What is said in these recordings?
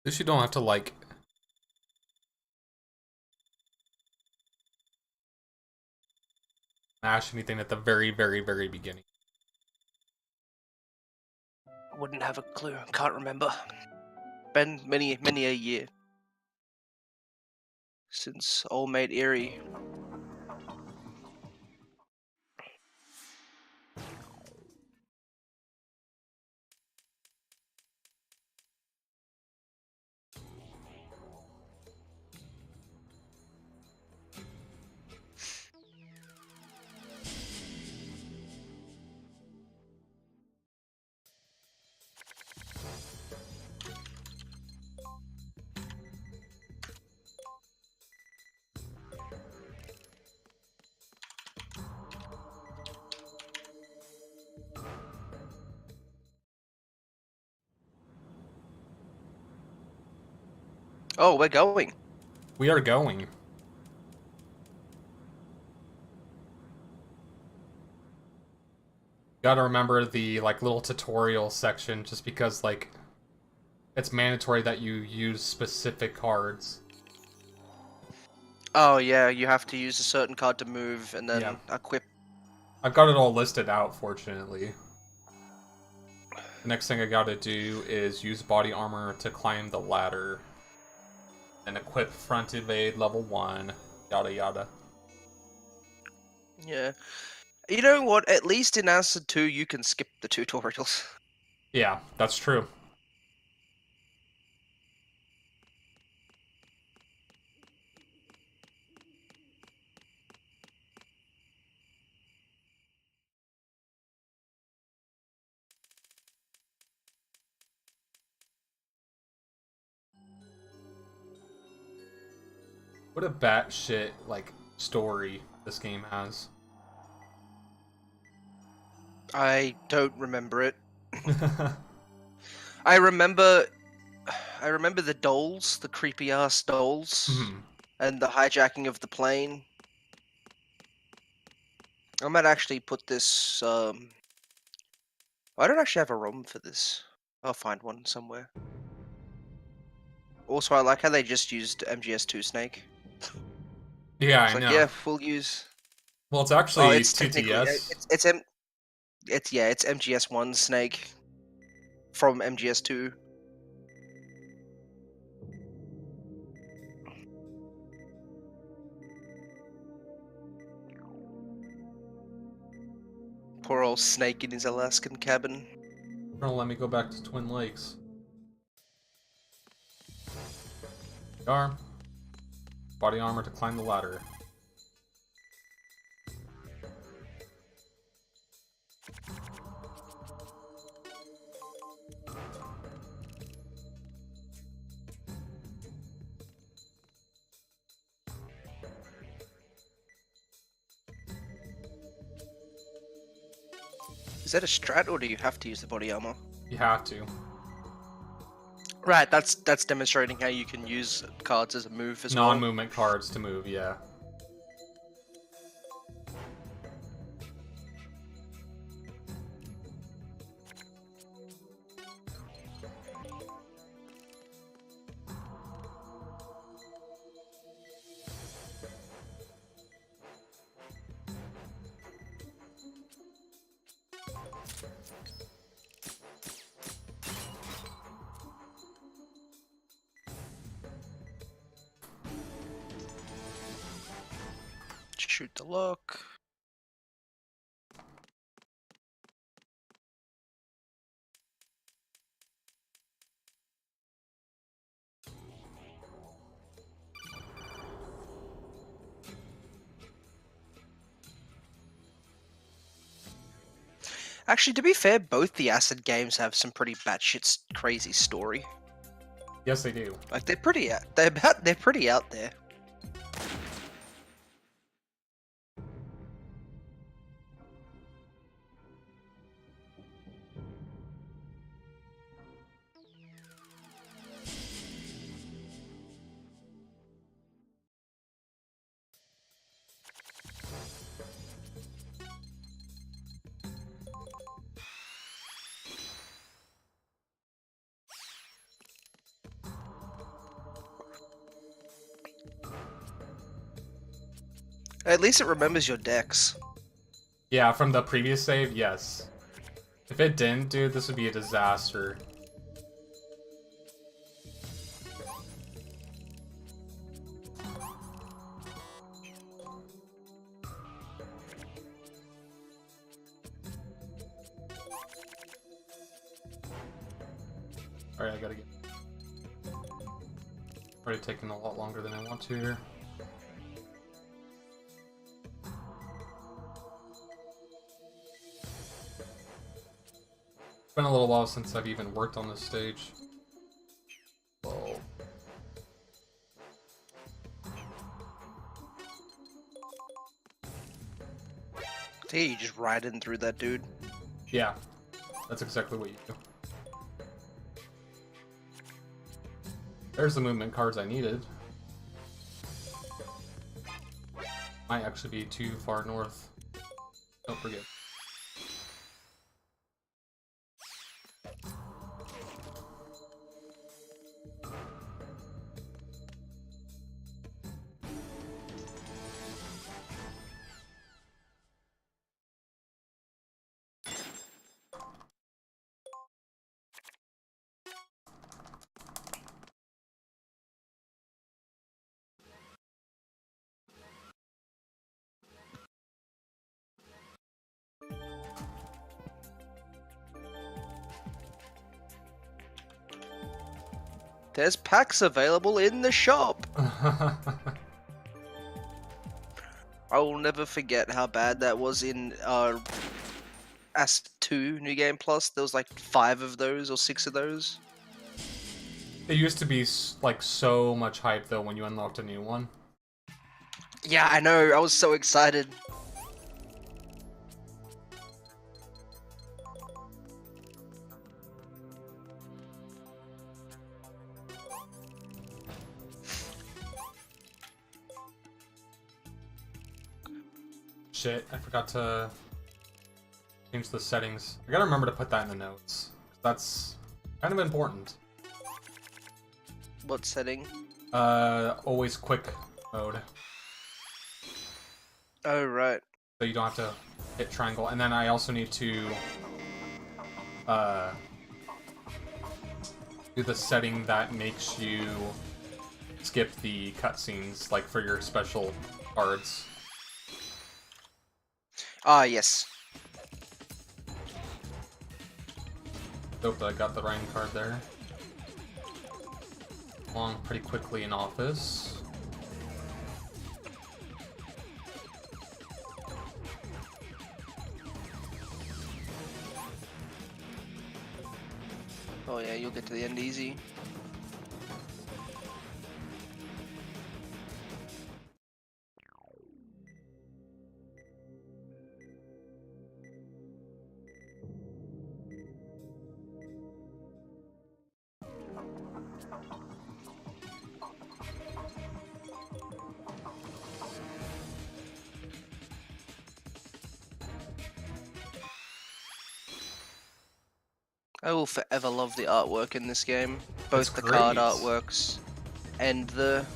least you don't have to, like, mash anything at the very, very, very beginning. Wouldn't have a clue. Can't remember. Been many a year since old mate Erie. Oh, we're going. We are going. Gotta remember the, like, little tutorial section, just because, like, it's mandatory that you use specific cards. Oh yeah, you have to use a certain card to move and then Yeah. equip. I've got it all listed out, fortunately. The next thing I gotta do is use body armor to climb the ladder. And equip front evade level 1. Yada yada. Yeah. You know what? At least in Acid 2, you can skip the tutorials. Yeah, that's true. What a batshit, like, story this game has. I don't remember it. I remember the dolls, the creepy ass dolls, Mhm. and the hijacking of the plane. I might actually put this. I don't actually have a ROM for this. I'll find one somewhere. Also, I like how they just used MGS2 Snake. Yeah, It's I like, know. yeah, we'll use. Well, it's Oh, actually it's technically TTS. it's MGS1 Snake from MGS2. Poor old Snake in his Alaskan cabin. Don't let me go back to Twin Lakes. Arm. Body armor to climb the ladder. Is that a strat, or do you have to use the body armor? You have to. Right, that's demonstrating how you can use cards as a move as well. Non-movement cards to move, yeah. Shoot the lock. Actually, to be fair, both the Acid games have some pretty batshit crazy story. Yes, they do. Like they're pretty out there. At least it remembers your decks. Yeah, from the previous save, yes. If it didn't, dude, this would be a disaster. Alright, I gotta get... Already taking a lot longer than I want to here. It's been a little while since I've even worked on this stage. Whoa. See, you just riding through that dude. Yeah, that's exactly what you do. There's the movement cards I needed. Might actually be too far north. Don't forget. There's packs available in the shop. I will never forget how bad that was in Asp 2 New Game Plus. There was like 5 of those or 6 of those. It used to be like so much hype though when you unlocked a new one. Yeah, I know. I was so excited. Shit, I forgot to change the settings. I gotta remember to put that in the notes. That's kind of important. What setting? Always quick mode. Oh, right. So you don't have to hit triangle. And then I also need to do the setting that makes you skip the cutscenes, like for your special cards. Ah, yes. Hope I got the Ryan card there. Along pretty quickly in office. Oh yeah, you'll get to the end easy. I will forever love the artwork in this game. Both the card great. artworks and the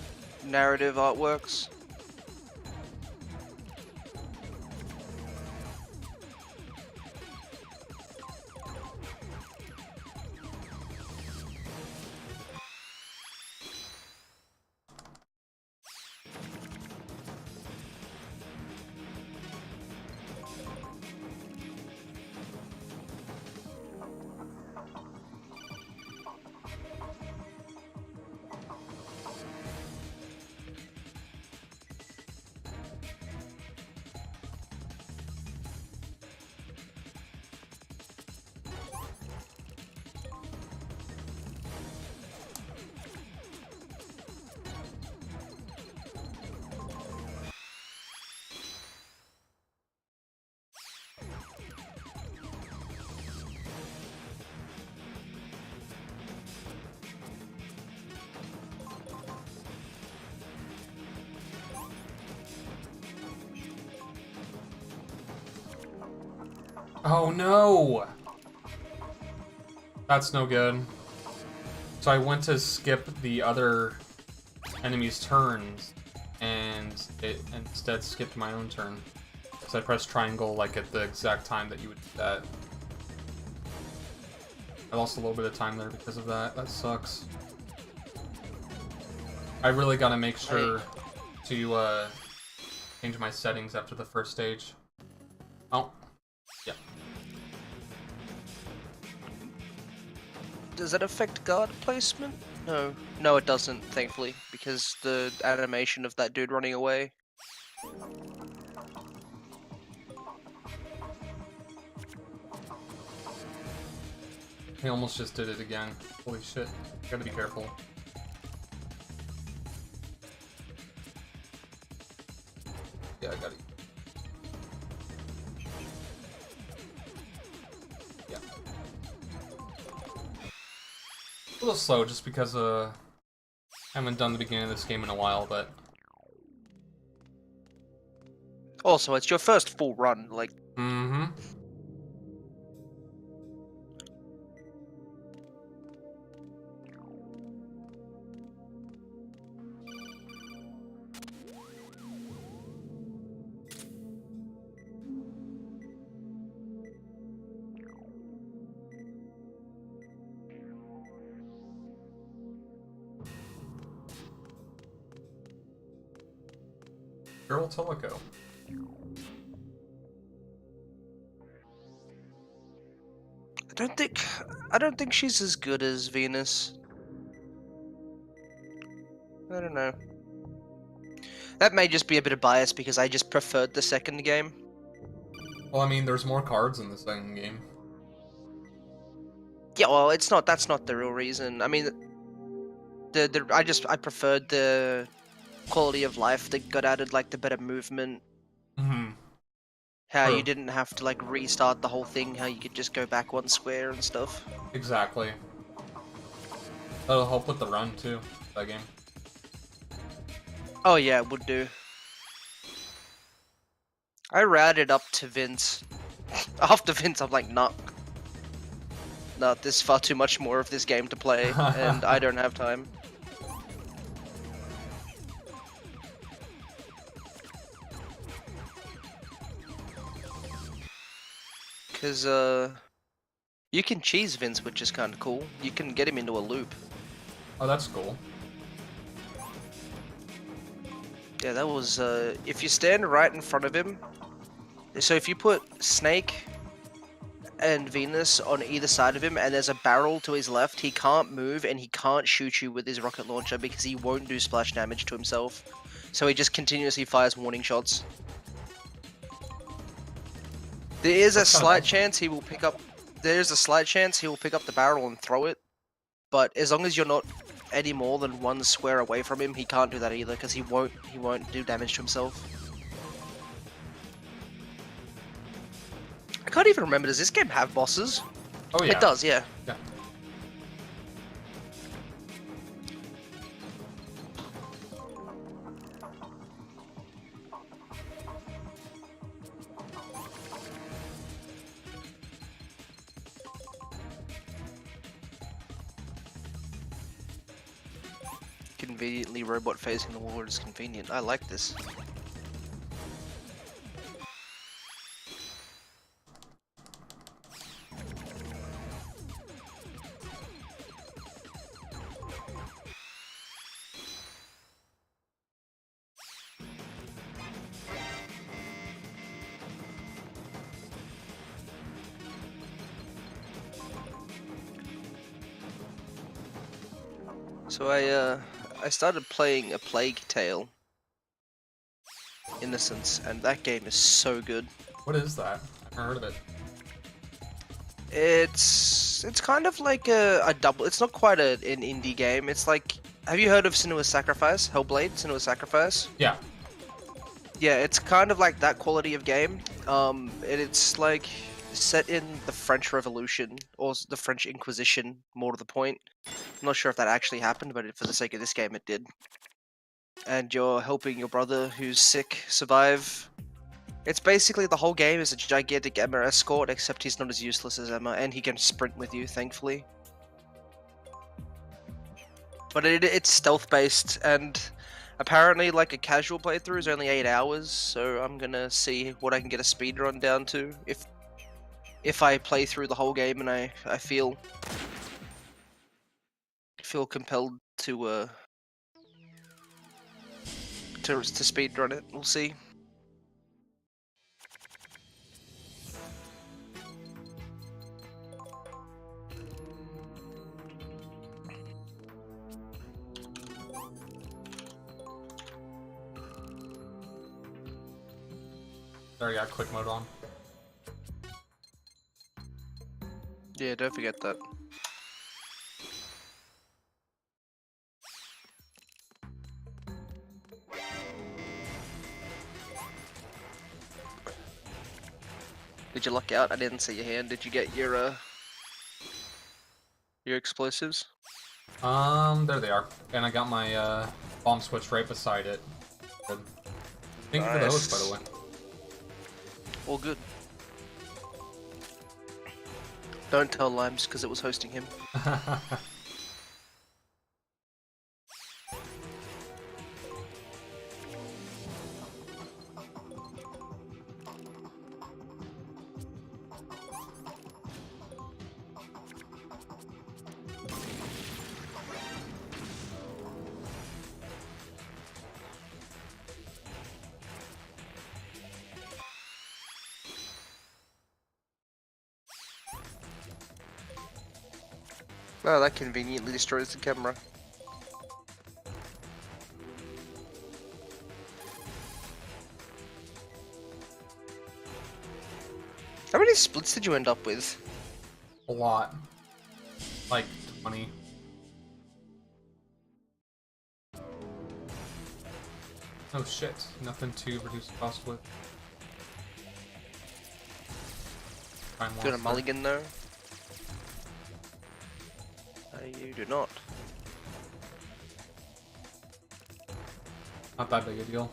narrative artworks. Oh no! That's no good. So I went to skip the other enemy's turns, and it instead skipped my own turn. So I pressed triangle like at the exact time that you would do that. I lost a little bit of time there because of that. That sucks. I really gotta make sure to change my settings after the first stage. Oh, yeah. Does that affect guard placement? No. No, it doesn't, thankfully, because the animation of that dude running away. He almost just did it again. Holy shit. Gotta be careful. Yeah, I got it. Yeah. A little slow just because I haven't done the beginning of this game in a while, but Also, it's your first full run, like... mm-hmm. Girl Teleco. I don't think she's as good as Venus. I don't know. That may just be a bit of bias because I just preferred the second game. Well, I mean, there's more cards in the second game. Yeah, well, it's not. That's not the real reason. I mean, I preferred the quality of life that got added, like the better movement. Mm-hmm. How you True. didn't have to like restart the whole thing. How you could just go back one square and stuff. Exactly. That'll help with the run, too, that game. Oh yeah, it would do. I routed up to Vince. After Vince, I'm like, nah. Nah, there's far too much more of this game to play, and I don't have time. Because, you can cheese Vince, which is kind of cool. You can get him into a loop. Oh, that's cool. Yeah, that was, if you stand right in front of him, so if you put Snake and Venus on either side of him, and there's a barrel to his left, he can't move, and he can't shoot you with his rocket launcher because he won't do splash damage to himself. So he just continuously fires warning shots. There is a slight chance he will pick up... There's a slight chance he will pick up the barrel and throw it, but as long as you're not any more than one square away from him, he can't do that either, because he won't do damage to himself. I can't even remember, does this game have bosses? Oh, yeah. It does, yeah. Yeah. Conveniently robot facing the wall is convenient. I like this. So I started playing A Plague Tale: Innocence, and that game is so good. What is that? I've never heard of it. It's kind of like a double. It's not quite an indie game. It's like, have you heard of Senua's Sacrifice? Hellblade: Senua's Sacrifice? Yeah. Yeah, it's kind of like that quality of game. And it's like set in the French Revolution or the French Inquisition, more to the point. I'm not sure if that actually happened, but for the sake of this game, it did. And you're helping your brother who's sick survive. It's basically the whole game is a gigantic Emma escort, except he's not as useless as Emma, and he can sprint with you, thankfully. But it's stealth-based, and Apparently, like a casual playthrough is only 8 hours, so I'm gonna see what I can get a speedrun down to if I play through the whole game and I feel compelled to speedrun it. We'll see. Sorry, I got quick mode on. Yeah, don't forget that. Did you luck out? I didn't see your hand. Did you get your explosives? There they are. And I got my bomb switch right beside it. Good. Thank you for the host, by the way. All good. Don't tell Limes because it was hosting him. Oh, that conveniently destroys the camera. How many splits did you end up with? A lot. Like 20. Oh shit, nothing to reduce the cost with. Got a mulligan though? You do not. Not that big a deal.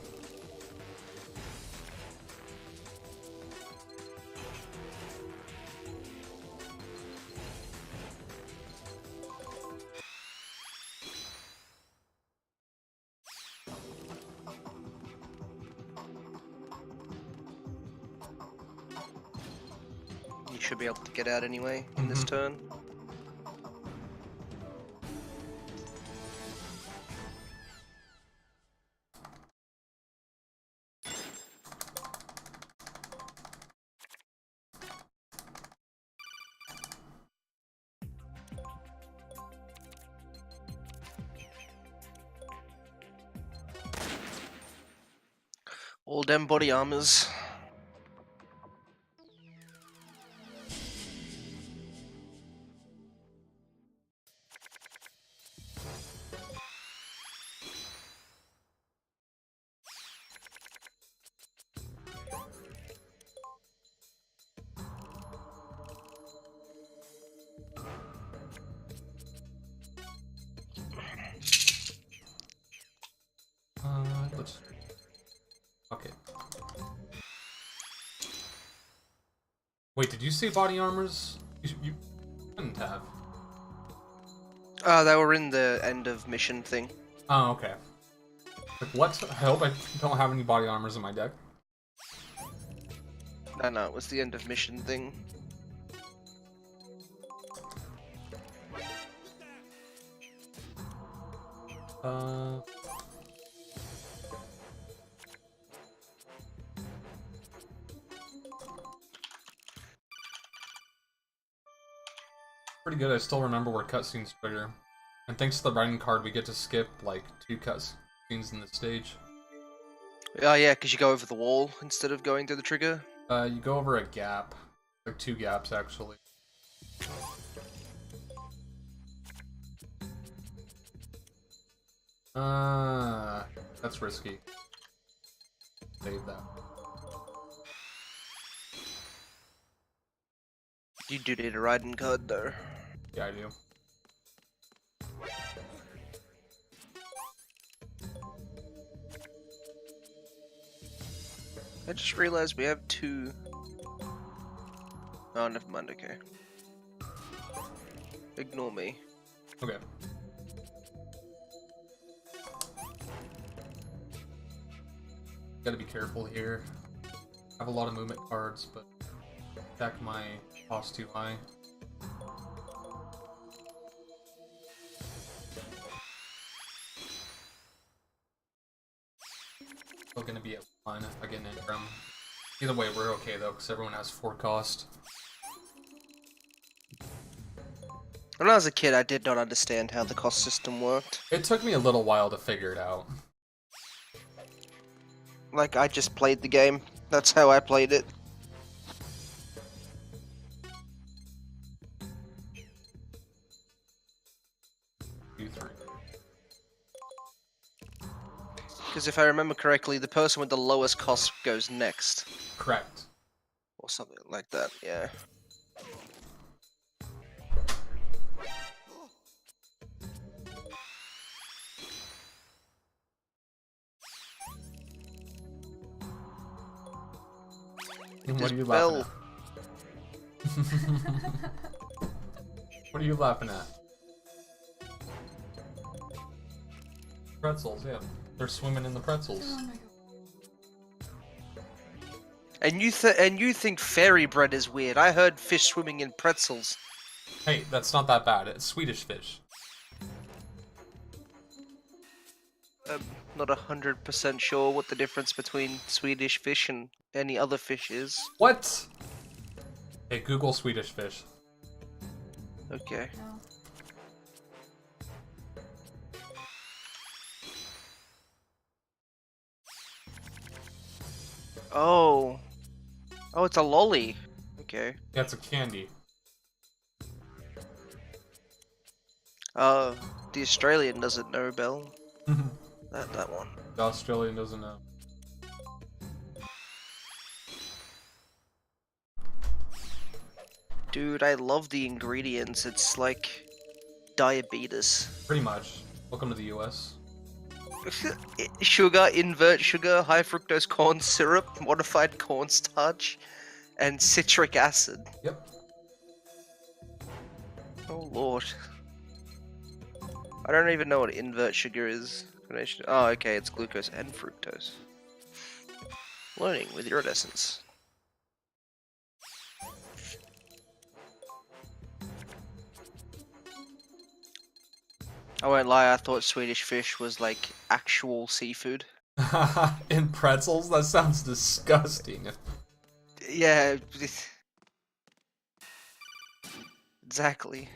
You should be able to get out anyway in this turn. All them body armors. Let's... Okay. Wait, did you say body armors? You couldn't have. They were in the end of mission thing. Oh, okay. Like, what? I hope I don't have any body armors in my deck. No, it was the end of mission thing. Pretty good. I still remember where cutscenes trigger. And thanks to the writing card, we get to skip, like, 2 cutscenes in the stage. Oh yeah, because you go over the wall instead of going through the trigger. You go over a gap. Like 2 gaps, actually. That's risky. Save that. You do need a riding card though. Yeah, I do. I just realized we have 2. Oh, never mind, okay. Ignore me. Okay. Gotta be careful here. I have a lot of movement cards, but check my cost too high. Still gonna be at 1 if I get an interim. Either way, we're okay though, because everyone has 4 cost. When I was a kid, I did not understand how the cost system worked. It took me a little while to figure it out. Like, I just played the game. That's how I played it. Because if I remember correctly, the person with the lowest cost goes next. Correct. Or something like that, yeah. And what are you Bell. laughing at? What are you laughing at? Pretzels, yeah. They're swimming in the pretzels. Oh my god. And you think fairy bread is weird. I heard fish swimming in pretzels. Hey, that's not that bad. It's Swedish fish. Not 100% sure what the difference between Swedish fish and any other fish is. What? Hey, Google Swedish fish. Okay. No. Oh. Oh, it's a lolly. Okay. Yeah, it's a candy. The Australian doesn't know, Bell. The That one. Australian doesn't know. Dude, I love the ingredients. It's like diabetes. Pretty much. Welcome to the US. Sugar, invert sugar, high fructose corn syrup, modified cornstarch, and citric acid. Yep. Oh lord. I don't even know what invert sugar is. Oh, okay, it's glucose and fructose. Learning with iridescence. I won't lie, I thought Swedish fish was like actual seafood. In pretzels? That sounds disgusting. Yeah. Exactly.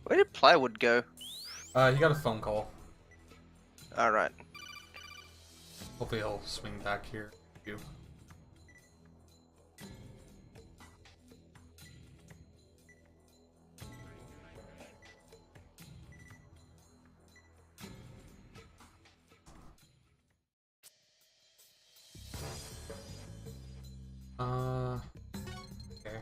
Where did plywood go? He got a phone call. Alright. Hopefully he'll swing back here. You. Okay.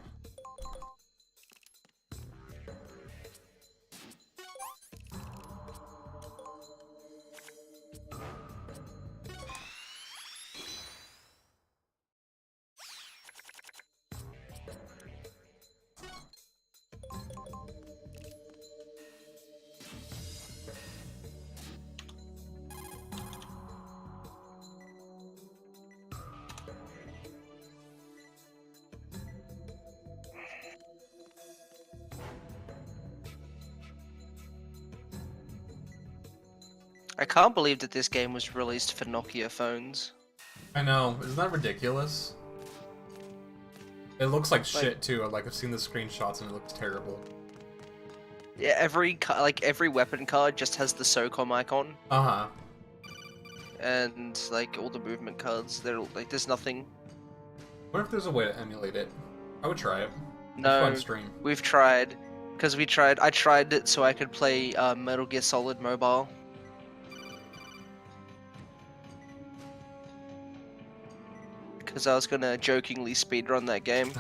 I can't believe that this game was released for Nokia phones. I know. Isn't that ridiculous? It looks like shit too. Like I've seen the screenshots and it looks terrible. Yeah, every weapon card just has the SOCOM icon, Uh-huh. and like all the movement cards. They're like, there's nothing. What if there's a way to emulate it? I would try it. No, Fun stream. we've tried, because I tried it so I could play Metal Gear Solid Mobile. Because I was gonna jokingly speedrun that game.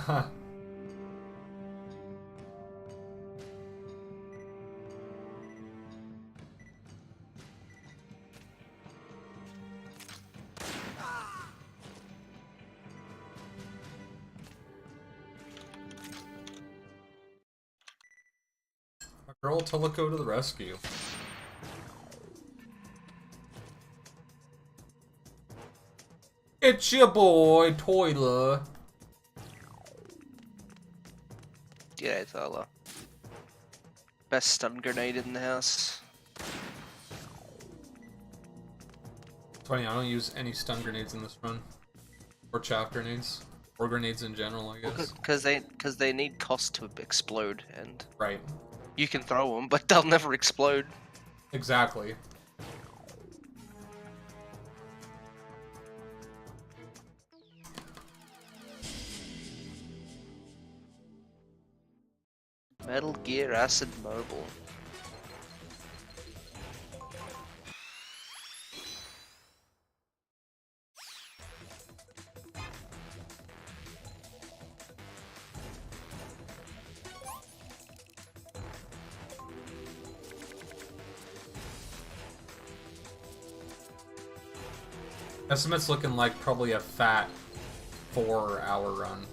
Girl Teleco to the rescue. It's your boy, Toiler. Yeah, Tyler. Best stun grenade in the house. It's funny, I don't use any stun grenades in this run. Or chaff grenades. Or grenades in general, I guess. Because they need cost to explode, and Right. you can throw them, but they'll never explode. Exactly. Metal Gear Acid Mobile. Estimate's looking like probably a fat 4-hour run.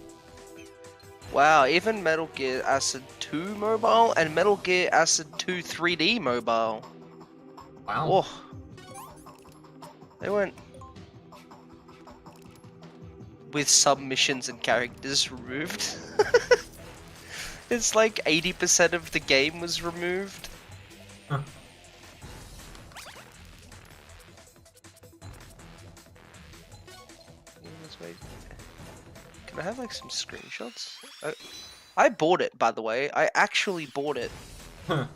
Wow, even Metal Gear Acid 2 Mobile and Metal Gear Acid 2 3D Mobile. Wow. Oh. They went with submissions and characters removed. It's like 80% of the game was removed. Huh. Can I have like some screenshots? I bought it, by the way. I actually bought it. Huh.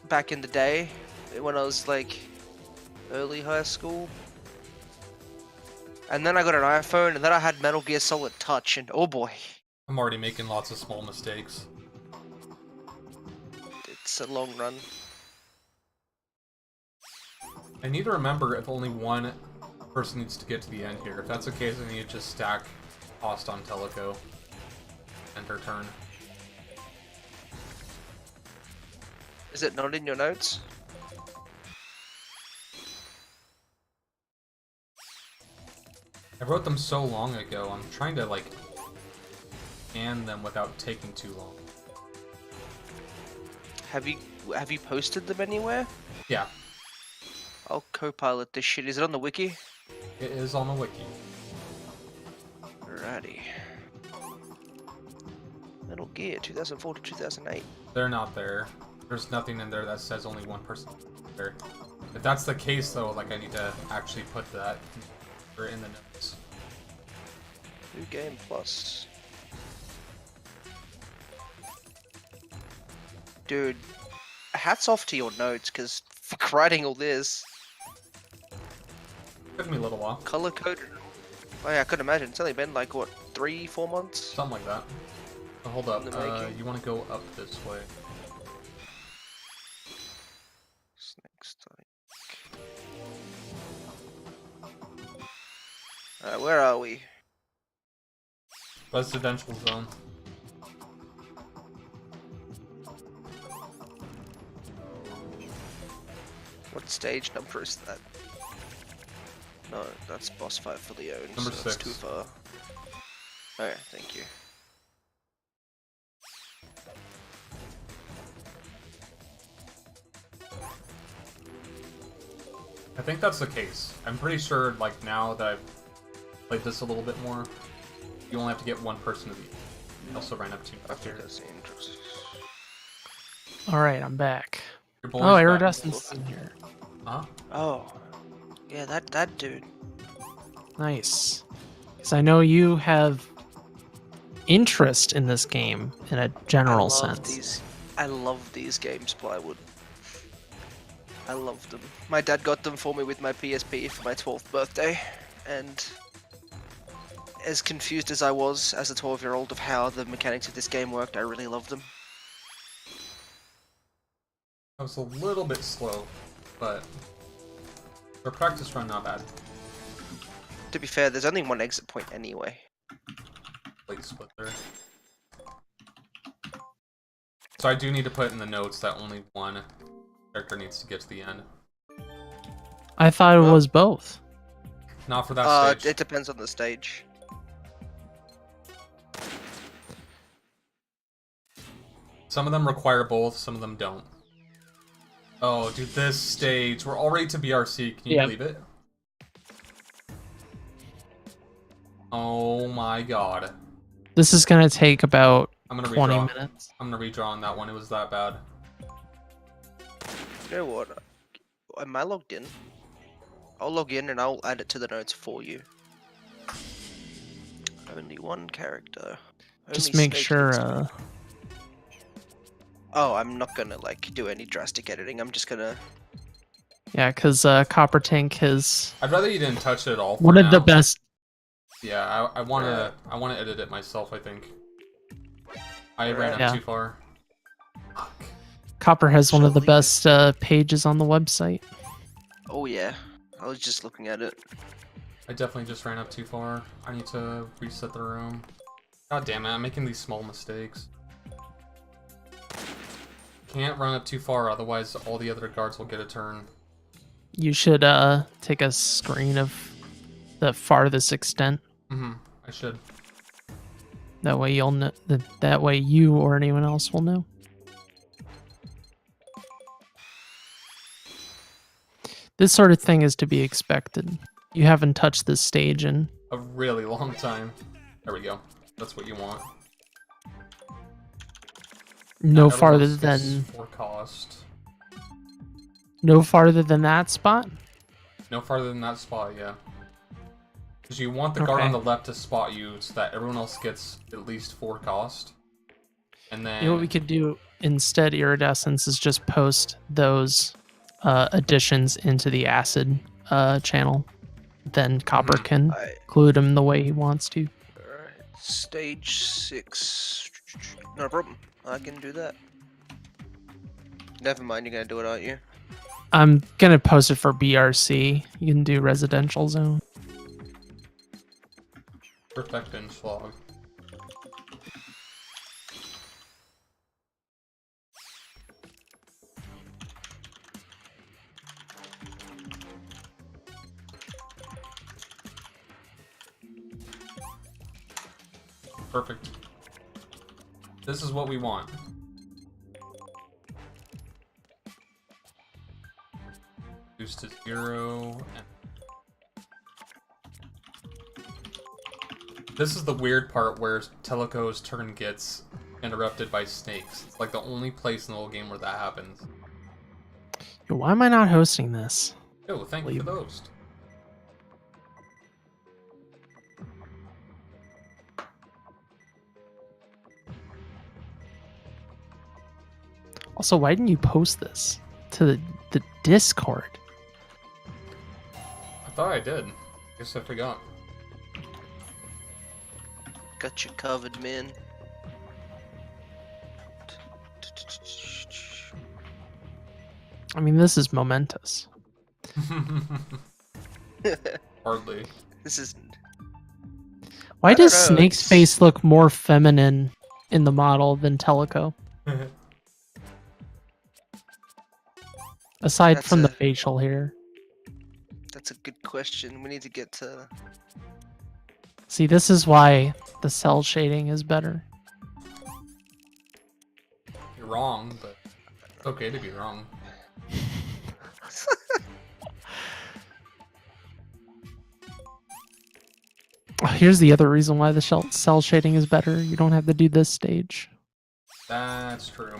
Back in the day, when I was like early high school. And then I got an iPhone, and then I had Metal Gear Solid Touch, and oh boy. I'm already making lots of small mistakes. It's a long run. I need to remember if only one person needs to get to the end here. If that's the case, I need to just stack Host on Teleco. End her turn. Is it not in your notes? I wrote them so long ago, I'm trying to, like, scan them without taking too long. Have you posted them anywhere? Yeah, I'll co-pilot this shit. Is it on the wiki? it is on the wiki. Alrighty. Metal Gear 2004 to 2008. They're not there. There's nothing in there that says only one person there. If that's the case, though, like, I need to actually put that in the notes. New game plus. Dude, hats off to your notes, because fuck writing all this. Took me a little while. Color coded. Oh yeah, I couldn't imagine. It's only been like, what, 3-4 months? Something like that. Oh, hold up. You want to go up this way. Next time. Alright, where are we? Residential zone. What stage number is that? No, that's boss fight for the own. Number so that's 6. too far. Okay, thank you. I think that's the case. I'm pretty sure, like, now that I've played this a little bit more, you only have to get one person to beat. I also ran up to I think that's interesting. Alright, I'm back. Your boy's Oh, back. Iridescent's in here. Huh? Oh, yeah, that dude. Nice. Because I know you have interest in this game in a general sense. I love these games, Plywood. I love them. My dad got them for me with my PSP for my 12th birthday, and as confused as I was as a 12-year-old of how the mechanics of this game worked, I really loved them. I was a little bit slow, but for practice run, not bad. To be fair, there's only one exit point anyway. Late split there. So I do need to put in the notes that only one character needs to get to the end. I thought it was both. Not for that stage. It depends on the stage. Some of them require both, some of them don't. Oh, dude, this stage. We're already to BRC. Can you believe it? Oh my god. This is gonna take about I'm gonna 20 redraw. minutes. I'm gonna redraw on that one. It was that bad. You know what? Am I logged in? I'll log in and I'll add it to the notes for you. Only one character. Just Only make Snake sure. needs to- Oh, I'm not gonna like do any drastic editing. I'm just gonna. Yeah, because Coppertank has I'd rather you didn't touch it at all. For one of the now. best. Yeah, I wanna edit it myself. I think. I ran up Yeah. too far. Fuck. Copper has one of the Shall leave best pages on the website. Oh yeah, I was just looking at it. I definitely just ran up too far. I need to reset the room. God damn it! I'm making these small mistakes. Can't run up too far, otherwise all the other guards will get a turn. You should take a screen of the farthest extent. I should. That way you'll know. That way you or anyone else will know. This sort of thing is to be expected. You haven't touched this stage in A really long time. There we go. That's what you want. no Now farther everyone gets than for cost. no farther than that spot. No farther than that spot, yeah. Because you want the guard on the left to spot you so that everyone else gets at least 4 cost. And then... You know what we could do instead, Iridescence, is just post those additions into the acid channel. Then Copper can include them the way he wants to. Alright, stage 6. No problem. I can do that. Never mind, you're gonna do it, aren't you? I'm gonna post it for BRC. You can do residential zone. Perfect and slog. Perfect. This is what we want. Reduce to 0. This is the weird part where Teleco's turn gets interrupted by snakes. It's like the only place in the whole game where that happens. Yo, why am I not hosting this? Oh, thank you for the host. Also, why didn't you post this to the Discord? I thought I did. Guess I forgot. Got you covered, man. I mean, this is momentous. Hardly. This is. Why I don't does know, Snake's it's- face look more feminine in the model than Teleco? Aside That's from the a- facial hair. That's a good question. We need to get to. See, this is why the cell shading is better. You're wrong, but it's okay to be wrong. Here's the other reason why the cell shading is better. You don't have to do this stage. That's true.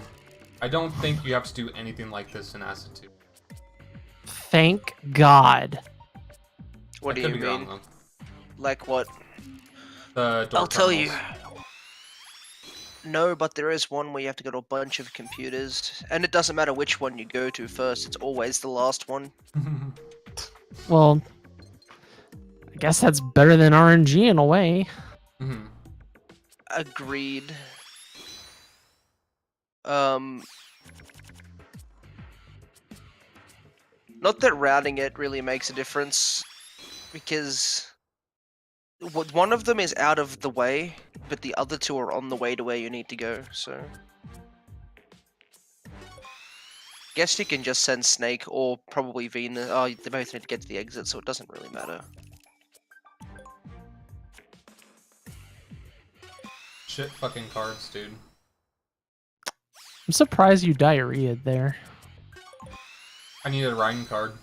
I don't think you have to do anything like this in Acid 2. Thank God. What I do could you be wrong, mean? though. Like what? The door I'll tell you. terminals. No, but there is one where you have to go to a bunch of computers, and it doesn't matter which one you go to first. It's always the last one. Well, I guess that's better than RNG in a way. Mhm. Agreed. Not that routing it really makes a difference, because one of them is out of the way, but the other two are on the way to where you need to go, so... Guess you can just send Snake, or probably Venus. Oh, they both need to get to the exit, so it doesn't really matter. Shit fucking cards, dude. I'm surprised you diarrheaed there. I need a riding card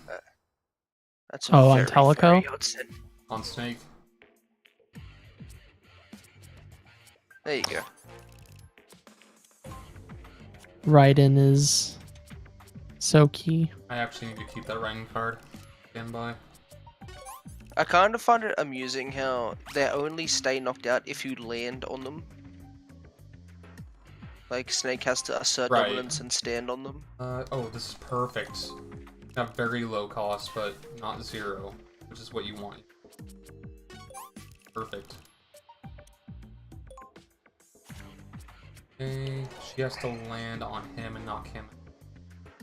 That's Oh, on very, Teleco? very odd send. on Snake. There you go. Raiden is so key. I actually need to keep that Raiden card. Stand by. I kind of find it amusing how they only stay knocked out if you land on them. Like, Snake has to assert Right. dominance and stand on them. Oh, this is perfect. Have very low cost, but not 0, which is what you want. Perfect. Okay, she has to land on him and knock him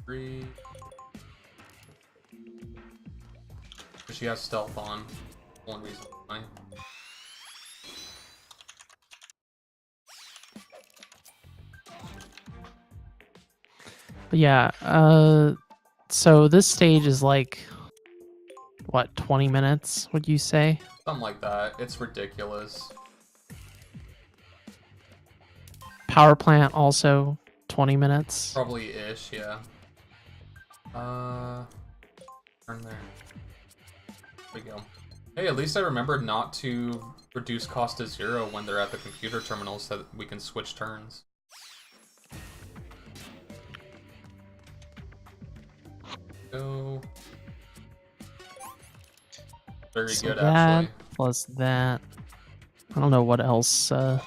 3. She has stealth on. One reason why. But yeah, so this stage is like, what, 20 minutes, would you say? Something like that. It's ridiculous. Power plant also 20 minutes. Probably ish, yeah. Turn there. There we go. Hey, at least I remembered not to reduce cost to 0 when they're at the computer terminal so that we can switch turns. Go. Very So good, that actually. plus that. I don't know what else. Are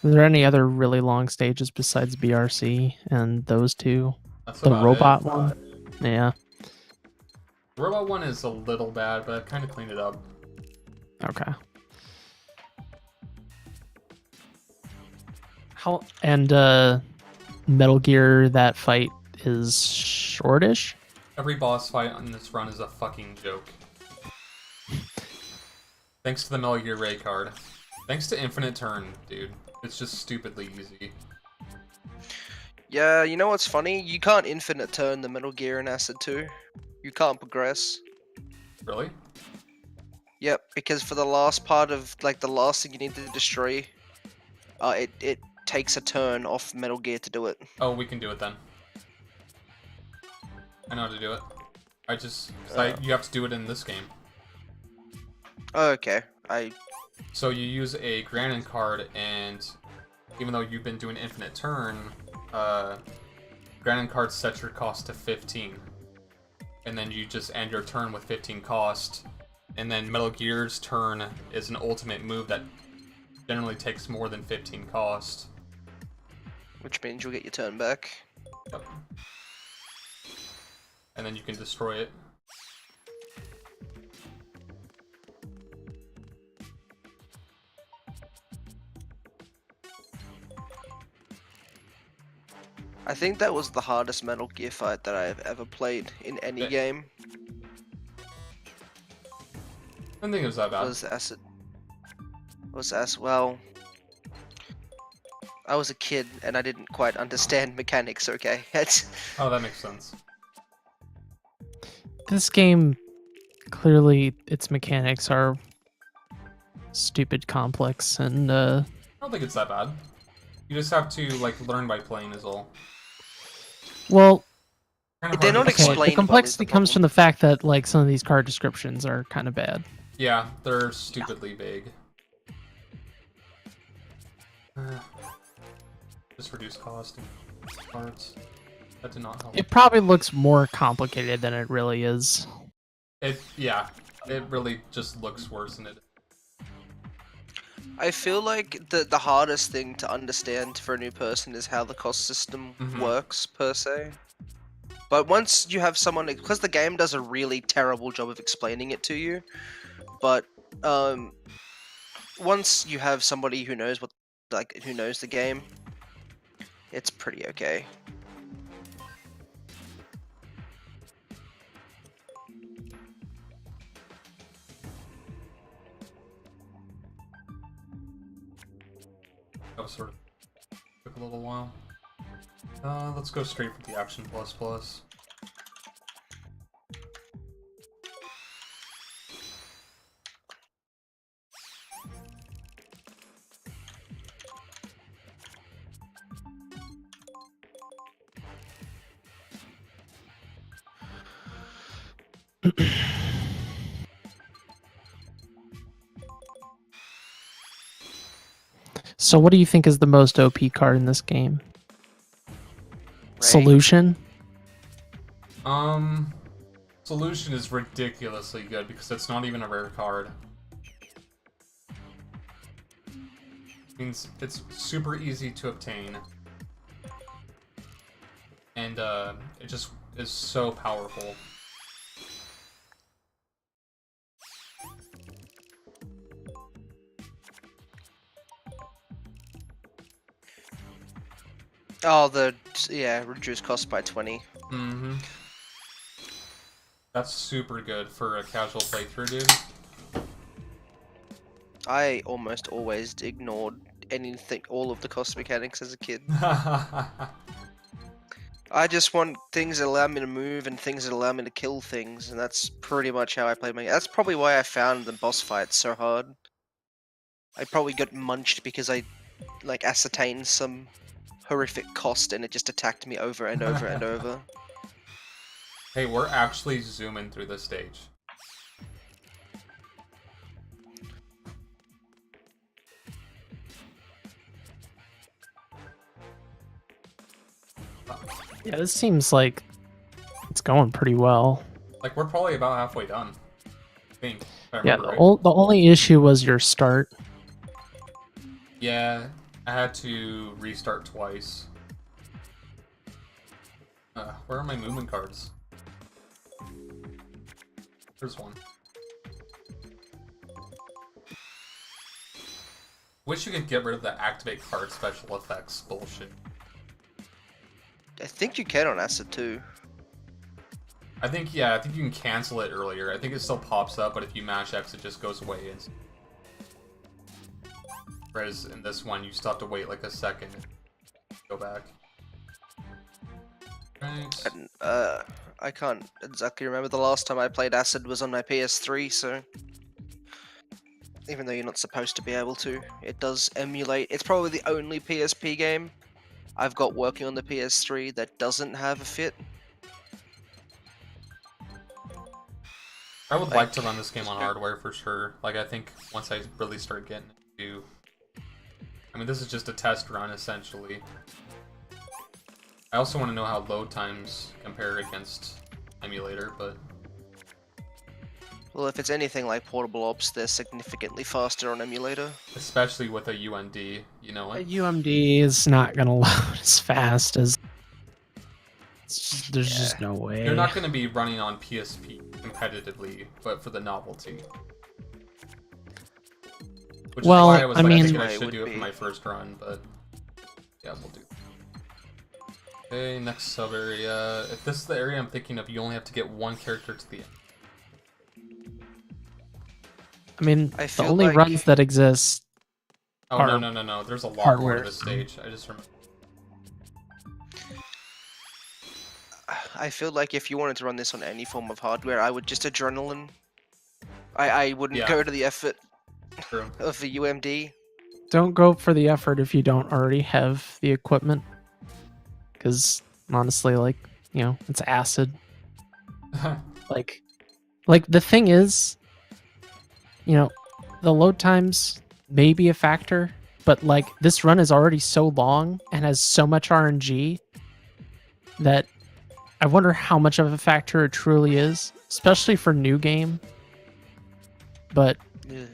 there any other really long stages besides BRC and those two? That's The about robot it. one? Yeah. The robot one is a little bad, but I've kind of cleaned it up. Okay. How and Metal Gear, that fight is shortish. Every boss fight on this run is a fucking joke. Thanks to the Metal Gear Ray card. Thanks to Infinite Turn, dude. It's just stupidly easy. Yeah, you know what's funny? You can't infinite turn the Metal Gear in Acid 2. You can't progress. Really? Yep, because for the last part of, like, the last thing you need to destroy, it takes a turn off Metal Gear to do it. Oh, we can do it then. I know how to do it. I just... you have to do it in this game. Oh, okay. So you use a Granin card, and even though you've been doing Infinite Turn, Granin card sets your cost to 15. And then you just end your turn with 15 cost. And then Metal Gear's turn is an ultimate move that generally takes more than 15 cost. Which means you'll get your turn back. Yep. And then you can destroy it. I think that was the hardest Metal Gear fight that I've ever played in any game. I didn't think it was that bad. Well, I was a kid and I didn't quite understand mechanics, okay? Oh, that makes sense. This game, clearly, its mechanics are stupid complex, and I don't think it's that bad. You just have to, like, learn by playing is all. well, They're not explained. the complexity comes from the fact that, like, some of these card descriptions are kind of bad. Yeah, they're stupidly vague. Just reduce cost and parts. That did not help. It probably looks more complicated than it really is. Yeah, it really just looks worse than it is. I feel like the hardest thing to understand for a new person is how the cost system works, per se. But once you have someone, because the game does a really terrible job of explaining it to you, but once you have somebody who knows who knows the game, it's pretty okay. That was sort of took a little while. Let's go straight for the Action Plus Plus. So what do you think is the most OP card in this game? Solution? Solution is ridiculously good because it's not even a rare card. Means it's super easy to obtain. And it just is so powerful. Oh, reduced cost by 20. Mm-hmm. That's super good for a casual playthrough, dude. I almost always ignored all of the cost mechanics as a kid. I just want things that allow me to move and things that allow me to kill things, and that's pretty much how I play my game. That's probably why I found the boss fights so hard. I probably got munched because I, ascertained some horrific cost and it just attacked me over and over and over. Hey, we're actually zooming through this stage. Yeah, this seems like it's going pretty well. Like, we're probably about halfway done. I think. Yeah, the only issue was your start. Yeah, I had to restart twice. Where are my movement cards? There's one. Wish you could get rid of the activate card special effects bullshit. I think you can on Acid too. I think you can cancel it earlier. I think it still pops up, but if you mash X, it just goes away. Whereas in this one, you still have to wait like a second to go back. Right. And, I can't exactly remember the last time I played Acid was on my PS3, so... Even though you're not supposed to be able to, it does emulate. It's probably the only PSP game I've got working on the PS3 that doesn't have a fit. I would like to run this game on hardware for sure. Like, I think once I really start getting into... I mean, this is just a test run, essentially. I also want to know how load times compare against emulator, but... Well, if it's anything like Portable Ops, they're significantly faster on emulator. Especially with a UMD, you know A what? UMD is not going to load as fast as... There's just no way. You're not going to be running on PSP competitively, but for the novelty. Which is why I was thinking I should do it for my first run, but... Yeah, we'll do. Okay, next sub area. If this is the area I'm thinking of, you only have to get one character to the end. I mean, the only runs that exist. Oh, no. There's a lot more to this stage. I just remember. I feel like if you wanted to run this on any form of hardware, I would just adrenaline. I wouldn't go to the effort of the UMD. Don't go for the effort if you don't already have the equipment. Because honestly, it's Acid. like the thing is, the load times may be a factor, but this run is already so long and has so much RNG that I wonder how much of a factor it truly is, especially for new game. But who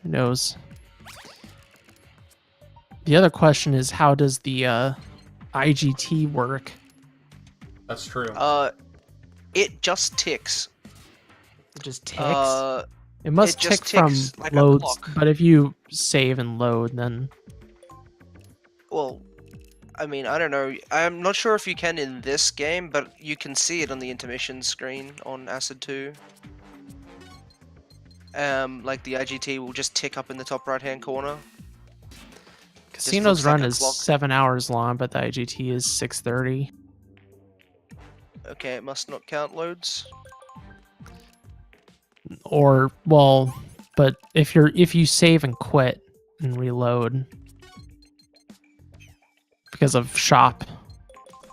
knows? The other question is, how does the IGT work? That's true. It just ticks. It just ticks? It must tick from like loads, but if you save and load, then... Well, I mean, I don't know. I'm not sure if you can in this game, but you can see it on the intermission screen on Acid 2. Like the IGT will just tick up in the top right-hand corner. Casino's run is 7 hours long, but the IGT is 6:30. Okay, it must not count loads. Or, well, but if you save and quit and reload because of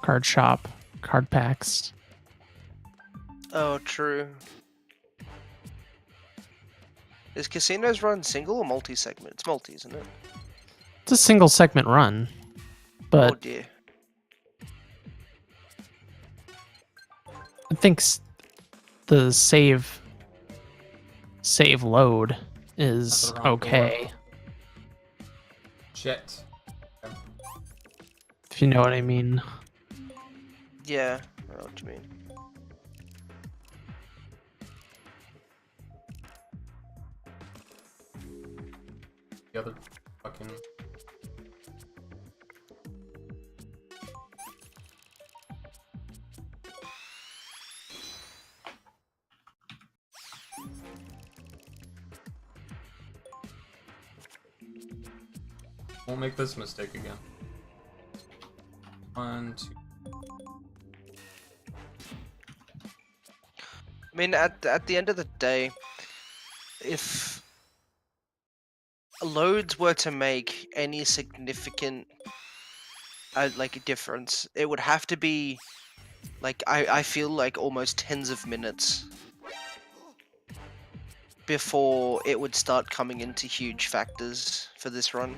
card packs. Oh, true. Is Casino's run single or multi-segment? It's multi, isn't it? It's a single segment run, but Oh dear. I think the save load That's is the wrong door. okay, Shit. if you know what I mean. Yeah, I know what you mean. The other fucking... Won't make this mistake again. 1, 2. I mean, at the end of the day, if loads were to make any significant like a difference, it would have to be like I feel like almost tens of minutes before it would start coming into huge factors for this run.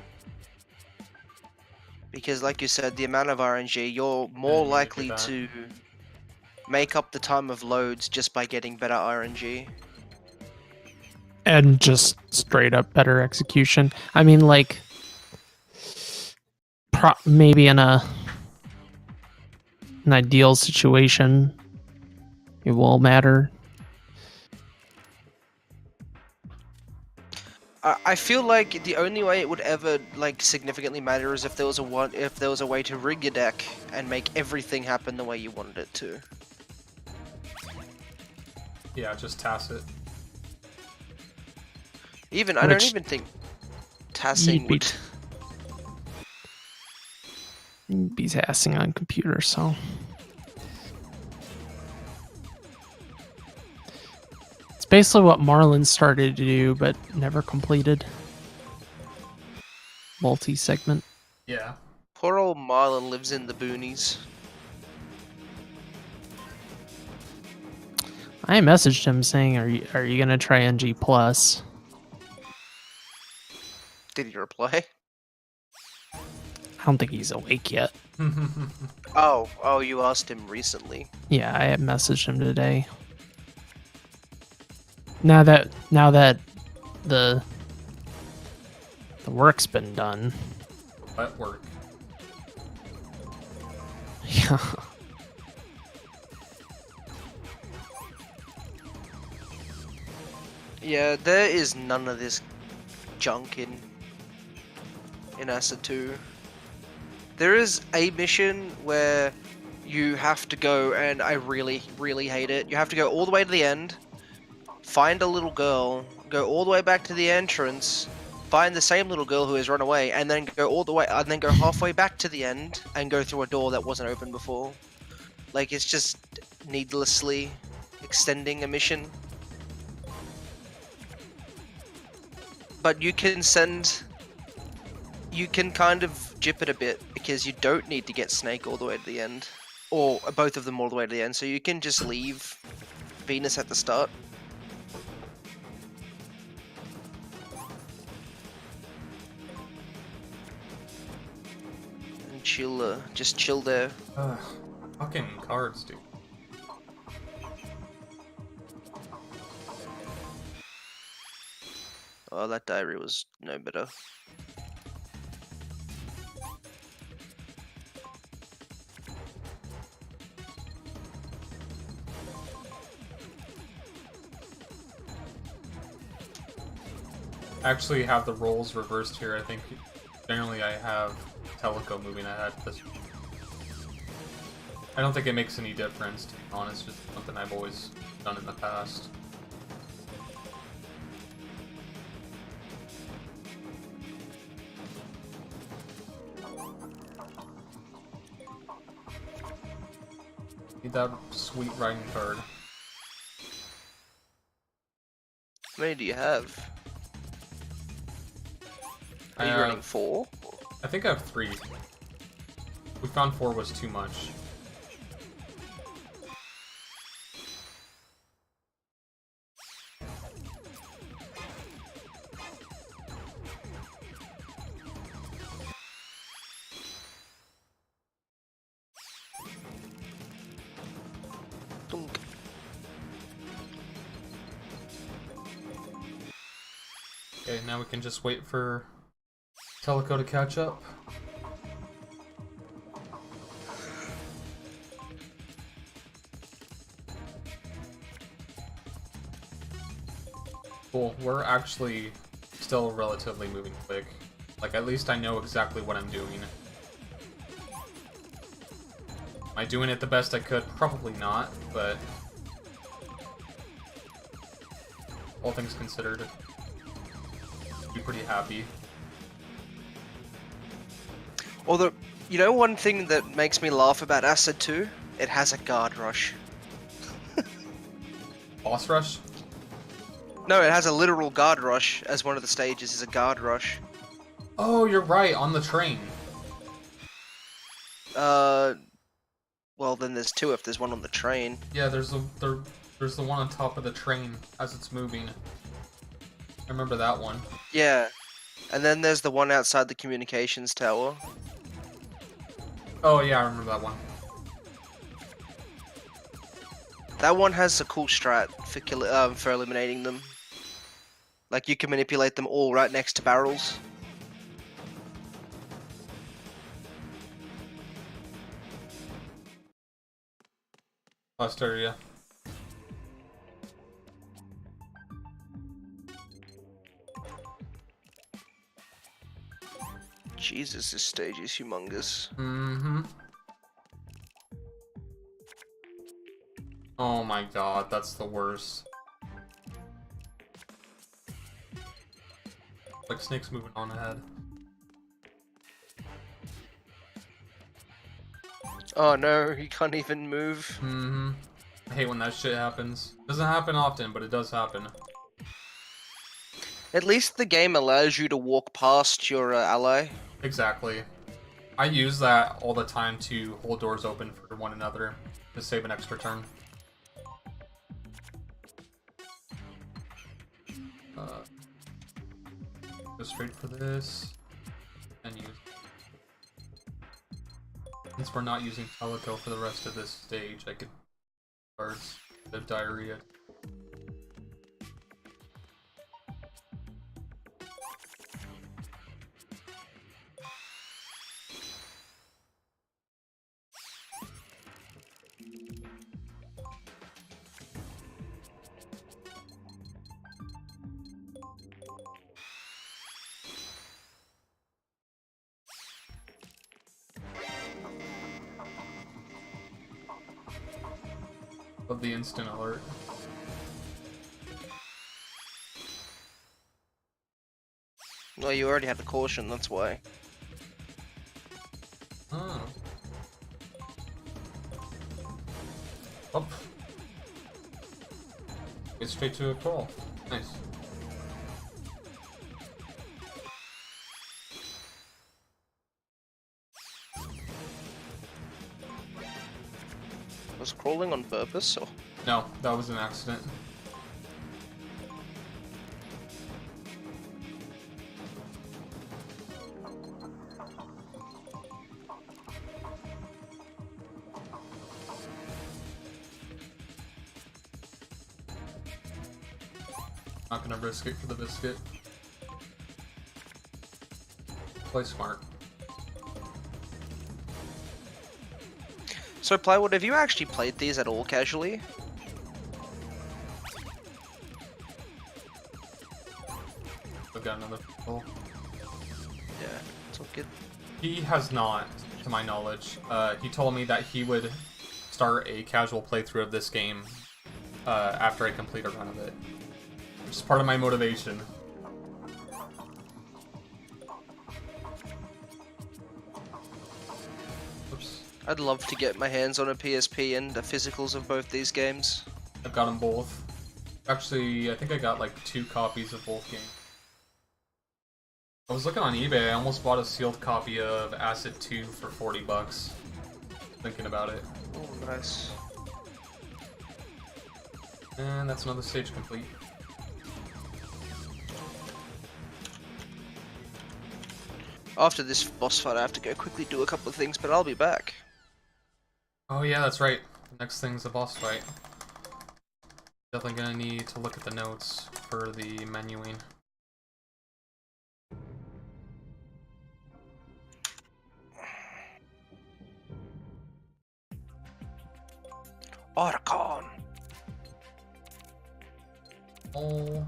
Because like you said, the amount of RNG, you're more Yeah, likely that. to make up the time of loads just by getting better RNG. And just straight up better execution. I mean, like, maybe in an ideal situation, it will matter. I feel like the only way it would ever like significantly matter is if there was a way to rig your deck and make everything happen the way you wanted it to. Yeah, just task it. I don't even think tassing would. You'd be tassing on computer, so. It's basically what Marlin started to do, but never completed. Multi-segment. Yeah. Poor old Marlon lives in the boonies. I messaged him saying, "Are you gonna try NG Plus?" Did he reply? I don't think he's awake yet. Oh, you asked him recently. Yeah, I have messaged him today. Now that the work's been done. What work? Yeah. Yeah, there is none of this junk in Acid 2. There is a mission where you have to go, and I really, really hate it. You have to go all the way to the end, find a little girl, go all the way back to the entrance, find the same little girl who has run away, and then go all the way, and then go halfway back to the end and go through a door that wasn't open before. Like, it's just needlessly extending a mission. But you can kind of jip it a bit, because you don't need to get Snake all the way to the end. Or both of them all the way to the end, so you can just leave Venus at the start. And chill, just chill there. Fucking cards, dude. Oh, that diary was no better. Actually have the roles reversed here. I think generally I have Teleco moving ahead. I don't think it makes any difference, to be honest. Just something I've always done in the past. Need that sweet riding card. How many do you have? Are you running 4? I think I have 3. We found 4 was too much. Dunk. Okay, now we can just wait for Teleco to catch up. Cool, we're actually still relatively moving quick. Like, at least I know exactly what I'm doing. Am I doing it the best I could? Probably not, but all things considered, I'd be pretty happy. Although, you know one thing that makes me laugh about Acid 2? It has a guard rush. Boss rush? No, it has a literal guard rush as one of the stages is a guard rush. Oh, you're right, on the train. Well then there's two if there's one on the train. Yeah, there's the one on top of the train as it's moving. I remember that one. Yeah. And then there's the one outside the communications tower. Oh yeah, I remember that one. That one has a cool strat for eliminating them. Like you can manipulate them all right next to barrels. Last area. Jesus, this stage is humongous. Mm-hmm. Oh my god, that's the worst. Like Snake's moving on ahead. Oh no, he can't even move. Mm-hmm. I hate when that shit happens. Doesn't happen often, but it does happen. At least the game allows you to walk past your ally. Exactly. I use that all the time to hold doors open for one another to save an extra turn. Go straight for this and use. Since we're not using Teleco for the rest of this stage, I could start the diarrhea. Of the instant alert. Well, you already had the caution, that's why. Oh. Up. Get straight to a crawl. Nice. Was crawling on purpose, or? No, that was an accident. Not gonna risk it for the biscuit. Play smart. So, Plywood, have you actually played these at all casually? I've got another pull. Yeah, it's all good. He has not, to my knowledge. He told me that he would start a casual playthrough of this game after I complete a run of it. Which is part of my motivation. Oops. I'd love to get my hands on a PSP and the physicals of both these games. I've got them both. Actually, I think I got like 2 copies of both games. I was looking on eBay, I almost bought a sealed copy of Acid 2 for 40 bucks. Thinking about it. Oh, nice. And that's another stage complete. After this boss fight, I have to go quickly do a couple of things, but I'll be back. Oh yeah, that's right. the next thing's a boss fight. Definitely gonna need to look at the notes for the menuing. Archon. All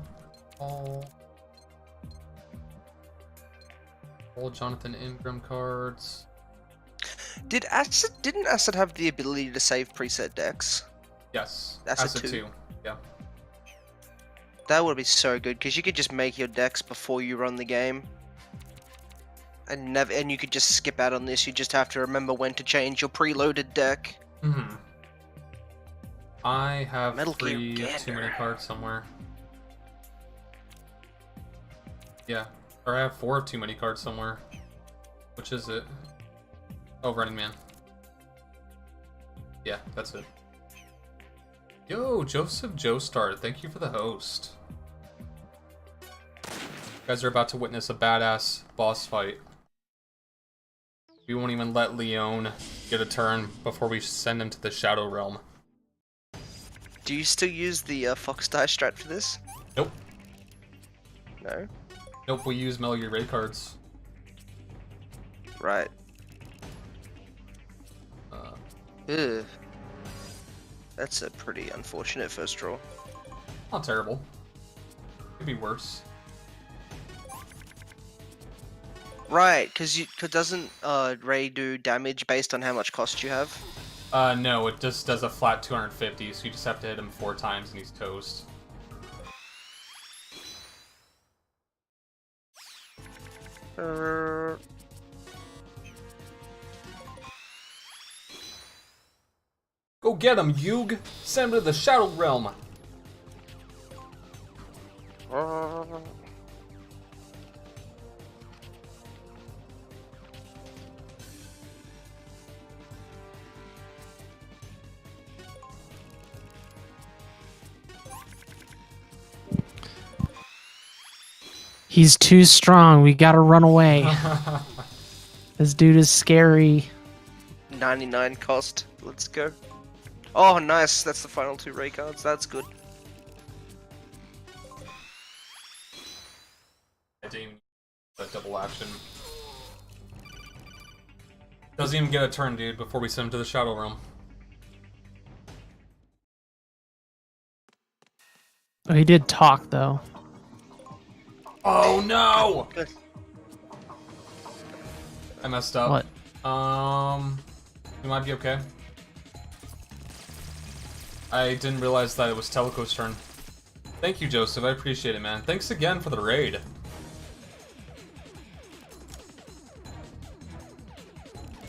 Jonathan Ingram cards. Didn't Acid have the ability to save preset decks? Yes. Acid 2. 2. Yeah. That would be so good because you could just make your decks before you run the game, and you could just skip out on this. You just have to remember when to change your preloaded deck. Mm-hmm. I have Metal Gear too many Gander. cards somewhere. Yeah, or I have 4 too many cards somewhere. Which is it? Oh, Running Man. Yeah, that's it. Yo, Joseph Joestar, thank you for the host. You guys are about to witness a badass boss fight. We won't even let Leon get a turn before we send him to the Shadow Realm. Do you still use the Fox Die strat for this? Nope. No? Nope, we use Metal Gear Raid cards. Right. Ugh. That's a pretty unfortunate first draw. Not terrible. Could be worse. Right, because doesn't Ray do damage based on how much cost you have? No, it just does a flat 250, so you just have to hit him 4 times and he's toast. Go get him, Yug! Send him to the Shadow Realm! He's too strong. We gotta run away. This dude is scary. 99 cost. Let's go. Oh, nice. That's the final 2 Ray cards. That's good. I didn't even that double action. Doesn't even get a turn, dude, before we send him to the Shadow Realm. Oh, he did talk though. Oh no! Good. I messed up. What? You might be okay. I didn't realize that it was Teleco's turn. Thank you, Joseph. I appreciate it, man. Thanks again for the raid.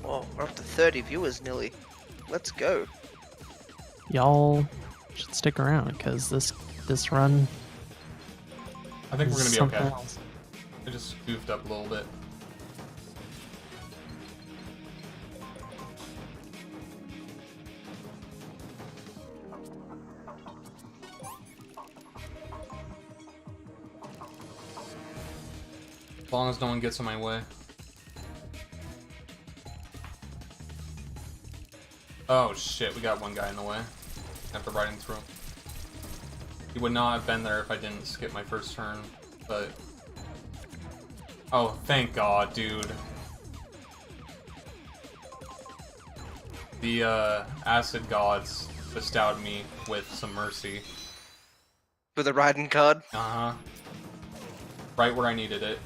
Oh, we're up to 30 viewers nearly. Let's go. Y'all should stick around because this run. I think we're is gonna be something okay. else. I just goofed up a little bit. As long as no one gets in my way. Oh shit, we got one guy in the way. After riding through him. He would not have been there if I didn't skip my first turn, but... Oh, thank God, dude. The, acid gods bestowed me with some mercy. With a riding card. Uh-huh. Right where I needed it.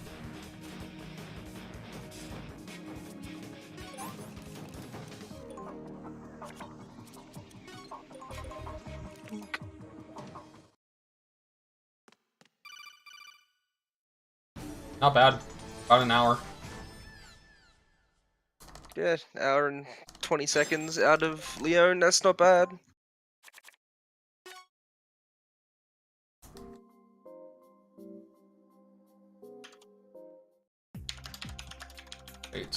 Not bad. About an hour. Yeah, hour and 20 seconds out of Leon. That's not bad. Wait,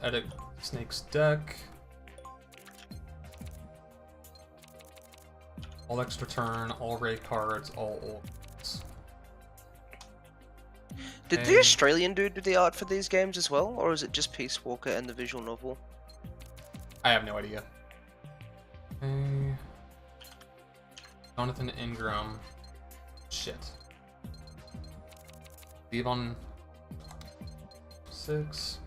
edit Snake's deck. All extra turn, all raid cards, all old cards. Did the Australian dude do the art for these games as well, or is it just Peace Walker and the visual novel? I have no idea. Okay. Jonathan Ingram. Shit. Leave on 6.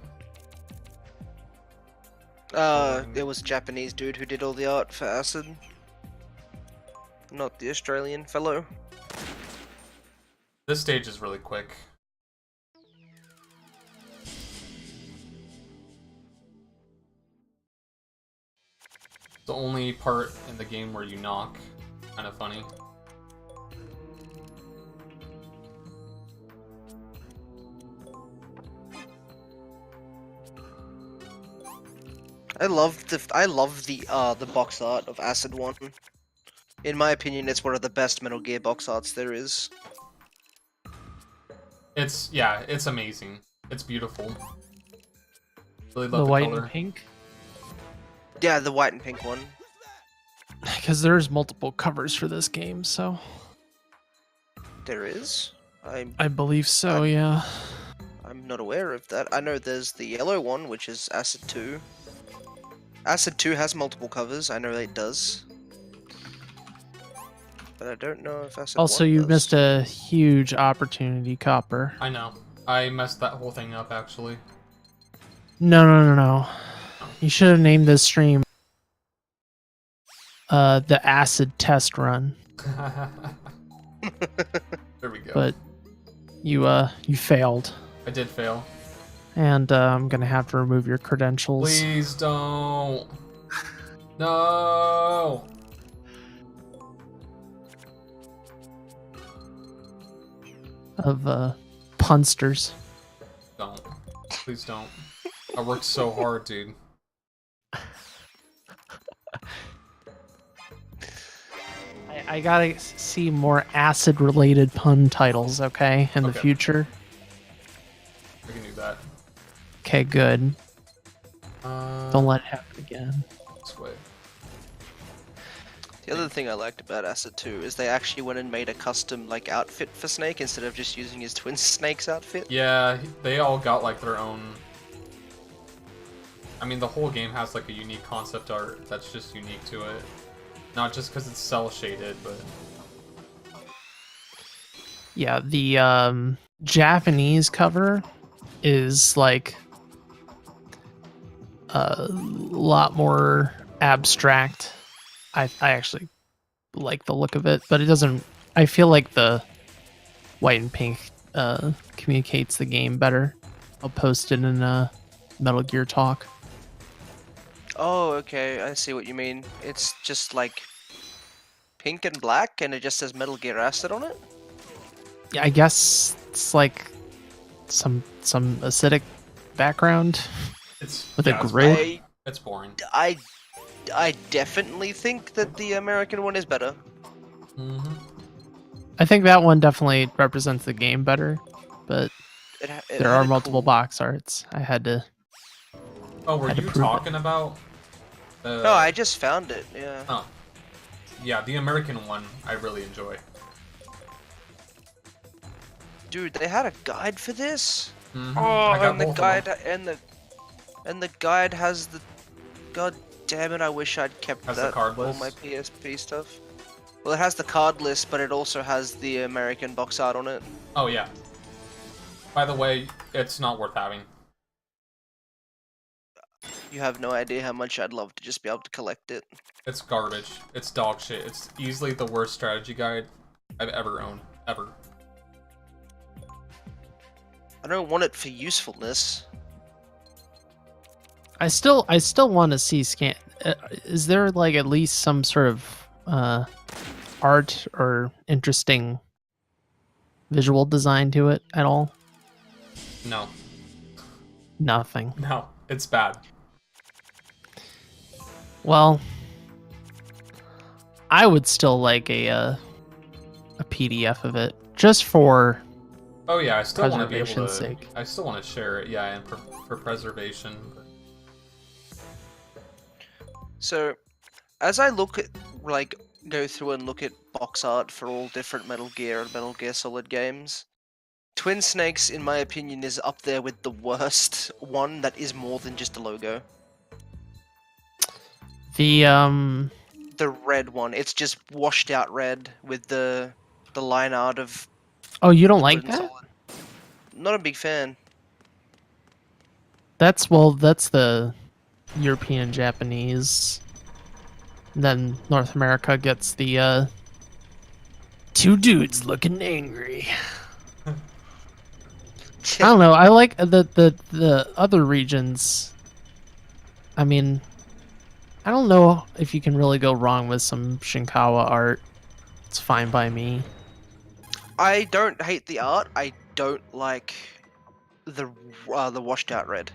It was a Japanese dude who did all the art for Acid. Not the Australian fellow. This stage is really quick. The only part in the game where you knock. Kind of funny. I love the box art of Acid 1. In my opinion, it's one of the best Metal Gear box arts there is. It's amazing. It's beautiful. Really love The the white color. and pink? Yeah, the white and pink one. Because there's multiple covers for this game, so There is? I believe so, yeah. I'm not aware of that. I know there's the yellow one, which is Acid 2. Acid 2 has multiple covers, I know it does. But I don't know if Acid Also, 1 you does. missed a huge opportunity, Copper. I know. I messed that whole thing up, actually. No. You should have named this stream the Acid Test Run. There we go. But you failed. I did fail. And I'm gonna have to remove your credentials. Please don't. No. Of punsters. Don't. Please don't. I worked so hard, dude. I gotta see more acid-related pun titles, okay, in the Okay. future. I can do that. Okay, good. Don't let it happen again. This way. The other thing I liked about Acid 2 is they actually went and made a custom like outfit for Snake instead of just using his twin Snake's outfit. Yeah, they all got like their own. I mean, the whole game has like a unique concept art that's just unique to it. Not just because it's cell shaded, but Yeah, the Japanese cover is like a lot more abstract. I actually like the look of it, but it doesn't. I feel like the white and pink communicates the game better. I'll post it in Metal Gear Talk. Oh, okay, I see what you mean. It's just like pink and black, and it just says Metal Gear Acid on it? Yeah, I guess it's like some acidic background it's with a it's grid. boring. It's boring. I definitely think that the American one is better. Mm-hmm. I think that one definitely represents the game better, but It there had are a multiple cool- box arts. I had to. Oh, were Had to you prove it. talking about? No, I just found it, yeah. Oh. Yeah, the American one I really enjoy. Dude, they had a guide for this? Mhm. Oh, I got and the both of guide them. and the guide has the. God damn it! I wish I'd kept Has the that card all list? my PSP stuff. Well, it has the card list, but it also has the American box art on it. Oh yeah. By the way, it's not worth having. You have no idea how much I'd love to just be able to collect it. It's garbage. It's dog shit. It's easily the worst strategy guide I've ever owned. Ever. I don't want it for usefulness. I still want to see scan. Is there like at least some sort of art or interesting visual design to it at all? No. Nothing. No. It's bad. Well, I would still like a PDF of it just for Oh yeah, I still want to be able to. preservation's sake. I still want to share it. Yeah, and for preservation. So, as I look at, like, go through and look at box art for all different Metal Gear and Metal Gear Solid games, Twin Snakes, in my opinion, is up there with the worst one that is more than just a logo. The the red one. It's just washed out red with the line art of Oh, you don't like wooden that? solid. Not a big fan. That's the European Japanese. Then North America gets the two dudes looking angry. I don't know. I like the other regions. I mean, I don't know if you can really go wrong with some Shinkawa art. It's fine by me. I don't hate the art. I don't like the washed out red.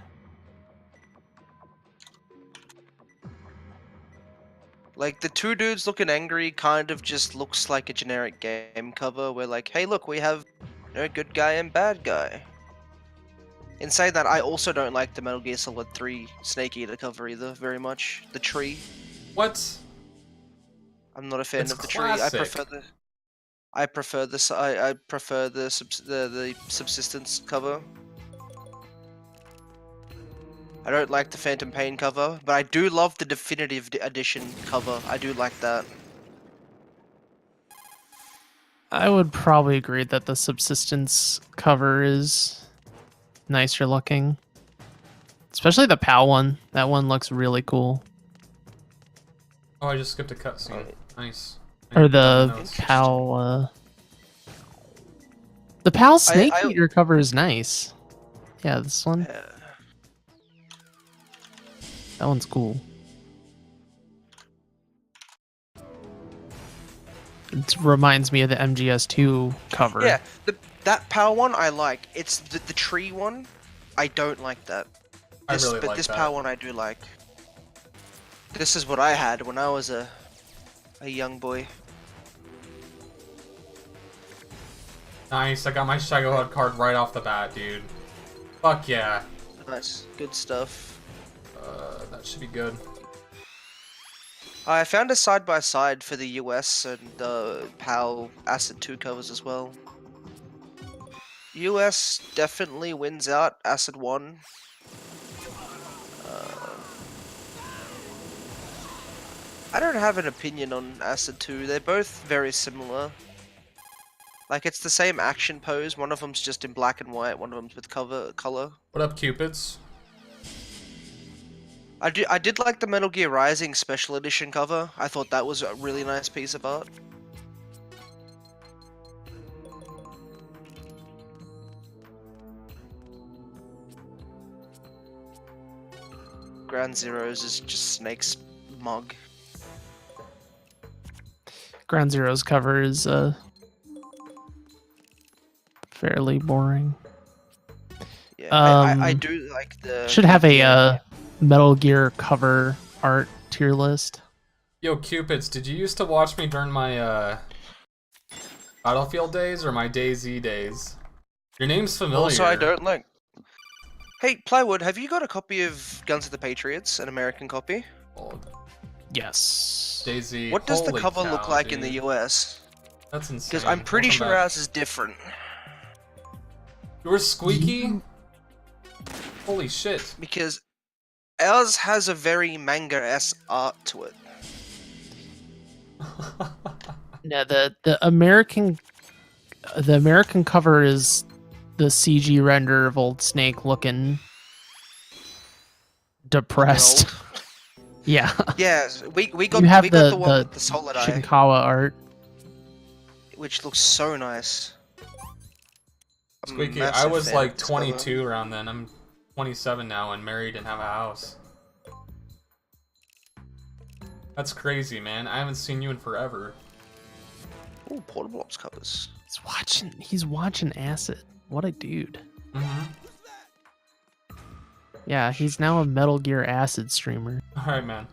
Like the two dudes looking angry kind of just looks like a generic game cover where like, hey look, we have good guy and bad guy. In saying that, I also don't like the Metal Gear Solid 3 Snake Eater cover either very much. The tree. What? I'm not a fan It's of the tree. I classic. prefer the subsistence cover. I don't like the Phantom Pain cover, but I do love the definitive edition cover. I do like that. I would probably agree that the subsistence cover is nicer looking. Especially the PAL one. That one looks really cool. Oh, I just skipped a cutscene. Nice. Or the PAL, the PAL Snake Eater cover is nice. Yeah, this one. That one's cool. It reminds me of the MGS2 cover. Yeah, that PAL one I like. It's the tree one. I don't like that. I really like this that. PAL one I do like. This is what I had when I was a young boy. Nice, I got my Shadow Head card right off the bat, dude. Fuck yeah. Nice, good stuff. That should be good. I found a side-by-side for the US and PAL Acid 2 covers as well. US definitely wins out Acid 1. I don't have an opinion on Acid 2. They're both very similar. Like, it's the same action pose. One of them's just in black and white. One of them's with color. What up, Cupids? I did like the Metal Gear Rising Special Edition cover. I thought that was a really nice piece of art. Ground Zeroes is just Snake's mug. Ground Zero's cover is fairly boring. Yeah, I do like the... Should have a Metal Gear cover art tier list. Yo, Cupids, did you used to watch me during my Battlefield days or my DayZ days? Your name's familiar. Also, I don't like... Hey, Plywood, have you got a copy of Guns of the Patriots, an American copy? Yes. DayZ. What does the Holy cover cow, look like in dude. the US? That's insane. Because I'm pretty Welcome sure back. ours is different. Yours squeaky? Holy shit. Because ours has a very manga-esque art to it. No, the American cover is the CG render of old Snake looking depressed. Yeah. Yeah, we got You have we got the one with the solid eye, Shinkawa art. which looks so nice. I'm a Squeaky, I massive was fan like of this cover. 22 around then. I'm 27 now and married and have a house. That's crazy, man. I haven't seen you in forever. Ooh, Portable Ops covers. He's watching Acid. What a dude. Mm-hmm. Yeah, he's now a Metal Gear Acid streamer. Alright, man.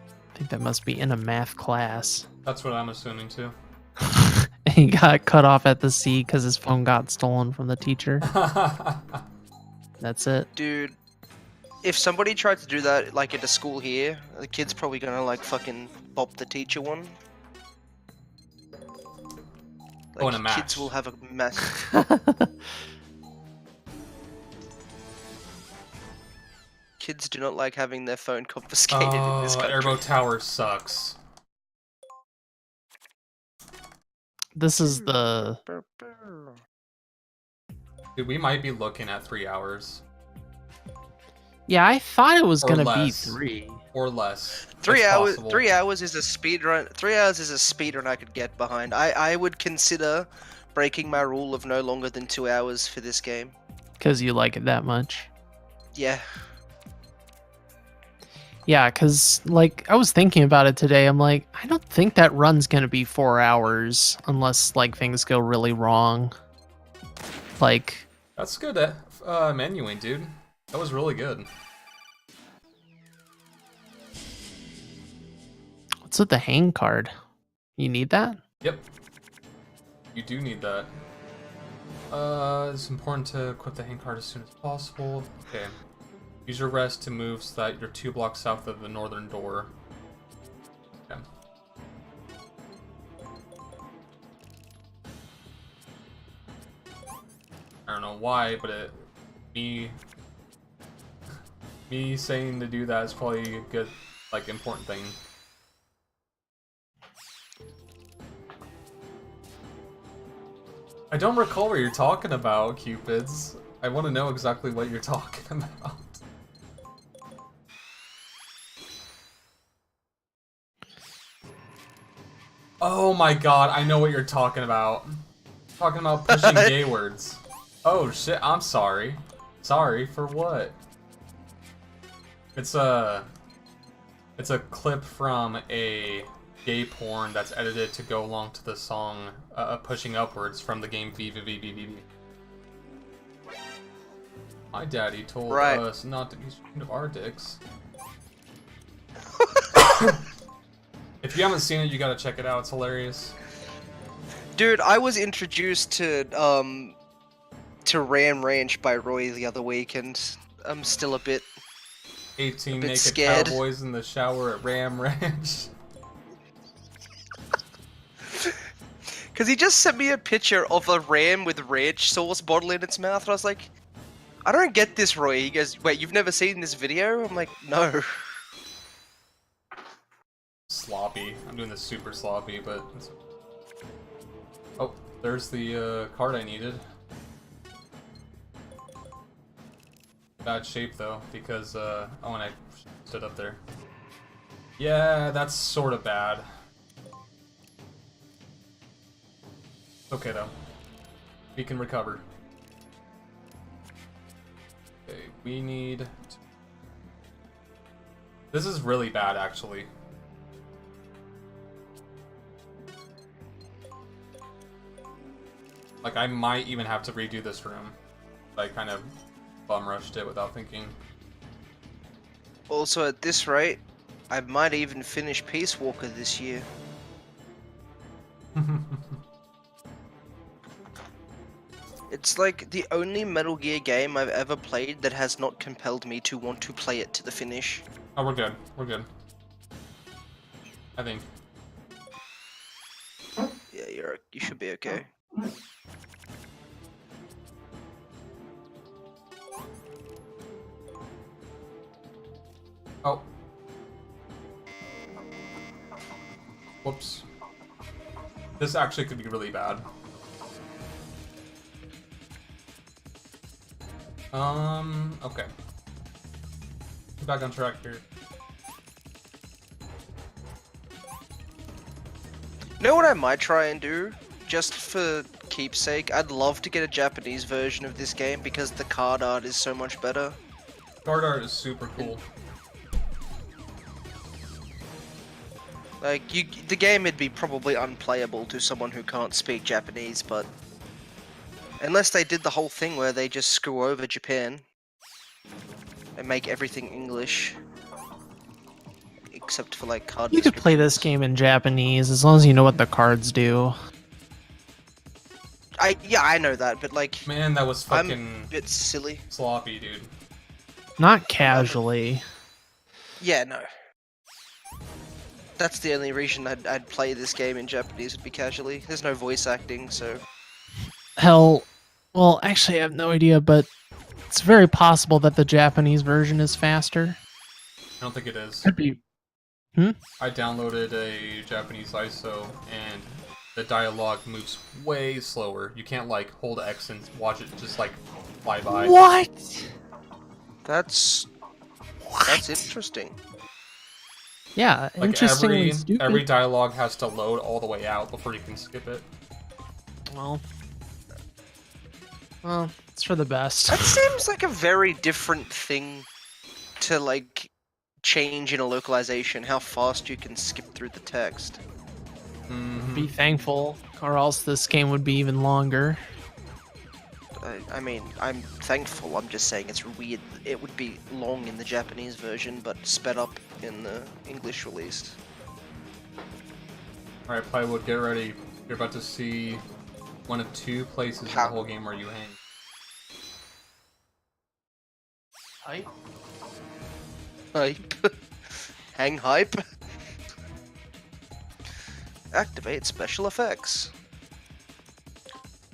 I think that must be in a math class. That's what I'm assuming too. He got cut off at the C because his phone got stolen from the teacher. That's it. Dude, if somebody tried to do that, like at a school here, the kid's probably gonna like fucking bop the teacher one. Like, Oh, in a match. kids will have a mess. Kids do not like having their phone confiscated in this country. Airboat Tower sucks. This is the... Dude, we might be looking at 3 hours. Yeah, I thought it was Or gonna be less. 3. Or less. 3 It's hours. possible. 3 hours is a speed run. 3 hours is a speed run I could get behind. I would consider breaking my rule of no longer than 2 hours for this game. Because you like it that much. Yeah. Yeah, because, like, I was thinking about it today. I'm like, I don't think that run's gonna be 4 hours unless, like, things go really wrong. Like... That's good menuing, dude. That was really good. What's with the hang card? You need that? Yep. You do need that. It's important to equip the hang card as soon as possible. Okay. Use your rest to move so that you're 2 blocks south of the northern door. Okay. I don't know why, but me saying to do that is probably a good, like, important thing. I don't recall what you're talking about, Cupids. I want to know exactly what you're talking about. Oh my god, I know what you're talking about. Talking about pushing gay words. Oh shit, I'm sorry. Sorry, for what? It's a clip from a gay porn that's edited to go along to the song Pushing Upwards from the game VVVVVV. My daddy told us not to be ashamed of our dicks. If you haven't seen it, you gotta check it out. It's hilarious. Dude, I was introduced to Ram Ranch by Roy the other week, and I'm still a bit 18 naked scared. cowboys in the shower at Ram Ranch. Because he just sent me a picture of a ram with ranch sauce bottle in its mouth, and I was like, I don't get this, Roy. He goes, wait, you've never seen this video? I'm like, no. Sloppy. I'm doing this super sloppy, but... Oh, there's the card I needed. Bad shape, though, because, oh, and I stood up there. Yeah, that's sort of bad. Okay, though. We can recover. Okay, we need... This is really bad, actually. Like, I might even have to redo this room. I kind of bum rushed it without thinking. Also, at this rate, I might even finish Peace Walker this year. It's like the only Metal Gear game I've ever played that has not compelled me to want to play it to the finish. Oh, we're good. We're good. I think. Yeah, you should be okay. Oh. Whoops. This actually could be really bad. Okay. Get back on track here. You know what I might try and do? Just for keepsake, I'd love to get a Japanese version of this game because the card art is so much better. Card art is super cool. Like, the game would be probably unplayable to someone who can't speak Japanese, but... Unless they did the whole thing where they just screw over Japan and make everything English. Except for, like, card You could play this game in Japanese as long as you know what the cards do. Yeah, I know that, but, like... Man, that was fucking... I'm a bit silly. Sloppy, dude. Not casually. Yeah, no. That's the only reason I'd play this game in Japanese, would be casually. There's no voice acting, so... Hell, well, actually, I have no idea, but It's very possible that the Japanese version is faster. I don't think it is. Could be. I downloaded a Japanese ISO, and the dialogue moves way slower. You can't like hold X and watch it just like fly by. What? That's interesting. Yeah, Like interestingly stupid. every dialogue has to load all the way out before you can skip it. Well, it's for the best. That seems like a very different thing to like change in a localization. How fast you can skip through the text. Be thankful, or else this game would be even longer. I mean, I'm thankful. I'm just saying it's weird. It would be long in the Japanese version, but sped up in the English release. Alright, Plywood, get ready. You're about to see one of two places in the whole game where you hang. Hype? Hype. Hang hype. Activate special effects.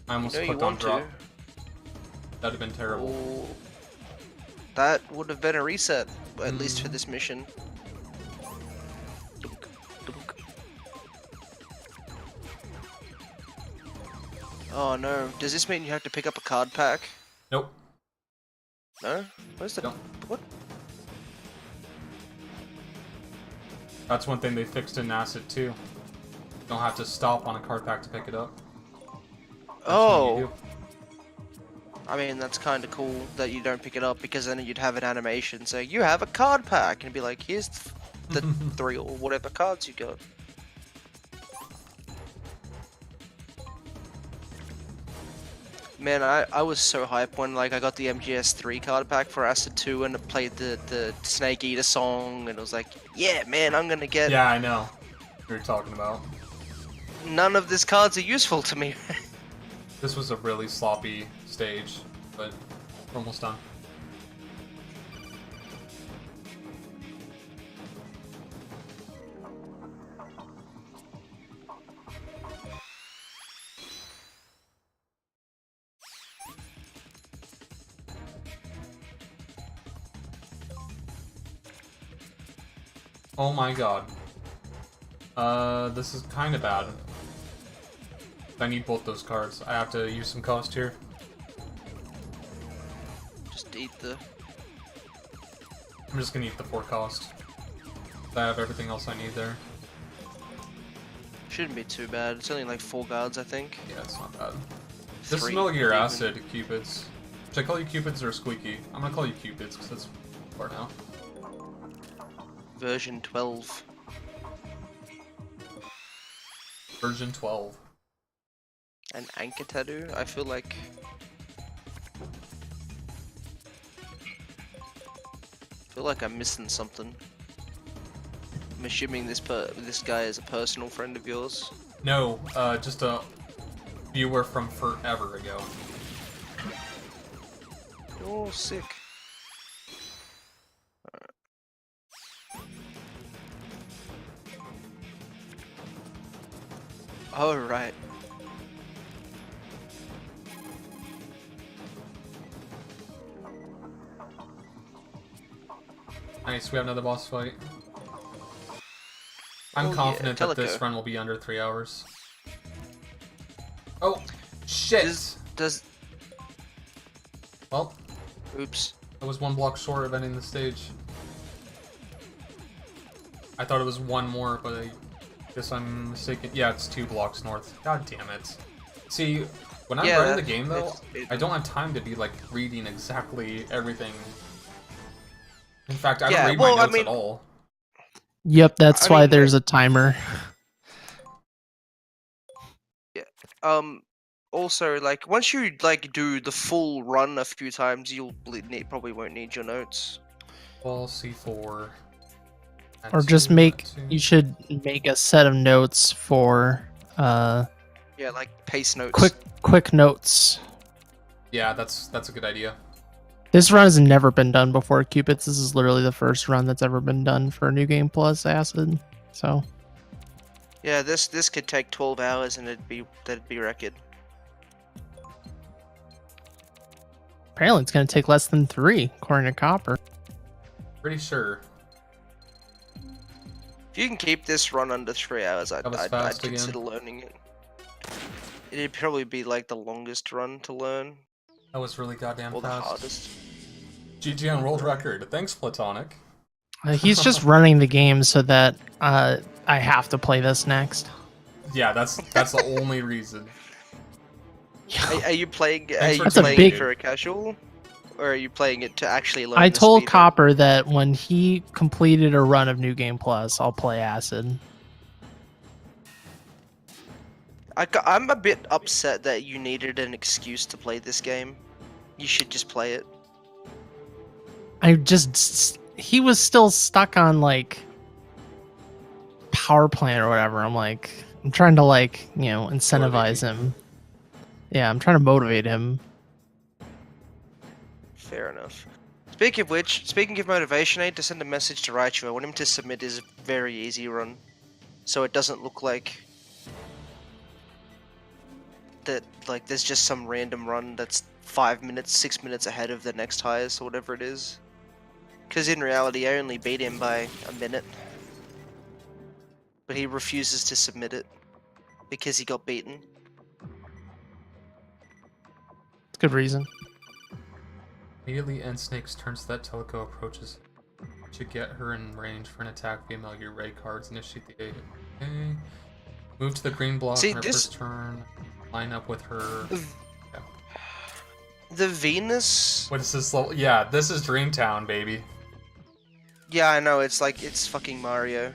I almost You know you clicked on want drop. to. That'd have been terrible. Oh, that would have been a reset, at least for this mission. Dunk, dunk. Oh no, does this mean you have to pick up a card pack? Nope. No? Where's the... Don't. What? That's one thing they fixed in Acid too. You don't have to stop on a card pack to pick it up. That's Oh! what you do. I mean, that's kind of cool that you don't pick it up, because then you'd have an animation saying, you have a card pack, and it'd be like, here's the 3 or whatever cards you got. Man, I was so hyped when like I got the MGS3 card pack for Acid 2 and it played the Snake Eater song, and it was like, yeah, man, I'm gonna get... Yeah, I know. What you're talking about. None of these cards are useful to me. This was a really sloppy stage, but we're almost done. Oh my god. This is kind of bad. I need both those cards. I have to use some cost here. Just eat the... I'm just gonna eat the 4 cost. I have everything else I need there. Shouldn't be too bad. It's only like 4 guards, I think. Yeah, it's not bad. This is 3 Metal Gear even. Acid, Cupids. Should I call you Cupids or Squeaky? I'm gonna call you Cupids, because that's for now. Version 12. Version 12. An anchor tattoo? I feel like... I'm missing something. I'm assuming this guy is a personal friend of yours. No, just a viewer from forever ago. Oh, sick. Oh, right. Nice, we have another boss fight. I'm Oh, confident yeah, that this Teleco. run will be under 3 hours. Oh, shit! Does... Well, Oops. I was 1 block short of ending the stage. I thought it was 1 more, but I guess I'm mistaken. Yeah, it's 2 blocks north. God damn it. See, when I'm Yeah, running the game though, it- I don't have time to be like reading exactly everything. In fact, I Yeah, don't read well, my I notes mean- at all. Yep, that's I why mean, there's a timer. Also, like, once you, like, do the full run a few times, you'll probably won't need your notes. Ball C4. Or just you should make a set of notes for Yeah, like, pace notes. quick notes. Yeah, that's a good idea. This run has never been done before, Cupids. This is literally the first run that's ever been done for New Game Plus Acid. So Yeah, this could take 12 hours and that'd be record. Apparently, it's going to take less than 3, according to Copper. Pretty sure. If you can keep this run under 3 hours, I'd fast consider again. learning it. It'd probably be like the longest run to learn, That was really goddamn or the fast. hardest. GG on world record. Thanks, Platonic. He's just running the game so that I have to play this next. Yeah, that's the only reason. Are you playing? Are Thanks you for tuning playing in, it for a casual, or are you playing it to actually learn? I the told speed run? Copper that when he completed a run of New Game Plus, I'll play Acid. I'm a bit upset that you needed an excuse to play this game. You should just play it. He was still stuck on like power plant or whatever. I'm trying to incentivize him. Yeah, I'm trying to motivate him. Fair enough. Speaking of motivation, I need to send a message to Raichu. I want him to submit his very easy run, so it doesn't look like that. Like there's just some random run that's 5 minutes, 6 minutes ahead of the next highest or whatever it is. Because in reality, I only beat him by a minute, but he refuses to submit it because he got beaten. It's a good reason. Immediately end Snake's turns that Teleco approaches to get her in range for an attack via Metal Ray cards. Initiate the A. Okay. Move to the green block on her first turn. Line up with her. Yeah. The Venus. What is this level? Yeah, this is Dreamtown, baby. Yeah, I know. It's like it's fucking Mario.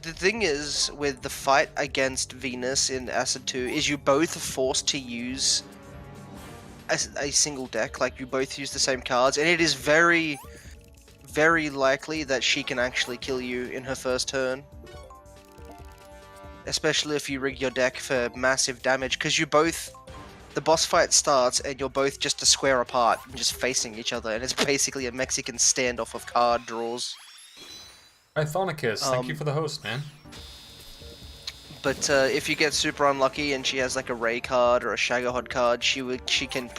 The thing is with the fight against Venus in Acid 2 is you both are forced to use a single deck. Like you both use the same cards, and it is very, very likely that she can actually kill you in her first turn. Especially if you rig your deck for massive damage, because the boss fight starts and you're both just a square apart and just facing each other, and it's basically a Mexican standoff of card draws. Pythonicus, thank you for the host, man. But if you get super unlucky and she has like a Ray card or a Shagahod card, she can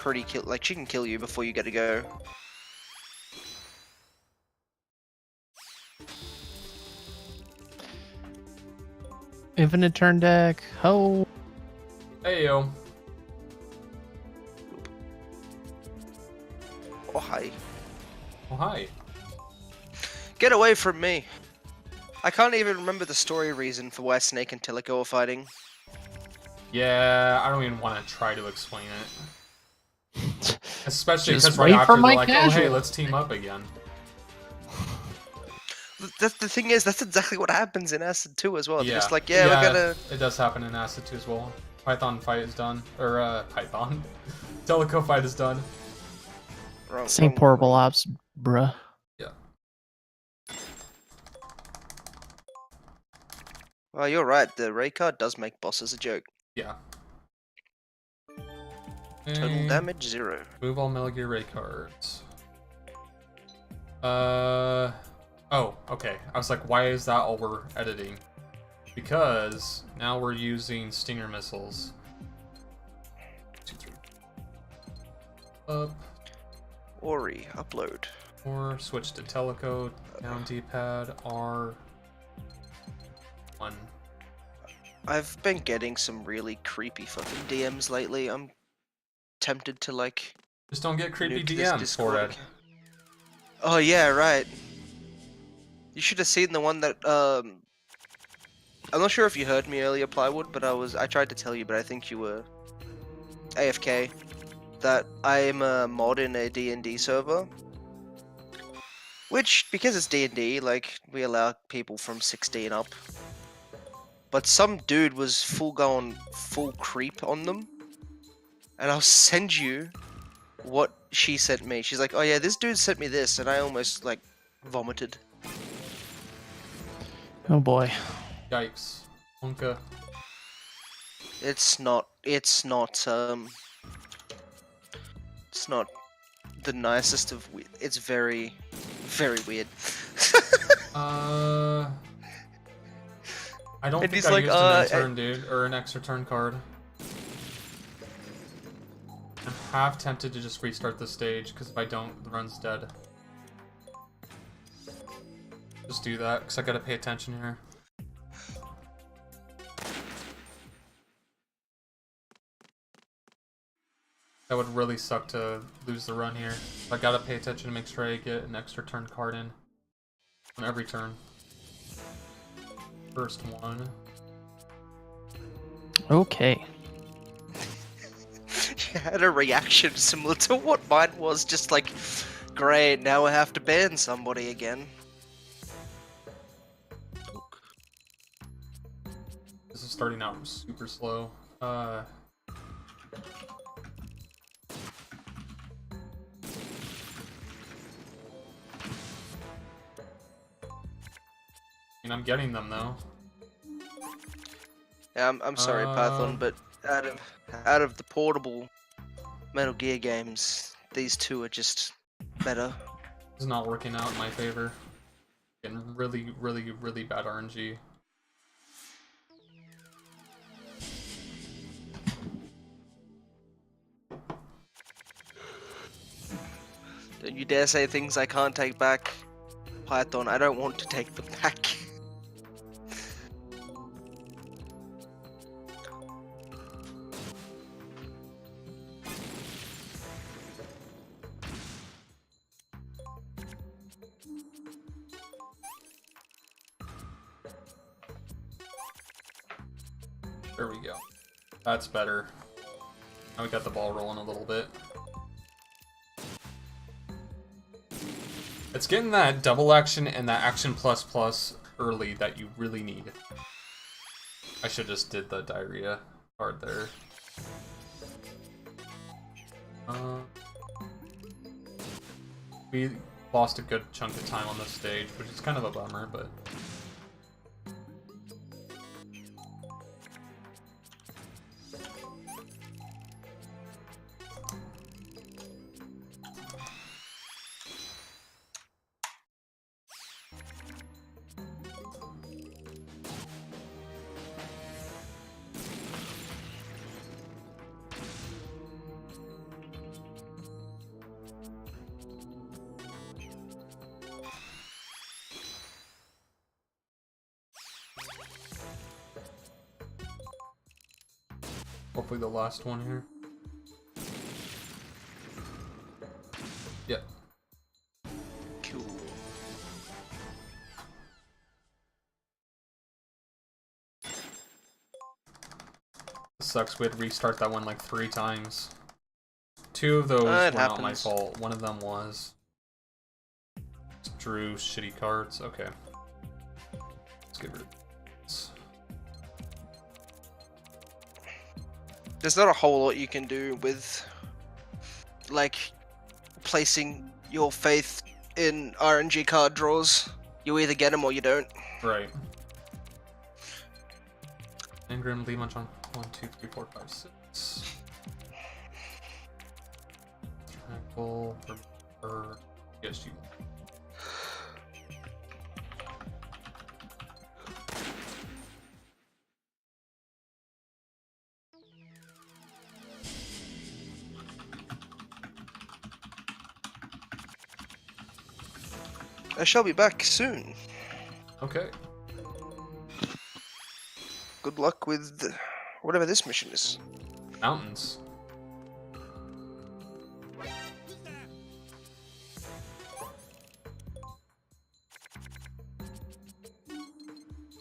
kill you before you get to go. Infinite turn deck. Ho. Hey yo. Oh hi. Oh hi. Get away from me! I can't even remember the story reason for why Snake and Teleco are fighting. Yeah, I don't even want to try to explain it. Especially because Just right wait after for my they're like, oh hey, casual. let's team up again. The thing is, that's exactly what happens in Acid 2 as well. They're Yeah. just like, yeah, we're gonna... It does happen in Acid 2 as well. Python fight is done. Or, Python. Teleco fight is done. St. Portable Ops, bruh. Yeah. Well, you're right. The Ray card does make bosses a joke. Yeah. Total And damage 0. move all Metal Gear Ray cards. Oh, okay. I was like, why is that all we're editing? Because now we're using Stinger missiles. 2, 3. Up. Ori, upload. Or switch to Teleco, down D-pad, R. 1. I've been getting some really creepy fucking DMs lately. I'm tempted to like... Just don't get creepy nuke this DMs Discord for it. account. Oh yeah, right. You should have seen the one that, I'm not sure if you heard me earlier, Plywood, but I tried to tell you, but I think you were AFK, that I am a mod in a D&D server. Which, because it's D&D, like, we allow people from 16 up. But some dude was full creep on them. And I'll send you what she sent me. She's like, oh yeah, this dude sent me this, and I almost, like, vomited. Oh boy. Yikes. Unka. It's not the nicest of it's very, very weird. I don't And think he's I like, used an end turn, dude, or an extra turn card. half tempted to just restart the stage, because if I don't, the run's dead. Just do that, because I gotta pay attention here. That would really suck to lose the run here. I gotta pay attention to make sure I get an extra turn card in on every turn. First one. Okay. You had a reaction similar to what mine was, just like, great, now I have to ban somebody again. This is starting out super slow. I'm getting them though. Yeah, I'm sorry, Python, but out of the portable Metal Gear games, these two are just better. This is not working out in my favor. Getting really, really, really bad RNG. Don't you dare say things I can't take back, Python. I don't want to take them back. There we go. That's better. Now we got the ball rolling a little bit. It's getting that double action and that action plus plus early that you really need. I should just did the diarrhea card there. We lost a good chunk of time on this stage, which is kind of a bummer, but... Hopefully the last one here. Yep. Cool. This sucks, we had to restart that one like 3 times. 2 of those were not my fault. One of them was. Just drew shitty cards. Okay. Let's get rid of this. There's not a whole lot you can do with, like, placing your faith in RNG card draws. You either get them or you don't. Right. Ingram, Lee Munch on 1, 2, 3, 4, 5, 6. Tranquil, or PSG. I shall be back soon. Okay. Good luck with whatever this mission is. Mountains.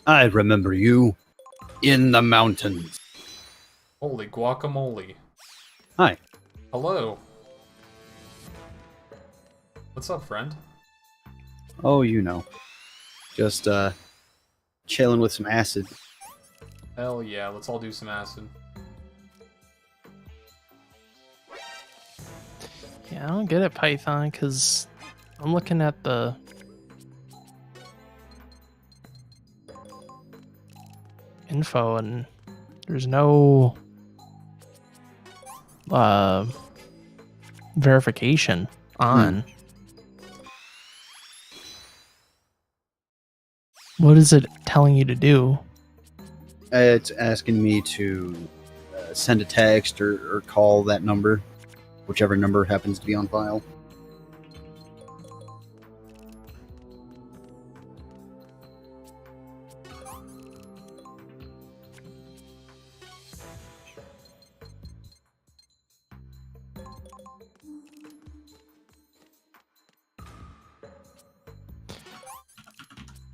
I remember you. In the mountains. Holy guacamole. Hi. Hello. What's up, friend? Oh, you know. Just, chilling with some acid. Hell yeah, let's all do some acid. Yeah, I don't get it, Python, because I'm looking at the info and there's no verification on. What is it telling you to do? It's asking me to send a text or call that number. whichever number happens to be on file.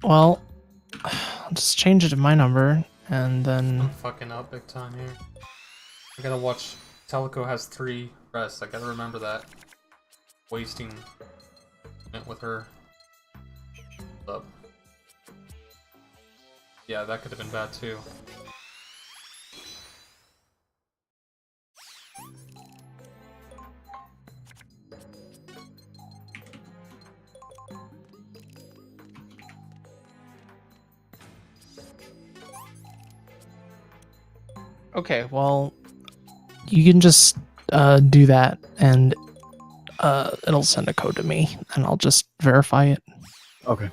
Well, I'll just change it to my number, and then I'm fucking up big time here. I gotta watch. Teleco has 3 rests. I gotta remember that. Wasting it with her. Up. Yeah, that could have been bad too. okay, well, you can just do that, and it'll send a code to me, and I'll just verify it. Okay.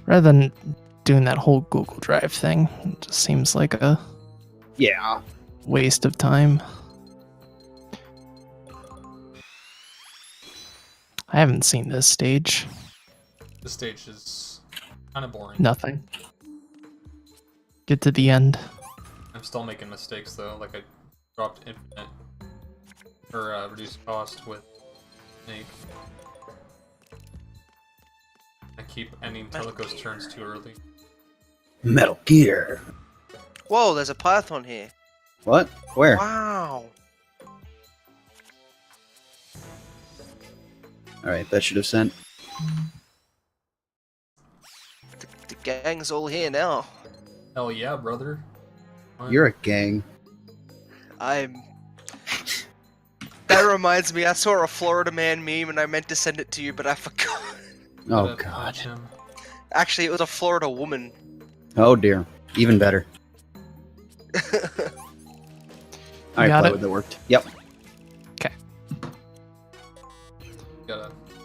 Rather than doing that whole Google Drive thing, it just seems like a Yeah. waste of time. I haven't seen this stage. This stage is kind of boring. Nothing. Get to the end. I'm still making mistakes though. Like I dropped infinite or reduced cost with Snake. I keep ending Teleco's turns too early. Metal Gear. Whoa, there's a python here. What? Where? Wow. Alright, that should have sent. The gang's all here now. Hell yeah, brother. What? You're a gang. I'm... That reminds me, I saw a Florida Man meme and I meant to send it to you, but I forgot. Oh Gotta god. punch him. Actually, it was a Florida woman. Oh dear. Even better. Alright, got Plywood, it? that worked. Yep.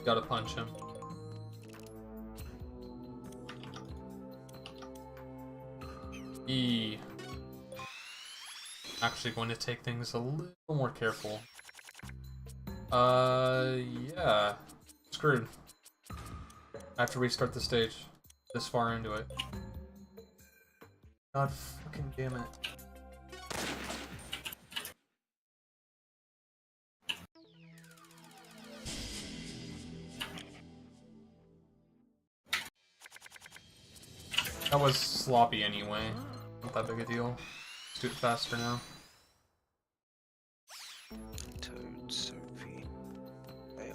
Gotta punch him. E. Actually going to take things a little more careful. Yeah. Screwed. I have to restart the stage. This far into it. God fucking damn it. That was sloppy anyway. Not that big a deal. Let's do it faster now. Toad, Sophie, Aeon.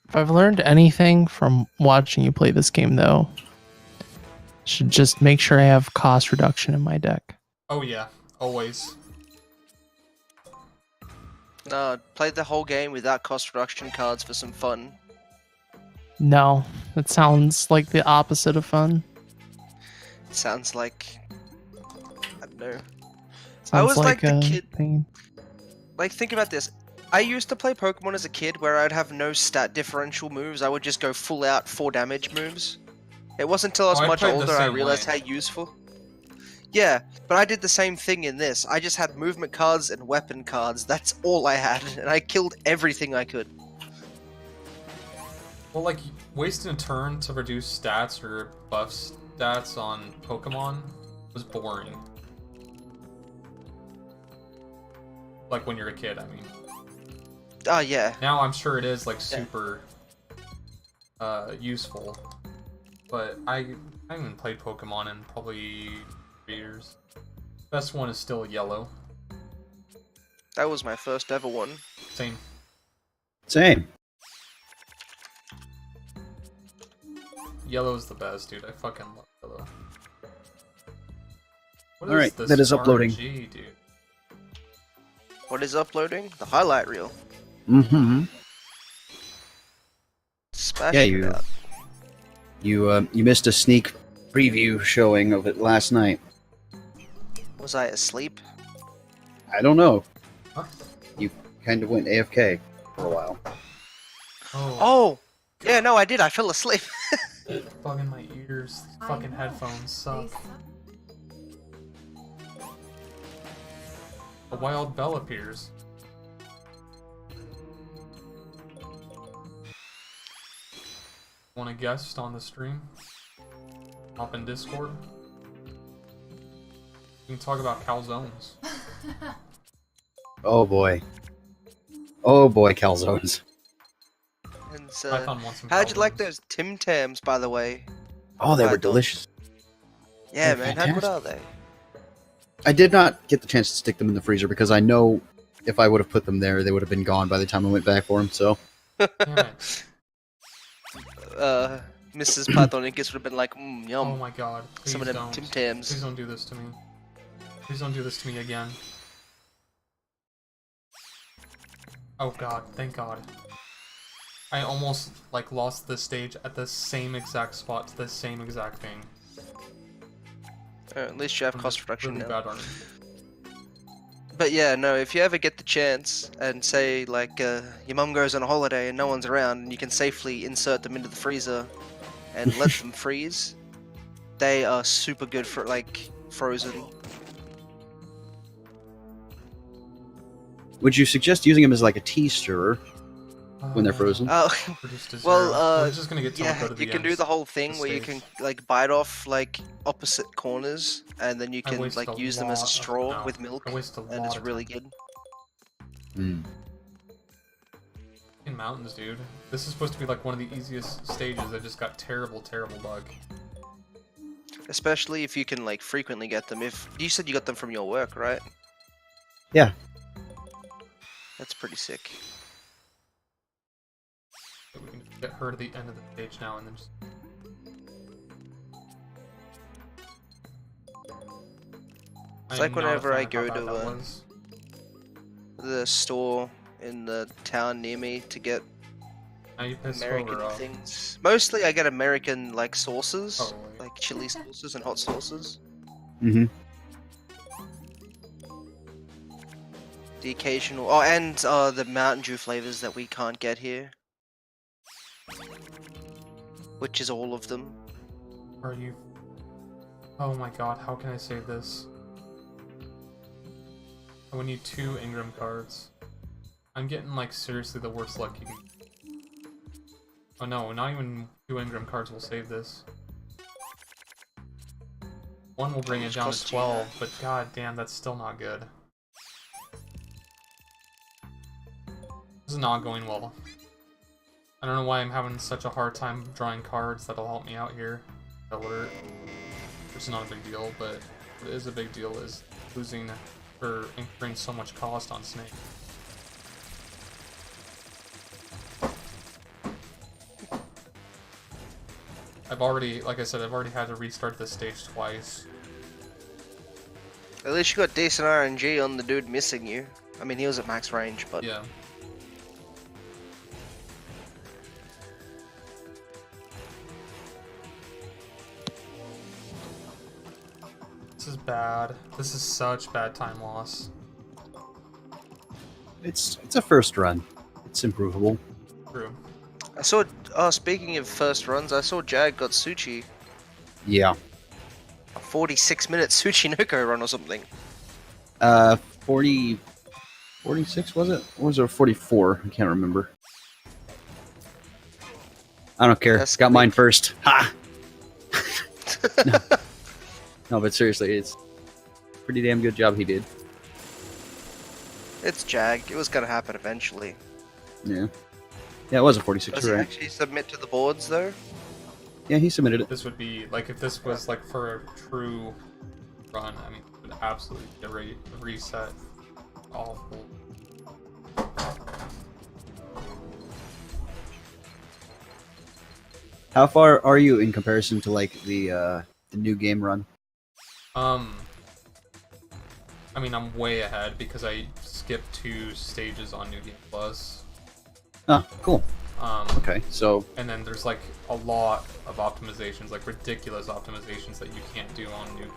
If I've learned anything from watching you play this game, though, should just make sure I have cost reduction in my deck. Oh yeah, always. No, played the whole game without cost reduction cards for some fun. No, that sounds like the opposite of fun. It sounds like... I don't know. Sounds was like the a kid- pain. Like, think about this. I used to play Pokemon as a kid where I'd have no stat differential moves. I would just go full out 4 damage moves. It wasn't until I was Oh, I much played the older I same realized way. how useful. Yeah, but I did the same thing in this. I just had movement cards and weapon cards. That's all I had, and I killed everything I could. Well, like, wasting a turn to reduce stats or buff stats on Pokemon was boring. Like when you're a kid, I mean. Oh, yeah. Now I'm sure it is, like, super useful. But I haven't played Pokemon in probably 3 years. Best one is still Yellow. That was my first ever one. Same. Same. Yellow's the best, dude. I fucking love Yellow. What All right, this that is uploading. RNG, dude? What is uploading? The highlight reel. Mm-hmm. Smash Yeah, it out. You missed a sneak preview showing of it last night. Was I asleep? I don't know. Huh? You kind of went AFK. for a while. Oh! Yeah, no, I did. I fell asleep. Bugging my ears. These fucking headphones suck. A wild bell appears. Want a guest on the stream? Hop in Discord. We can talk about calzones. Oh boy. Oh boy, calzones. And, Python wants some how'd you like calzones. those Tim Tams, by the way? Oh, they were Python. delicious. Yeah, They're man. How good fantastic. are they? I did not get the chance to stick them in the freezer because I know if I would have put them there, they would have been gone by the time I went back for them. So Damn it. Mrs. Pythonicus would have been like, yum. Oh my god. Please Some of them don't. Tim Tams. Please don't do this to me. Please don't do this to me again. Oh god, thank god. I almost, like, lost this stage at the same exact spot to the same exact thing. At least you have I'm cost just reduction really now. bad running. But yeah, no, if you ever get the chance and say, like, your mum goes on a holiday and no one's around, and you can safely insert them into the freezer and let them freeze, they are super good for, like, frozen. would you suggest using them as like a tea stirrer when they're frozen? Oh, Reduced to well, zero. We're just gonna get someone to yeah, go to you the can do ends. the whole thing the where you stage. can, like, bite off, like, opposite corners, and then you I can, wasted like, a use them as a lot of- straw no, with milk, I waste a and lot it's of really time. good. Hmm. In mountains, dude. This is supposed to be like one of the easiest stages. I just got terrible, terrible luck. Especially if you can, like, frequently get them. If you said you got them from your work, right? Yeah. That's pretty sick. So we can get her to the end of the stage now and then just... It's I like am not a whenever I fan of go how to, bad that was. the store in the town near me to get Now you piss American Clover off. things. Mostly I get American, like, sauces. Totally. Like chili sauces and hot sauces. Mm-hmm. The occasional... Oh, and the Mountain Dew flavors that we can't get here. Which is all of them. Are you... Oh my god, how can I save this? I would need 2 Ingram cards. I'm getting, like, seriously the worst luck you can... Oh no, not even 2 Ingram cards will save this. 1 will bring it much down to cost you 12, but god damn, that's still not good. This is not going well. I don't know why I'm having such a hard time drawing cards that'll help me out here. Alert. Which is not a big deal, but what is a big deal is losing or incurring so much cost on Snake. I've already, like I said, I've already had to restart this stage twice. At least you got decent RNG on the dude missing you. I mean, he was at max range, but... Yeah. This is bad. This is such bad time loss. It's a first run. It's improvable. True. I saw... speaking of first runs, I saw Jag got Suchi. Yeah. A 46-minute Tsuchinoko run or something. 46 was it? Or was it 44? I can't remember. I don't care. That's Got mine quick. first. Ha! No, but seriously, it's a pretty damn good job he did. It's Jag. It was gonna happen eventually. Yeah. Yeah, it was a 46, Does he right? actually submit to the boards, though? Yeah, he submitted it. This would be, like, if this was, like, for a true run, I mean, it would absolutely get reset. Awful. How far are you in comparison to like the new game run? I mean, I'm way ahead because I skipped 2 stages on New Game Plus. Oh, cool. Okay. Okay, so And then there's like a lot of optimizations, like ridiculous optimizations that you can't do on New Game.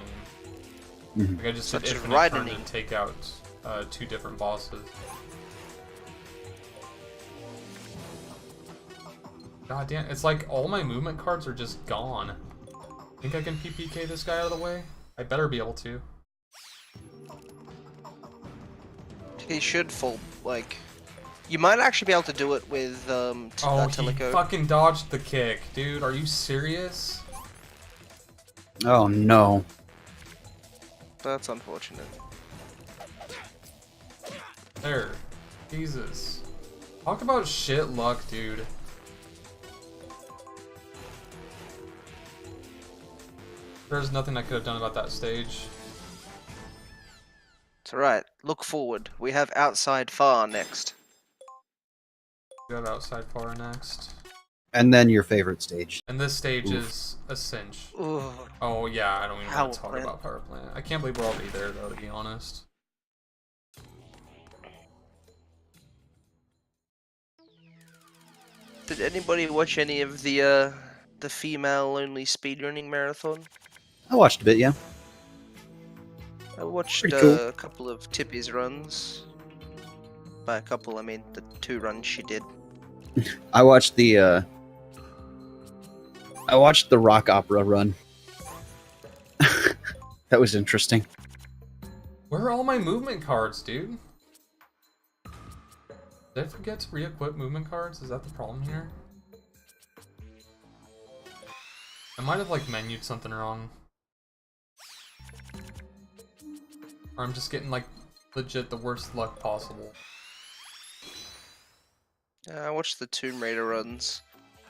Mhm. Like I just Such did as infinite turn widening. to take out 2 different bosses. God damn, it's like all my movement cards are just gone. Think I can PPK this guy out of the way? I better be able to. He should fall, like... You might actually be able to do it with, Oh, he Teleco. fucking dodged the kick. Dude, are you serious? Oh no. That's unfortunate. There. Jesus. Talk about shit luck, dude. There's nothing I could have done about that stage. It's alright. Look forward. We have outside far next. We have outside far next. And then your favorite stage. And this stage Oof. is a cinch. Ooh. Oh yeah, I don't even Power want to talk plant. about power plant. I can't believe we're already there though, to be honest. Did anybody watch any of the female-only speedrunning marathon? I watched a bit, yeah. I watched Pretty cool. a couple of Tippy's runs. By a couple, I mean the 2 runs she did. I watched the rock opera run. That was interesting. Where are all my movement cards, dude? Did I forget to re-equip movement cards? Is that the problem here? I might have like menued something wrong. Or I'm just getting like legit the worst luck possible. I watched the Tomb Raider runs.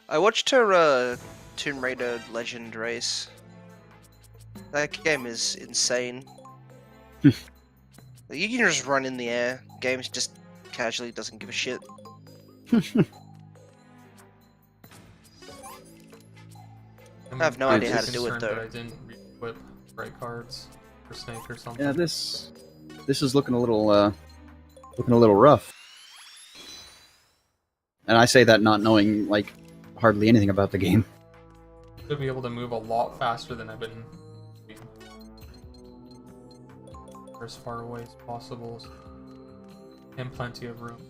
I watched her Tomb Raider Legend race. That game is insane. You can just run in the air. Games just casually doesn't give a shit. I have no idea how to do it, though. I didn't re-equip right cards for Snake or something. Yeah, this is looking a little rough. And I say that not knowing like hardly anything about the game. Should be able to move a lot faster than I've been moving. Or as far away as possible. And plenty of room.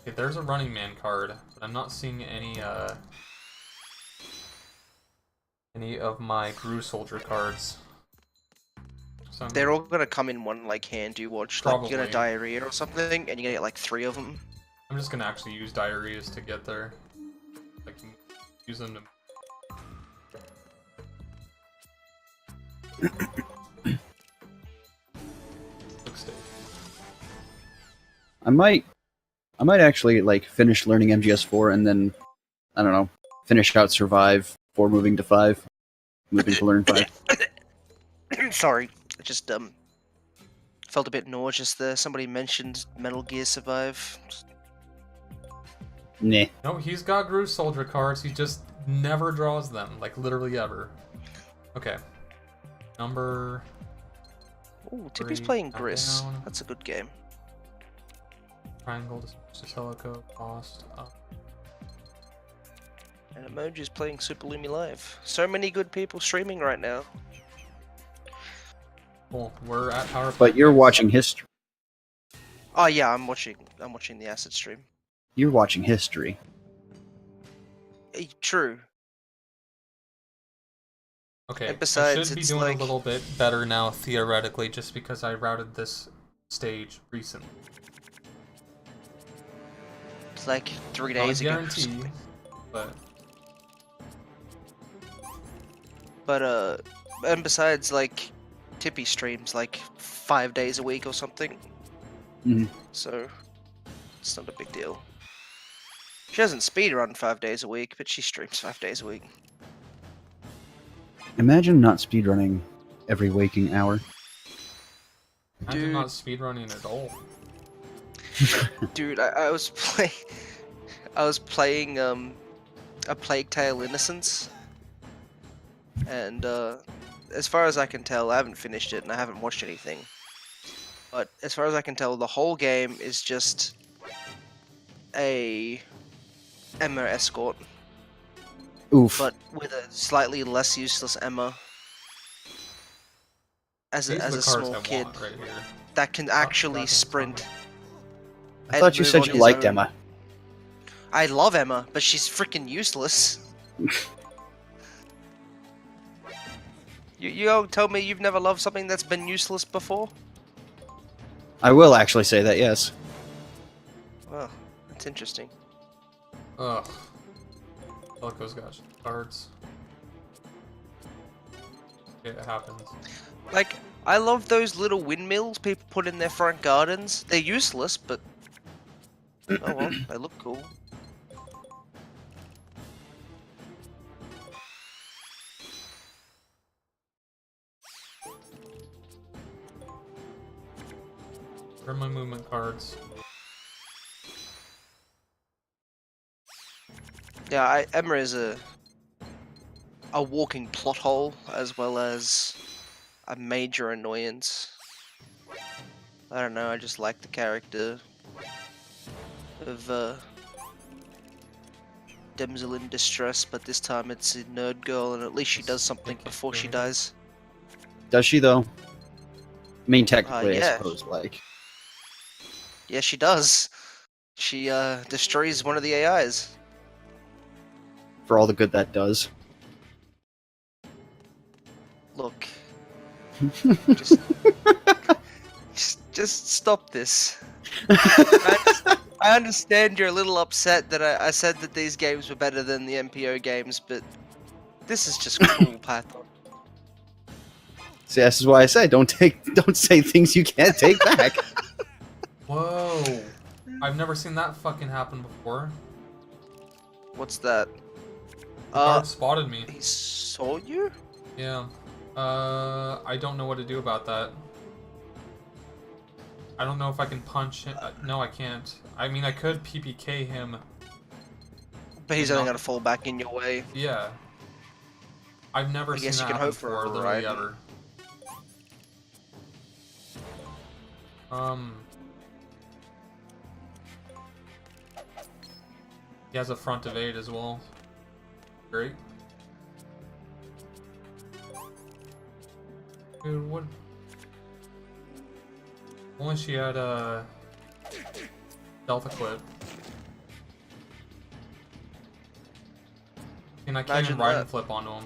Okay, there's a running man card, but I'm not seeing any of my Gru Soldier cards. So They're all gonna come in one like hand you watch. Like you're gonna Probably. diarrhea or something, and you're gonna get like 3 of them. I'm just gonna actually use diarrheas to get there. Like, use them to... Looks good. I might actually like finish learning MGS4 and then I don't know, finish out Survive before moving to 5. Moving to learn 5. Sorry, I just felt a bit nauseous there. Somebody mentioned Metal Gear Survive. Nah. No, he's got Gru Soldier cards, he just never draws them. Like, literally ever. Okay. Number... Ooh, Tippy's 3, playing down, Gris. down. That's a good game. Triangle, Teleco, Lost, up. And Emoji's playing Super Lumi Live. So many good people streaming right now. Cool. We're at Power But Plant you're next. watching history. Oh yeah, I'm watching the Acid stream. You're watching history. True. Okay, And I besides, should be it's doing like- a little bit better now, theoretically, just because I routed this stage recently. It's like 3 Not a days ago. or guarantee, something. but But and besides, like, Tippy streams like 5 days a week or something. Mhm. So it's not a big deal. She doesn't speedrun 5 days a week, but she streams 5 days a week. Imagine not speedrunning every waking hour. imagine Dude. not speedrunning at all. Dude, I was playing a Plague Tale Innocence, and as far as I can tell, I haven't finished it and I haven't watched anything. But as far as I can tell, the whole game is just a Emma escort, Oof. but with a slightly less useless Emma. As These a, are as the a cards small I kid want right here. that can actually goddamn sprint. son. I thought you move said on you his liked own. Emma. I love Emma, but she's freaking useless. You tell me you've never loved something that's been useless before? I will actually say that, yes. Well, that's interesting. Ugh. Look, those guys. Cards. It happens. Like, I love those little windmills people put in their front gardens. They're useless, but oh well, they look cool. Where are my movement cards? Yeah, Emma is a walking plot hole as well as a major annoyance. I don't know. I just like the character of damsel in distress, but this time it's a nerd girl, and at least she does something before she dies. Does she, though? I mean, technically, yeah. I suppose, like... Yeah, she does. She destroys one of the AIs. For all the good that does. Look. just, just stop this. I understand you're a little upset that I said that these games were better than the MPO games, but this is just cruel, Python. See, this is why I say don't say things you can't take back. Whoa! I've never seen that fucking happen before. What's that? The guard spotted me. He saw you? Yeah. I don't know what to do about that. I don't know if I can punch him. No, I can't. I mean, I could PPK him. But he's only gonna fall back in your way. Yeah. I've never seen that happen before, literally ever. He has a front evade as well. Great. Dude, what? Only she had a stealth equip. And I can't even ride and flip onto him.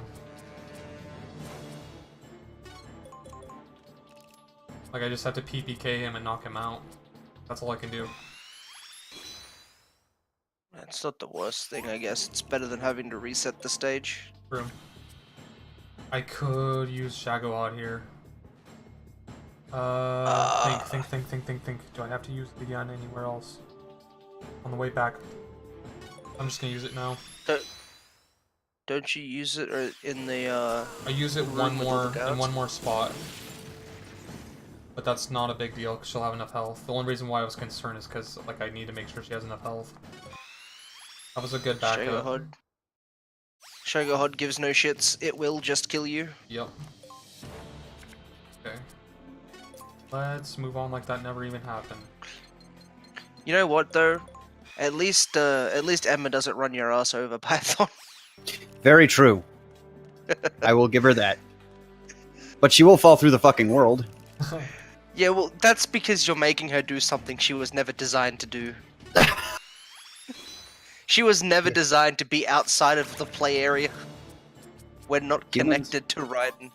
Like, I just have to PPK him and knock him out. That's all I can do. It's not the worst thing, I guess. It's better than having to reset the stage. True. I could use Shagohod here. Think. Do I have to use the gun anywhere else? On the way back. I'm just gonna use it now. Don't you use it in the I use it in one more spot. But that's not a big deal because she'll have enough health. The only reason why I was concerned is because like I need to make sure she has enough health. That was a good backup. Shagohod gives no shits. It will just kill you. Yep. Okay. Let's move on like that never even happened. You know what though? At least Emma doesn't run your ass over, Python. Very true. I will give her that. But she will fall through the fucking world. Yeah, well, that's because you're making her do something she was never designed to do. She was never designed to be outside of the play area. We're not connected to Raiden.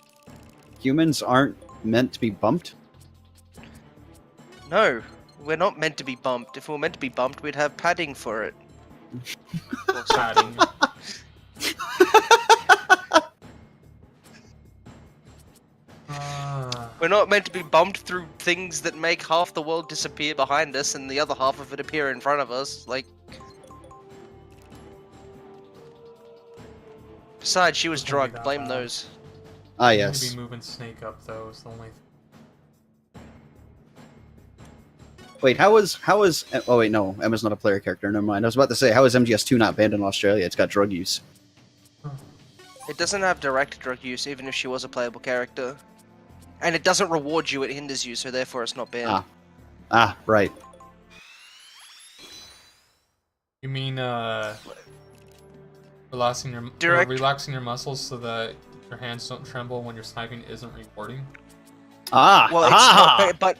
Humans aren't meant to be bumped? No, we're not meant to be bumped. If we were meant to be bumped, we'd have padding for it. Padding. We're not meant to be bumped through things that make half the world disappear behind us and the other half of it appear in front of us. Like, besides, she was drugged. Blame those. Ah, yes. Maybe moving Snake up though is the only. Wait, how is? Oh wait, no, Emma's not a player character. Never mind. I was about to say, how is MGS2 not banned in Australia? It's got drug use. It doesn't have direct drug use, even if she was a playable character. And it doesn't reward you, it hinders you, so therefore it's not banned. Ah, right. You mean relaxing your muscles so that your hands don't tremble when you're sniping isn't rewarding? Ah, well, it's not,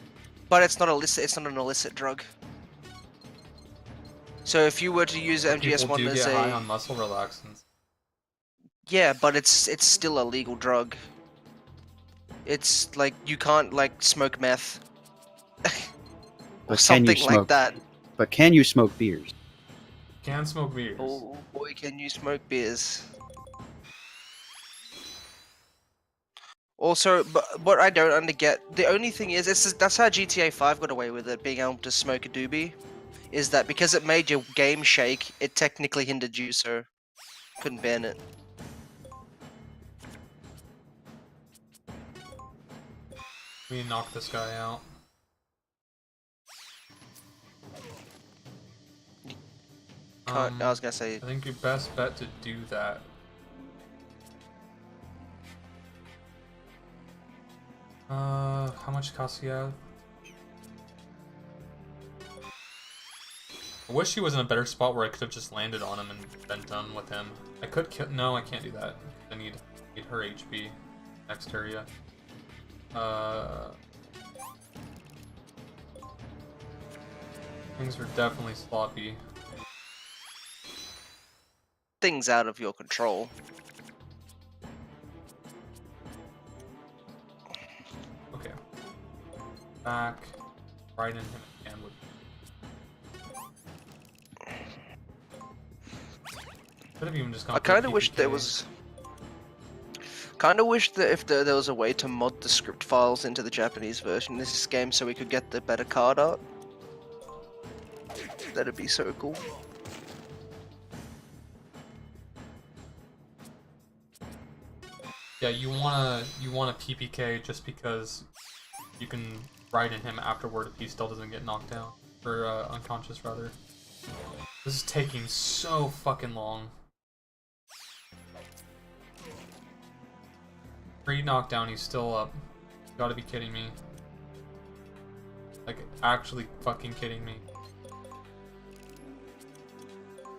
but it's not illicit. It's not an illicit drug. So if you were to use People MGS1 do as get high a on muscle relaxants. yeah, but it's still a legal drug. It's like you can't like smoke meth or But can you something like smoke? that. But can you smoke beers? Can smoke beers. Oh boy, can you smoke beers? Also, but what I don't get, the only thing is, that's how GTA 5 got away with it, being able to smoke a doobie, is that because it made your game shake, it technically hindered you, so couldn't ban it. We knock this guy out. I was gonna say, I think your best bet to do that. How much cost he have? I wish he was in a better spot where I could have just landed on him and been done with him. I could kill. No, I can't do that. I need her HP. Next area. Things are definitely sloppy. things out of your control. Okay. Back. Right in him again with. Could have even just gone. I kind of wish there was. Kind of wish that if there was a way to mod the script files into the Japanese version of this game so we could get the better card art. That'd be so cool. Yeah, you wanna PPK just because you can ride in him afterward if he still doesn't get knocked down or unconscious rather. This is taking so fucking long. Pre-knockdown, he's still up. You gotta be kidding me. Like, actually fucking kidding me.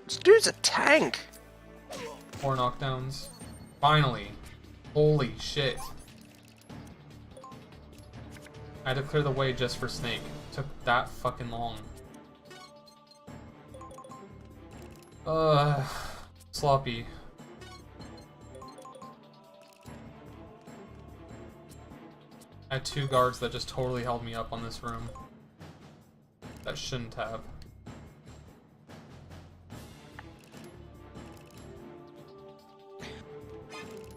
This dude's a tank! 4 knockdowns. Finally. Holy shit. I had to clear the way just for Snake. It took that fucking long. Sloppy. I had 2 guards that just totally held me up on this room. That shouldn't have.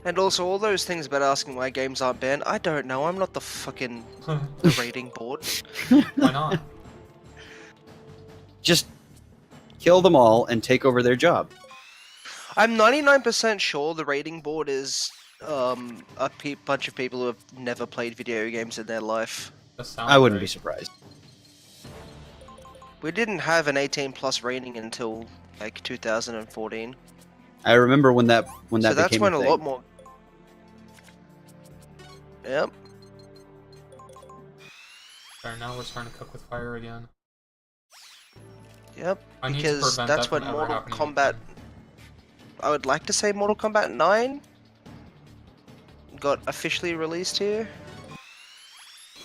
And also, all those things about asking why games aren't banned, I don't know, I'm not the fucking the rating board. Why not? Just kill them all and take over their job. I'm 99% sure the rating board is a bunch of people who have never played video games in their life. That sounds I wouldn't be right. surprised. We didn't have an 18+ rating until like 2014. I remember when that So that's became when a a thing. lot more. Yep. There, now we're starting to cook with fire again. Yep. I need to Because prevent that's that when from ever Mortal happening Kombat. again. I would like to say Mortal Kombat 9 got officially released here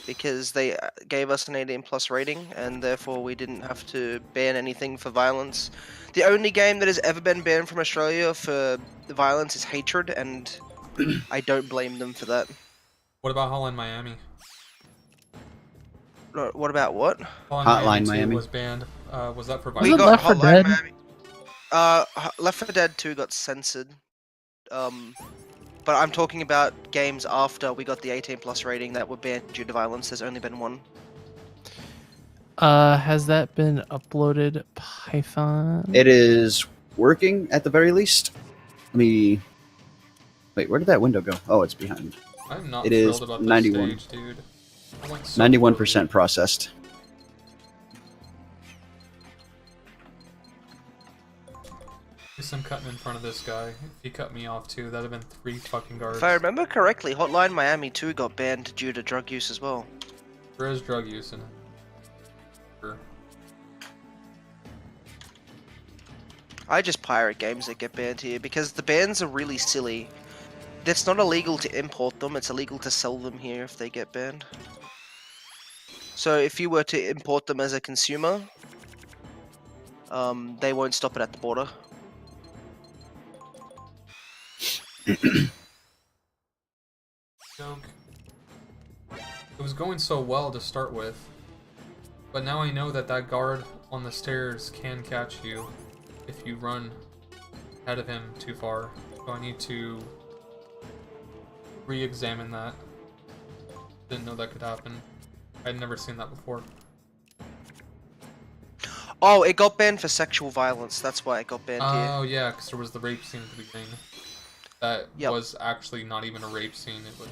because they gave us an 18+ rating and therefore we didn't have to ban anything for violence. The only game that has ever been banned from Australia for violence is Hatred, and I don't blame them for that. What about Hotline Miami? No, what about what? Hotline 2 Miami. was banned. Was that for Was We it violence? got Left 4 Hotline Dead? Miami. Left 4 Dead 2 got censored. But I'm talking about games after we got the 18+ rating that were banned due to violence. There's only been one. Has that been uploaded, Python? It is working at the very least. Let me. Wait, where did that window go? Oh, it's behind. I'm not It thrilled is about this 91. stage, dude. I'm like so 91% early. processed. At least I'm cutting in front of this guy. If he cut me off too, that'd have been 3 fucking guards. If I remember correctly, Hotline Miami 2 got banned due to drug use as well. There is drug use in it. Sure. I just pirate games that get banned here because the bans are really silly. It's not illegal to import them, it's illegal to sell them here if they get banned. So if you were to import them as a consumer, They won't stop it at the border. Joke. It was going so well to start with, but now I know that that guard on the stairs can catch you if you run ahead of him too far. So I need to re-examine that. Didn't know that could happen. I'd never seen that before. Oh, it got banned for sexual violence. That's why it got banned here. Oh yeah, because there was the rape scene at the beginning. That Yep. was actually not even a rape scene. It was,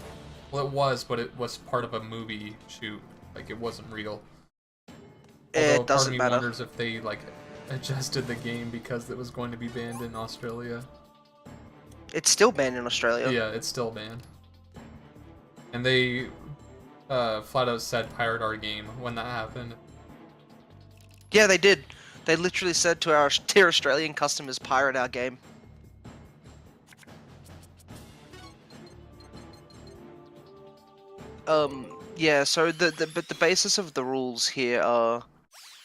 well, it was, but it was part of a movie shoot. Like it wasn't real. Although It part of doesn't me matter. wonders if they like adjusted the game because it was going to be banned in Australia. It's still banned in Australia. Yeah, it's still banned. And they flat out said pirate our game when that happened. Yeah, they did. They literally said to our dear Australian customers, pirate our game. Yeah, so but the basis of the rules here are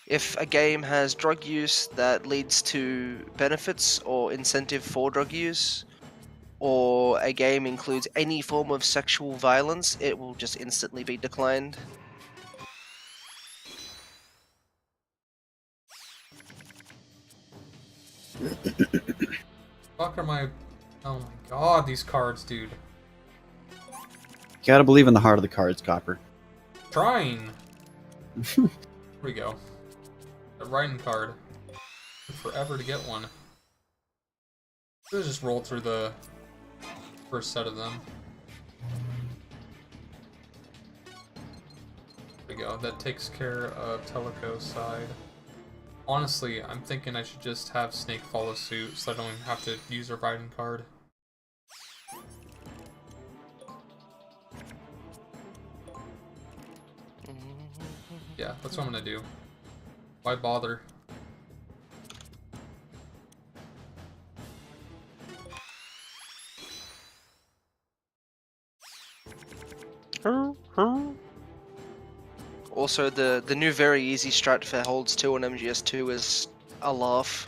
if a game has drug use that leads to benefits or incentive for drug use, or a game includes any form of sexual violence, it will just instantly be declined. Fuck are my... Oh my god, these cards, dude. Gotta believe in the heart of the cards, Copper. Trying! Here we go. A writing card. Took forever to get one. Let's just roll through the first set of them. There we go. That takes care of Teleco's side. Honestly, I'm thinking I should just have Snake follow suit so I don't even have to use a writing card. Yeah, that's what I'm gonna do. Why bother? Also, the new very easy strat for holds 2 on MGS2 is a laugh.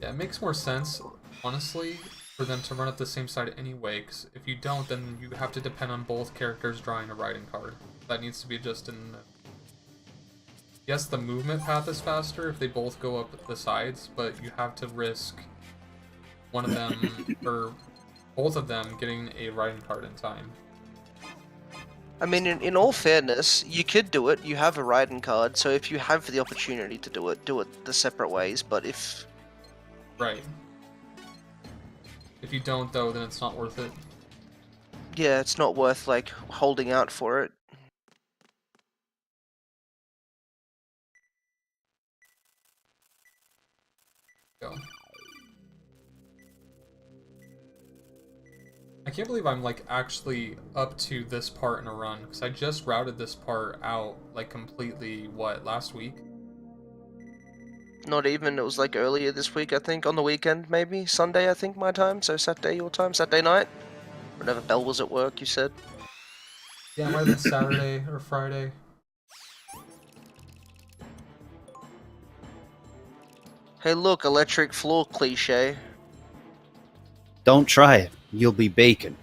Yeah, it makes more sense, honestly, for them to run at the same side anyway, because if you don't, then you have to depend on both characters drawing a writing card. That needs to be adjusted in the... Yes, the movement path is faster if they both go up the sides, but you have to risk one of them, or both of them, getting a writing card in time. I mean, in all fairness, you could do it. You have a riding card, so if you have the opportunity to do it the separate ways. But if... Right. If you don't, though, then it's not worth it. Yeah, it's not worth, like, holding out for it. Go. I can't believe I'm like actually up to this part in a run, because I just routed this part out like completely, what, last week? Not even, it was like earlier this week, I think, on the weekend, maybe? Sunday, I think, my time, so Saturday your time, Saturday night? Whenever Bell was at work, you said. Yeah, it might have been Saturday or Friday. Hey look, electric floor cliche. Don't try it. You'll be bacon.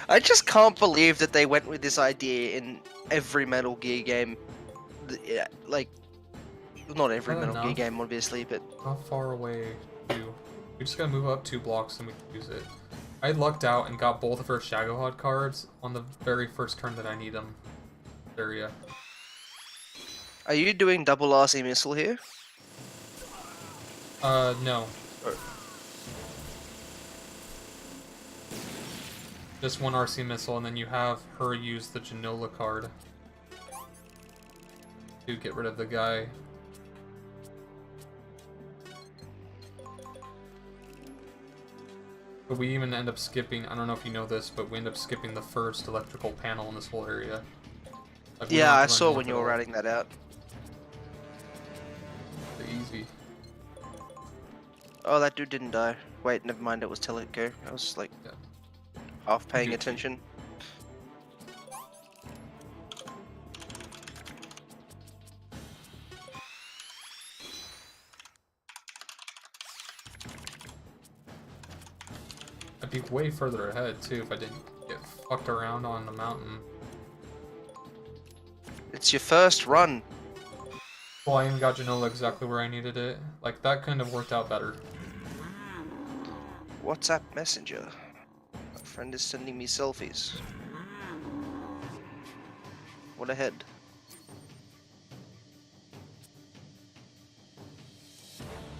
I just can't believe that they went with this idea in every Metal Gear game. Yeah, like, not every Fair Metal Gear enough. game, obviously, but... How far away do you? We just gotta move up 2 blocks and we can use it. I lucked out and got both of her Shagohod cards on the very first turn that I need them. Area. Are you doing double RC missile here? No. Just one RC missile, and then you have her use the Genola card to get rid of the guy. But we even end up skipping, I don't know if you know this, but we end up skipping the first electrical panel in this whole area. Like, we don't Yeah, have I to run saw north when you at were all. writing that out. Easy. Oh, that dude didn't die. Wait, never mind, it was Teleco. I was like, Yeah. half paying Dude. attention. I'd be way further ahead too if I didn't get fucked around on the mountain. It's your first run. Well, I even got Genola exactly where I needed it. Like, that couldn't have worked out better. WhatsApp Messenger. My friend is sending me selfies. What ahead?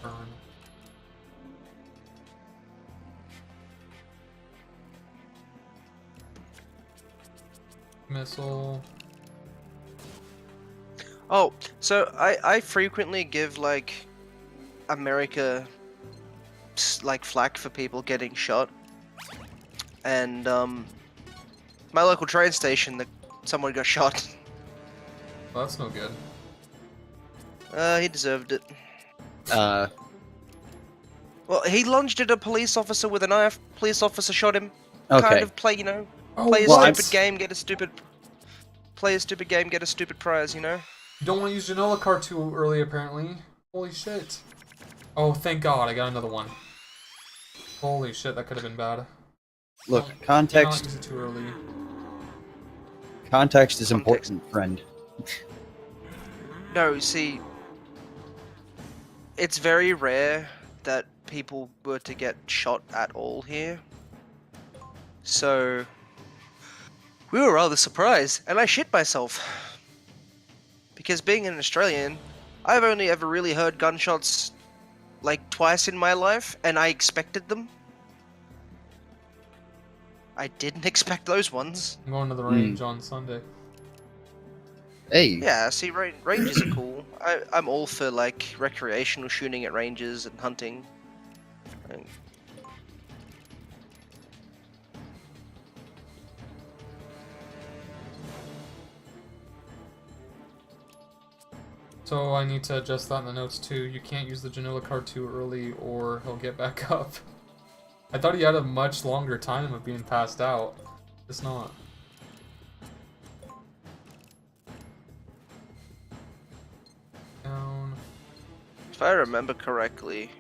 Burn. Missile. Oh, so I frequently give like America like flack for people getting shot, and my local train station, someone got shot. Well, that's no good. He deserved it. Uh, Well, he lunged at a police officer with a knife. Police officer shot him. okay. Kind of play, you know, Oh, play a well, stupid game, get a stupid. Play a stupid game, get a stupid prize, you know. You don't want to use Genola card too early, apparently. Holy shit. Oh, thank God, I got another one. Holy shit, that could have been bad. Look, Cannot context. use it too early. Context is Context. important, friend. No, see, it's very rare that people were to get shot at all here. So, we were rather surprised, and I shit myself. Because being an Australian, I've only ever really heard gunshots like twice in my life, and I expected them. I didn't expect those ones. I'm going to the range on Sunday. Hey, Yeah, see, ranges are cool. I'm all for like recreational shooting at ranges and hunting. And So I need to adjust that in the notes too. You can't use the Genola card too early or he'll get back up. I thought he had a much longer time of being passed out. It's not. Down. if I remember correctly,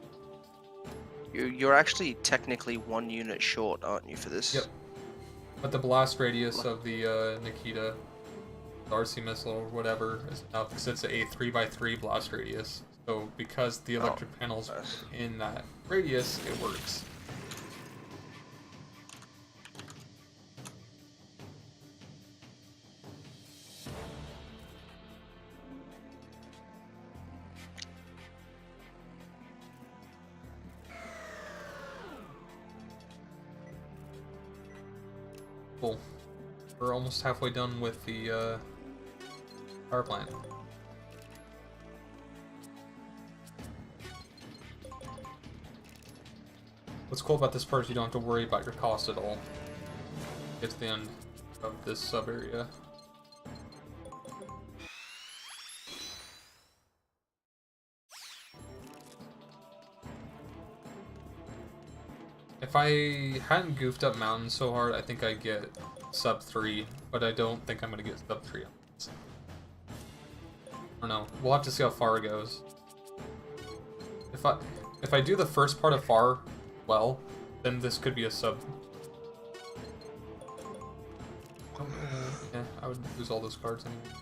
you're actually technically 1 unit short, aren't you, for this? Yep. But the blast radius of the Nikita, the RC missile or whatever, is enough because it's a 3x3 blast radius. So because the electric panels are nice. in that radius, it works. Cool. We're almost halfway done with the power plant. What's cool about this part is you don't have to worry about your cost at all. Get to the end of this sub area. If I hadn't goofed up mountains so hard, I think I'd get sub 3, but I don't think I'm gonna get sub 3. I don't know. We'll have to see how far it goes. If I do the first part of far well, then this could be a sub. Yeah, I would lose all those cards anyway.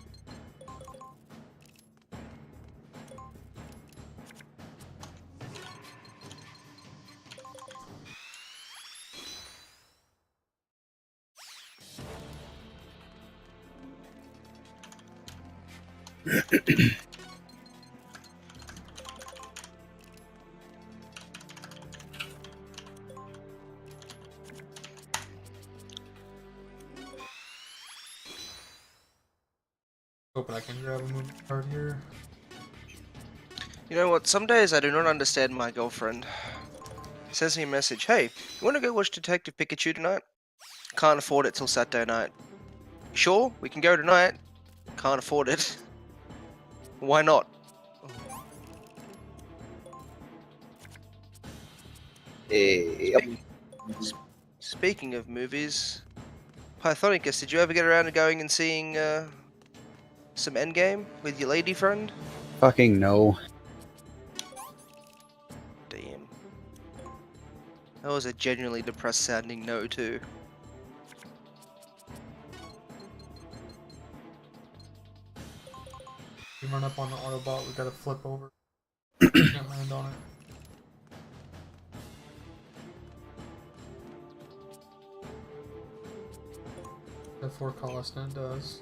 Hoping I can grab a movement card here. You know what? Some days I do not understand my girlfriend. Sends me a message. Hey, you want to go watch Detective Pikachu tonight? Can't afford it till Saturday night. Sure, we can go tonight. Can't afford it. Why not? yep. Speaking of movies, Pythonicus, did you ever get around to going and seeing some Endgame with your lady friend? Fucking no. Damn. That was a genuinely depressed sounding no too. We run up on the Autobot, we gotta flip over. Can't land on it. F4 cost, and it does.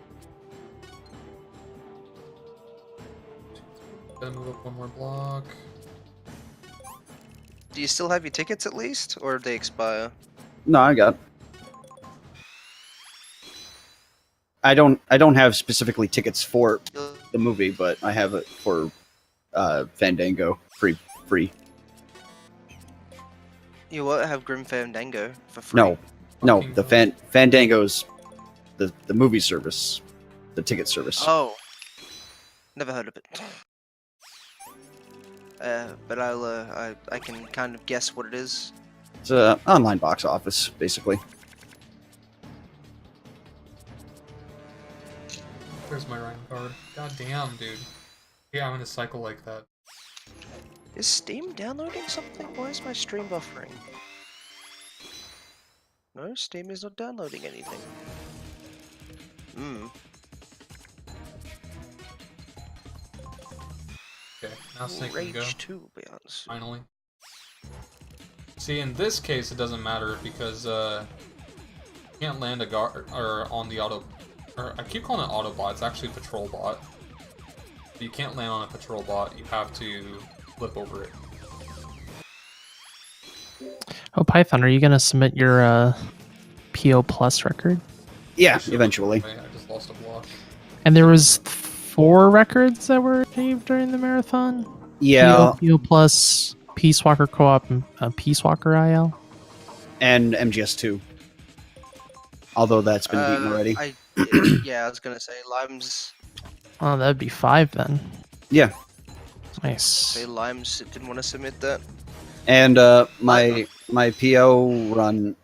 Gotta move up one more block. Do you still have your tickets at least, or did they expire? No, I got. I don't have specifically tickets for the movie, but I have it for Fandango free. You what? Have Grim Fandango for free? No, the Fandango's the movie service, the ticket service. Oh, never heard of it. But I can kind of guess what it is. It's an online box office, basically. Where's my Ryan card? God damn, dude. Yeah, I'm in a cycle like that. Is Steam downloading something? Why is my stream buffering? No, Steam is not downloading anything. Okay, now Snake can go. Rage 2 will be honest. Finally. See, in this case, it doesn't matter because you can't land a guard or on the auto. Or I keep calling it Autobot. It's actually Patrol Bot. But you can't land on a Patrol Bot. You have to flip over it. Oh, Python, are you gonna submit your PO Plus record? Yeah, eventually. I just lost a block. And there was 4 records that were achieved during the marathon. Yeah, PO Plus, Peace Walker Co-op, and Peace Walker IL. and MGS2. Although that's been beaten already. Yeah, I was gonna say Limes. Oh, that'd be 5 then. Yeah, Nice. Say Limes didn't want to submit that. and my PO run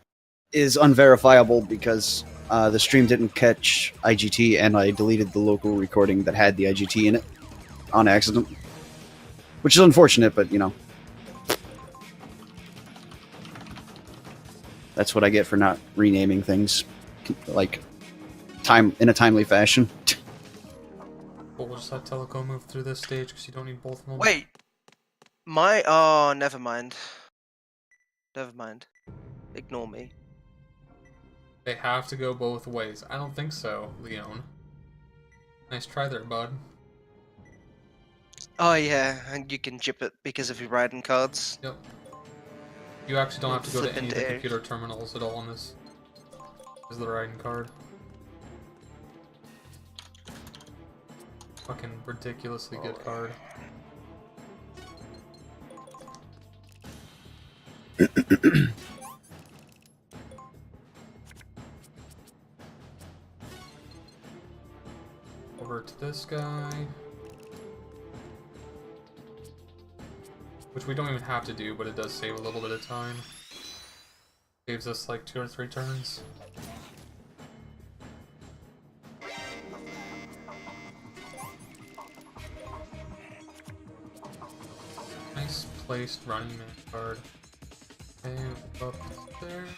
is unverifiable because the stream didn't catch IGT, and I deleted the local recording that had the IGT in it on accident, which is unfortunate, but you know, that's what I get for not renaming things like in a timely fashion. But we'll just let Teleco move through this stage because you don't need both of them. Wait, oh, never mind. Never mind. Ignore me. They have to go both ways. I don't think so, Leon. Nice try there, bud. Oh yeah, and you can jip it because of your riding cards. Yep. You actually don't have to go to Flip any of into the air. computer terminals at all on this. This is the riding card. Fucking ridiculously good card. Over to this guy. Which we don't even have to do, but it does save a little bit of time. Saves us like 2 or 3 turns. Nice placed running man card. And upstairs.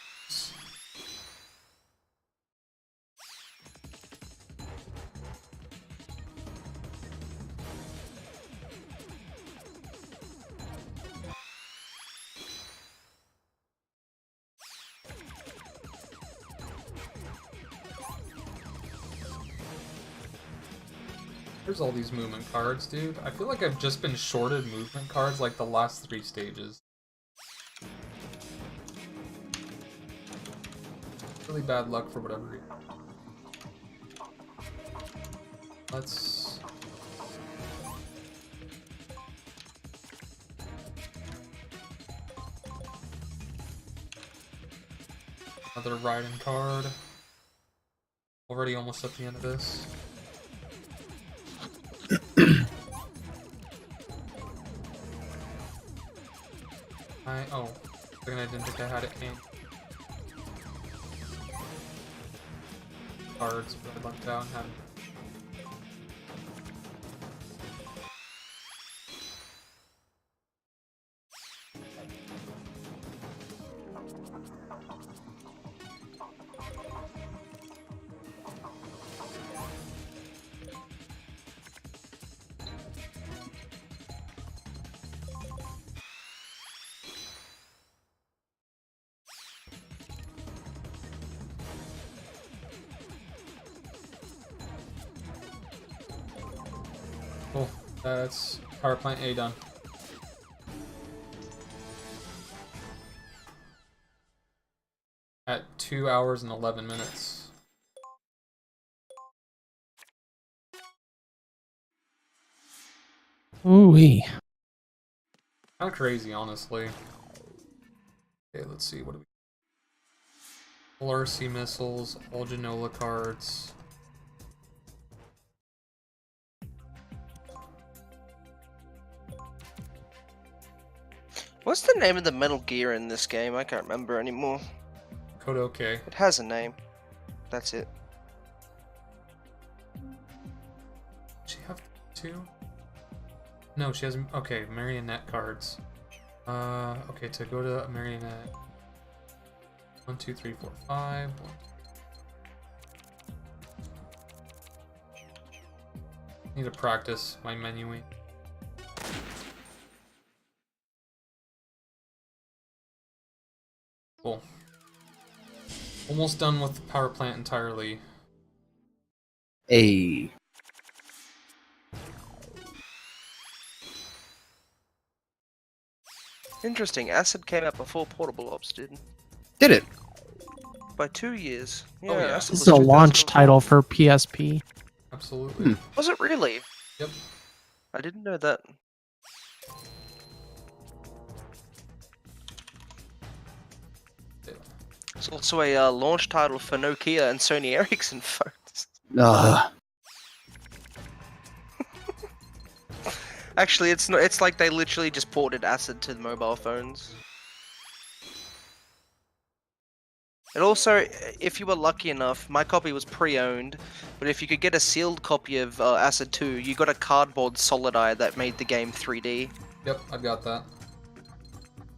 There's all these movement cards, dude. I feel like I've just been shorted movement cards like the last 3 stages. Really bad luck for whatever reason. Let's... Another riding card. Already almost at the end of this. Oh, I didn't think I had it in cards, but I lucked out and had it. Cool. That's power plant A done. At 2 hours and 11 minutes. Ooh-wee. Kind of crazy, honestly. Okay, let's see. What do we? LRC missiles, all Genola cards. What's the name of the Metal Gear in this game? I can't remember anymore. Code OK. It has a name. That's it. Does she have 2? No, she has. Okay, marionette cards. Okay, to go to a marionette. 1, 2, 3, 4, 5. Need to practice my menuing. Cool. Almost done with the power plant entirely. A. Interesting. Acid came out before Portable Ops did. Did it? By 2 years. Yeah, Oh, yeah. Acid This was is a launch 2004. title for PSP. Absolutely. Was it really? Yep. I didn't know that. It's also a launch title for Nokia and Sony Ericsson phones. Actually, it's not. It's like they literally just ported Acid to the mobile phones. And also, if you were lucky enough, my copy was pre-owned, but if you could get a sealed copy of Acid 2, you got a cardboard solid eye that made the game 3D, Yep, I've got that.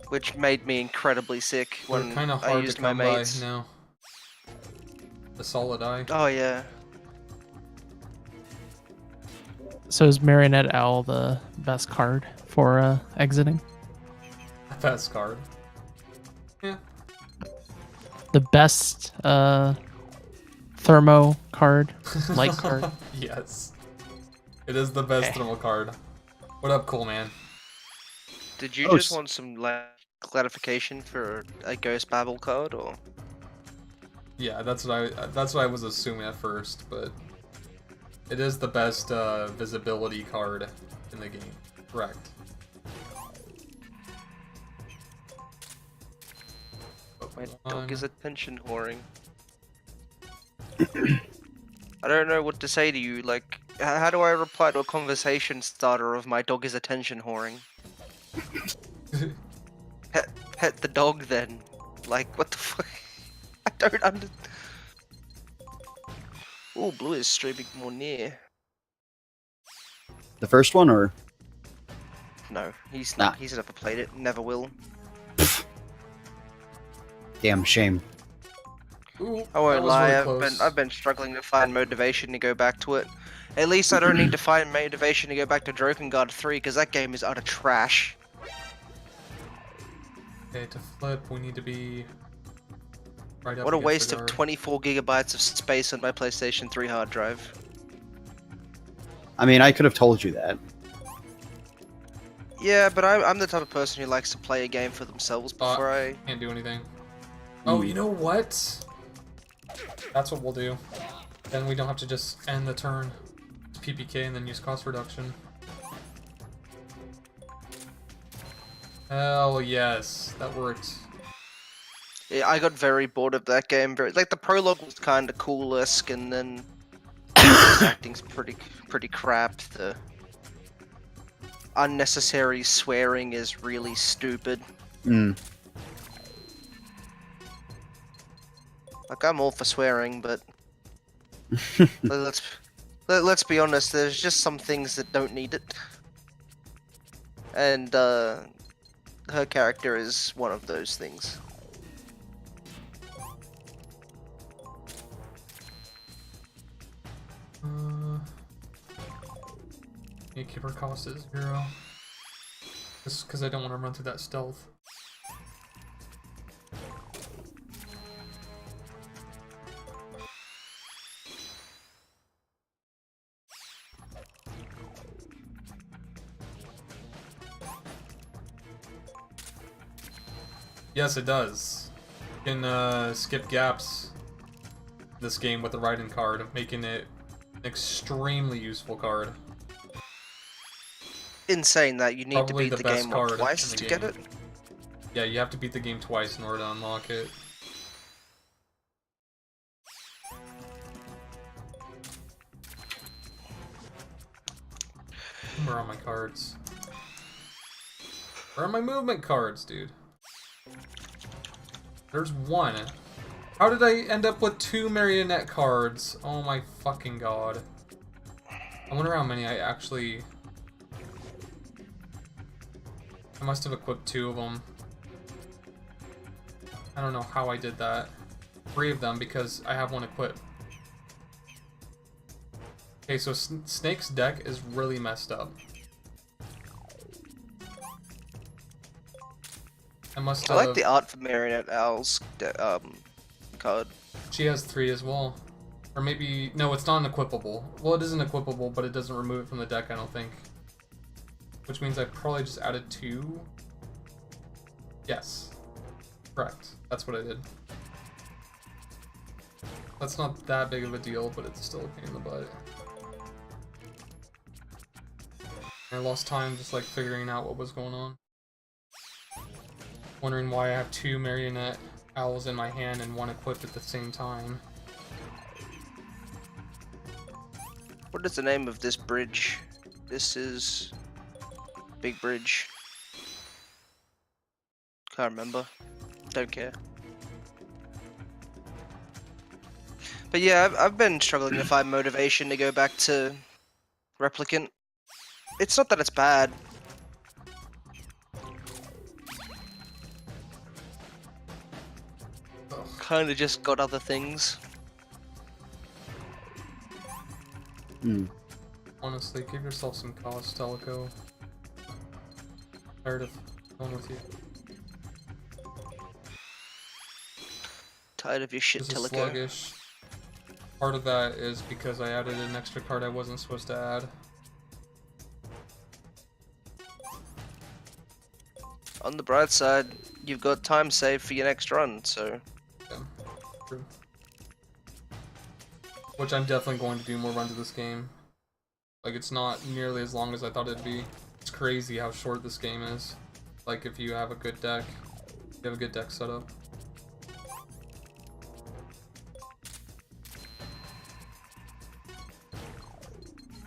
which made me incredibly sick They're when kind of I hard to used my come by mates. now. The solid eye. Oh yeah. So is Marionette Owl the best card for exiting? Best card. Yeah. The best thermo card, light card. Yes. It is the best Okay. thermal card. What up, cool man? Did you Oh, just want some clarification for a Ghost Babel card, or? Yeah, that's what I was assuming at first, but it is the best visibility card in the game. Correct. My dog is attention whoring. I don't know what to say to you. Like, how do I reply to a conversation starter of my dog is attention whoring? Pet the dog then. Like, what the fuck? I don't under. Oh, Blue is streaming more near. The first one, or? No, he's Nah. he's never played it. Never will. Damn shame. Ooh, I that won't was lie. really close. I've been struggling to find motivation to go back to it. At least I don't need to find motivation to go back to Drakengard 3 because that game is utter trash. Okay, to flip, we need to be right up. What a against waste the of guard. 24 gigabytes of space on my PlayStation 3 hard drive. I mean, I could have told you that. Yeah, but I'm the type of person who likes to play a game for themselves before I... Can't do anything. Oh, you know what? That's what we'll do. Then we don't have to just end the turn. It's PPK and then use cost reduction. Hell yes, that worked. Yeah, I got very bored of that game. Like, the prologue was kind of cool-esque, and then... the acting's pretty crap. The unnecessary swearing is really stupid. Mm. Like, I'm all for swearing, but let's be honest. There's just some things that don't need it, and her character is one of those things. Gatekeeper cost is 0. Just because I don't want to run through that stealth. Yes, it does. You can skip gaps in this game with the Raiden card, making it an extremely useful card. In saying that, you need Probably to the beat the best game card what, twice in the to get game. it? Yeah, you have to beat the game twice in order to unlock it. Where are my cards? Where are my movement cards, dude? There's one. How did I end up with 2 marionette cards? Oh my fucking god. I wonder how many I actually... I must have equipped 2 of them. I don't know how I did that. 3 of them because I have one equipped. Okay, so Snake's deck is really messed up. I must have... I like the art for Marionette Owl's card. She has 3 as well. Or maybe... No, it's not an equipable. Well, it isn't equipable, but it doesn't remove it from the deck, I don't think. Which means I probably just added 2. Yes. Correct. That's what I did. That's not that big of a deal, but it's still a pain in the butt. I lost time just like figuring out what was going on. Wondering why I have 2 marionette owls in my hand and 1 equipped at the same time. What is the name of this bridge? This is... Big Bridge. Can't remember. Don't care. But yeah, I've been struggling to find motivation to go back to Replicant. It's not that it's bad. Kinda just got other things. Honestly, give yourself some cost, Teleco. Tired of going with you. Tired of your shit, This is Teleco. sluggish. Part of that is because I added an extra card I wasn't supposed to add. On the bright side, you've got time saved for your next run, so... Yeah, true. Which I'm definitely going to do more runs of this game. Like, it's not nearly as long as I thought it'd be. It's crazy how short this game is. Like, if you have a good deck, you have a good deck set up.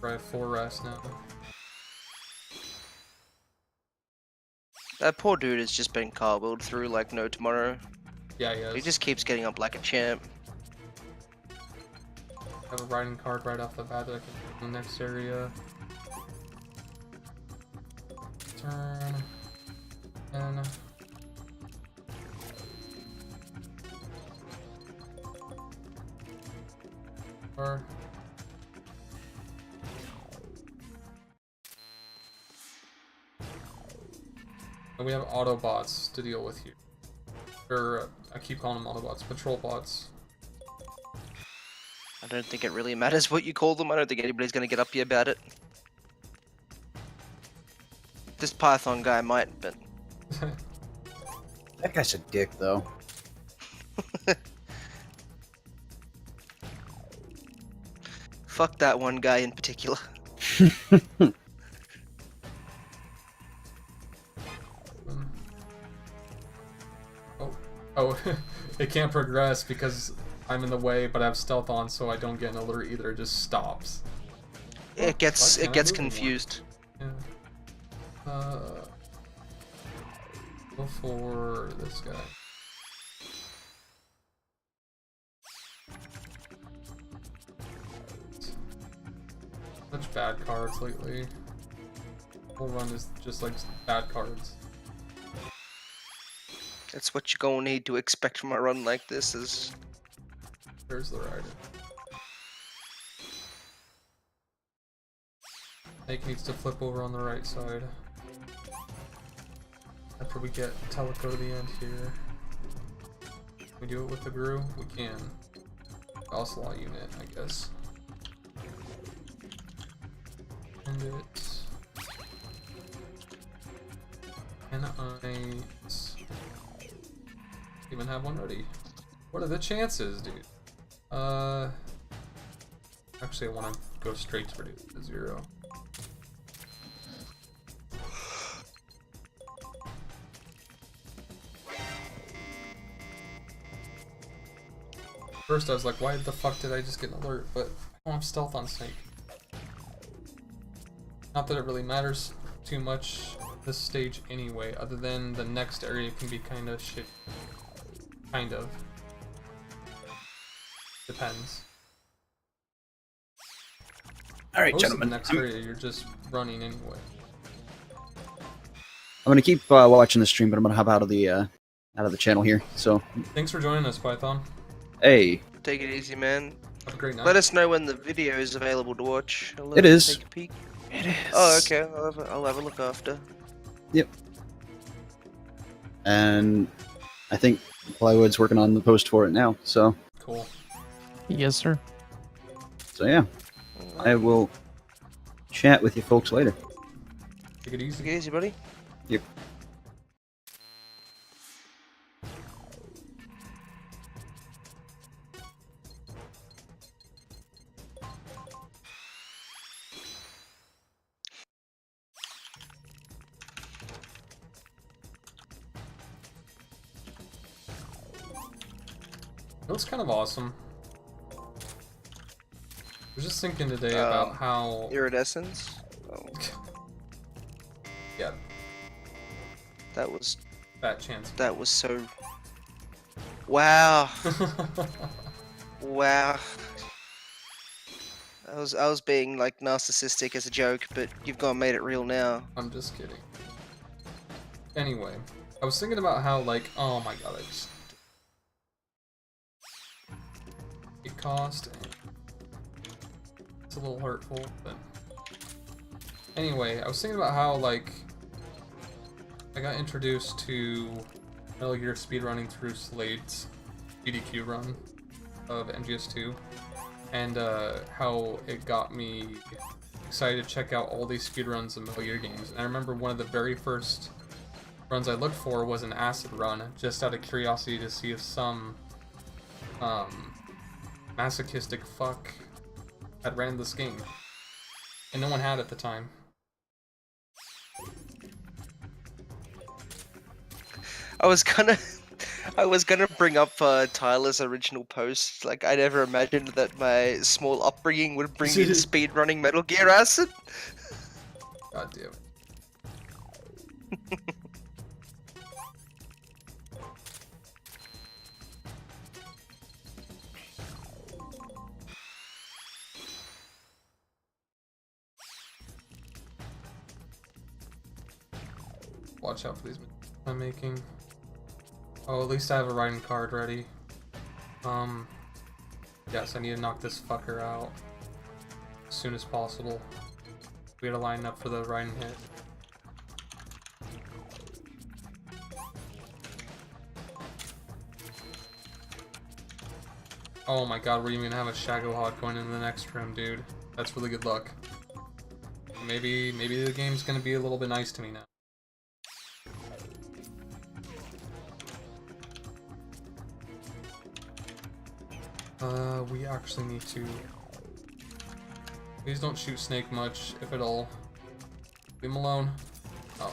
I have 4 rests now. That poor dude has just been carwheeled through like no tomorrow. Yeah, he has. He just keeps getting up like a champ. I have a riding card right off the bat that I can put in the next area. Turn. And... Or... And we have Autobots to deal with here. Or, I keep calling them Autobots, Patrol Bots. I don't think it really matters what you call them. I don't think anybody's gonna get up here about it. This Python guy might, but... That guy's a dick, though. Fuck that one guy in particular. Oh, it can't progress because I'm in the way, but I have stealth on, so I don't get an alert either. It just stops. It gets Why can't I move confused. anymore? Yeah. Go for this guy. Such bad cards lately. Whole run is just like bad cards. That's what you're gonna need to expect from a run like this is... There's the rider. Snake needs to flip over on the right side. After we get Teleco to the end here. Can we do it with the Gru? We can. Ocelot unit, I guess. And it. Can I even have one ready? What are the chances, dude? Actually, I want to go straight to reduce to 0. First, I was like, why the fuck did I just get an alert? But I don't have stealth on Snake. Not that it really matters too much this stage anyway, other than the next area can be kind of shit. Kind of. Depends. All right, Most gentlemen. of the next area you're just running anyway. I'm gonna keep watching the stream, but I'm gonna hop out of the channel here. So, Thanks for joining us, Python. hey, Take it easy, man. Have a great night. Let us know when the video is available to watch. It is. Take a peek. It is. Oh, okay. I'll have a look after. Yep. And I think Plywood's working on the post for it now. So Cool. Yes, sir. yeah, I will chat with you folks later. Take it easy. Take it easy, buddy. Yep. It looks kind of awesome. I was just thinking today about how... Iridescence. Oh, Yeah, that was fat chance. so. Wow. Wow. I was being like narcissistic as a joke, but you've gone and made it real now. I'm just kidding. Anyway, I was thinking about how, like, oh my god, I just... It cost... It's a little hurtful, but... Anyway, I was thinking about how, like... I got introduced to Metal Gear speedrunning through Slade's PDQ run of MGS2, and how it got me excited to check out all these speedruns of Metal Gear games. And I remember one of the very first runs I looked for was an acid run, just out of curiosity to see if some masochistic fuck had ran this game. And no one had at the time. I was gonna bring up Tyler's original post. Like, I never imagined that my small upbringing would bring me to speedrunning Metal Gear Acid. God damn it. Watch out for these I'm making. Oh, at least I have a riding card ready. Yes, I need to knock this fucker out as soon as possible. We gotta line up for the riding hit. Oh my god, we're even gonna have a Shagohod going into the next room, dude. That's really good luck. Maybe the game's gonna be a little bit nice to me now. We actually need to... Please don't shoot Snake much, if at all. Leave him alone. Oh.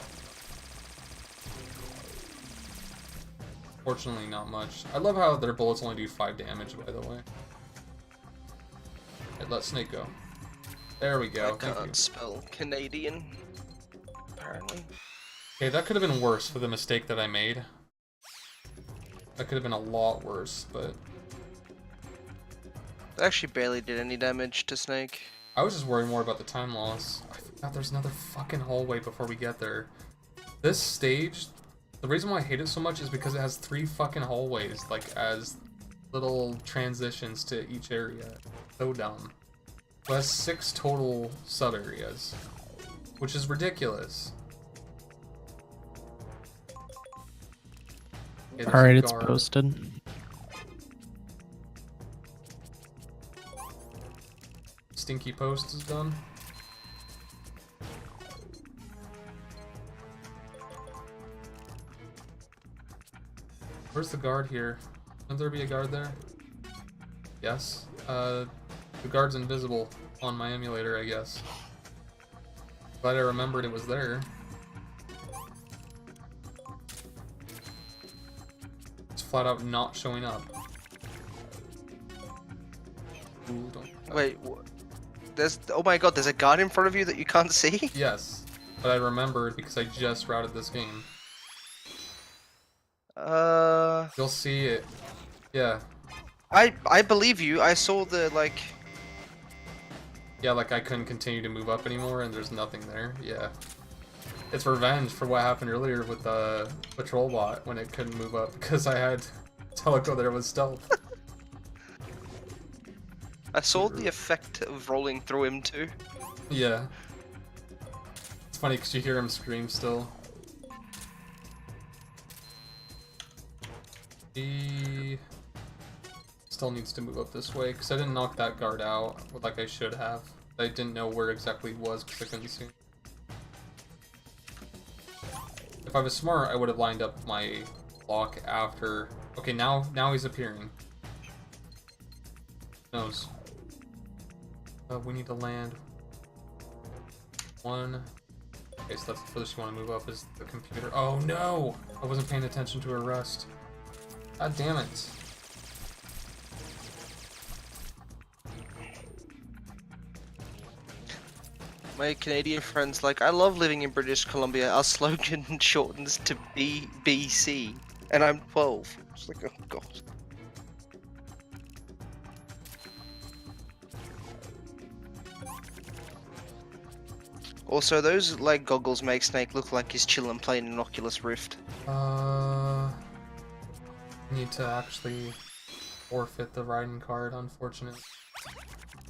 Fortunately, not much. I love how their bullets only do 5 damage, by the way. Hey, let Snake go. There we go. I can't spell Canadian, apparently. Okay, that could have been worse for the mistake that I made. That could have been a lot worse, but... I actually barely did any damage to Snake. I was just worried more about the time loss. I forgot there's another fucking hallway before we get there. This stage, the reason why I hate it so much is because it has 3 fucking hallways, like, as little transitions to each area. So dumb. It has 6 total sub-areas. which is ridiculous. Okay, there's a Alright, it's guard. posted. Stinky post is done. Where's the guard here? Shouldn't there be a guard there? Yes. The guard's invisible on my emulator, I guess. Glad I remembered it was there. It's flat out not showing up. Ooh, don't. Wait, there's, oh my god, there's a guard in front of you that you can't see? Yes, but I remembered because I just routed this game. You'll see it. Yeah. I believe you. I saw the, like... Yeah, like I couldn't continue to move up anymore and there's nothing there. Yeah. It's revenge for what happened earlier with the patrol bot when it couldn't move up because I had Teleco there with stealth. I saw the effect of rolling through him too. Yeah. It's funny because you hear him scream still. He still needs to move up this way because I didn't knock that guard out like I should have. I didn't know where exactly he was because I couldn't see him. If I was smart, I would have lined up my block after. Okay, now he's appearing. Knows. We need to land. One. Okay, so that's the furthest you want to move up is the computer. Oh no! I wasn't paying attention to her rest. God damn it. My Canadian friends like, I love living in British Columbia. Our slogan shortens to BC, and I'm 12. It's like, oh god. Also, those like goggles make Snake look like he's chilling playing an Oculus Rift. Need to actually forfeit the riding card, unfortunately.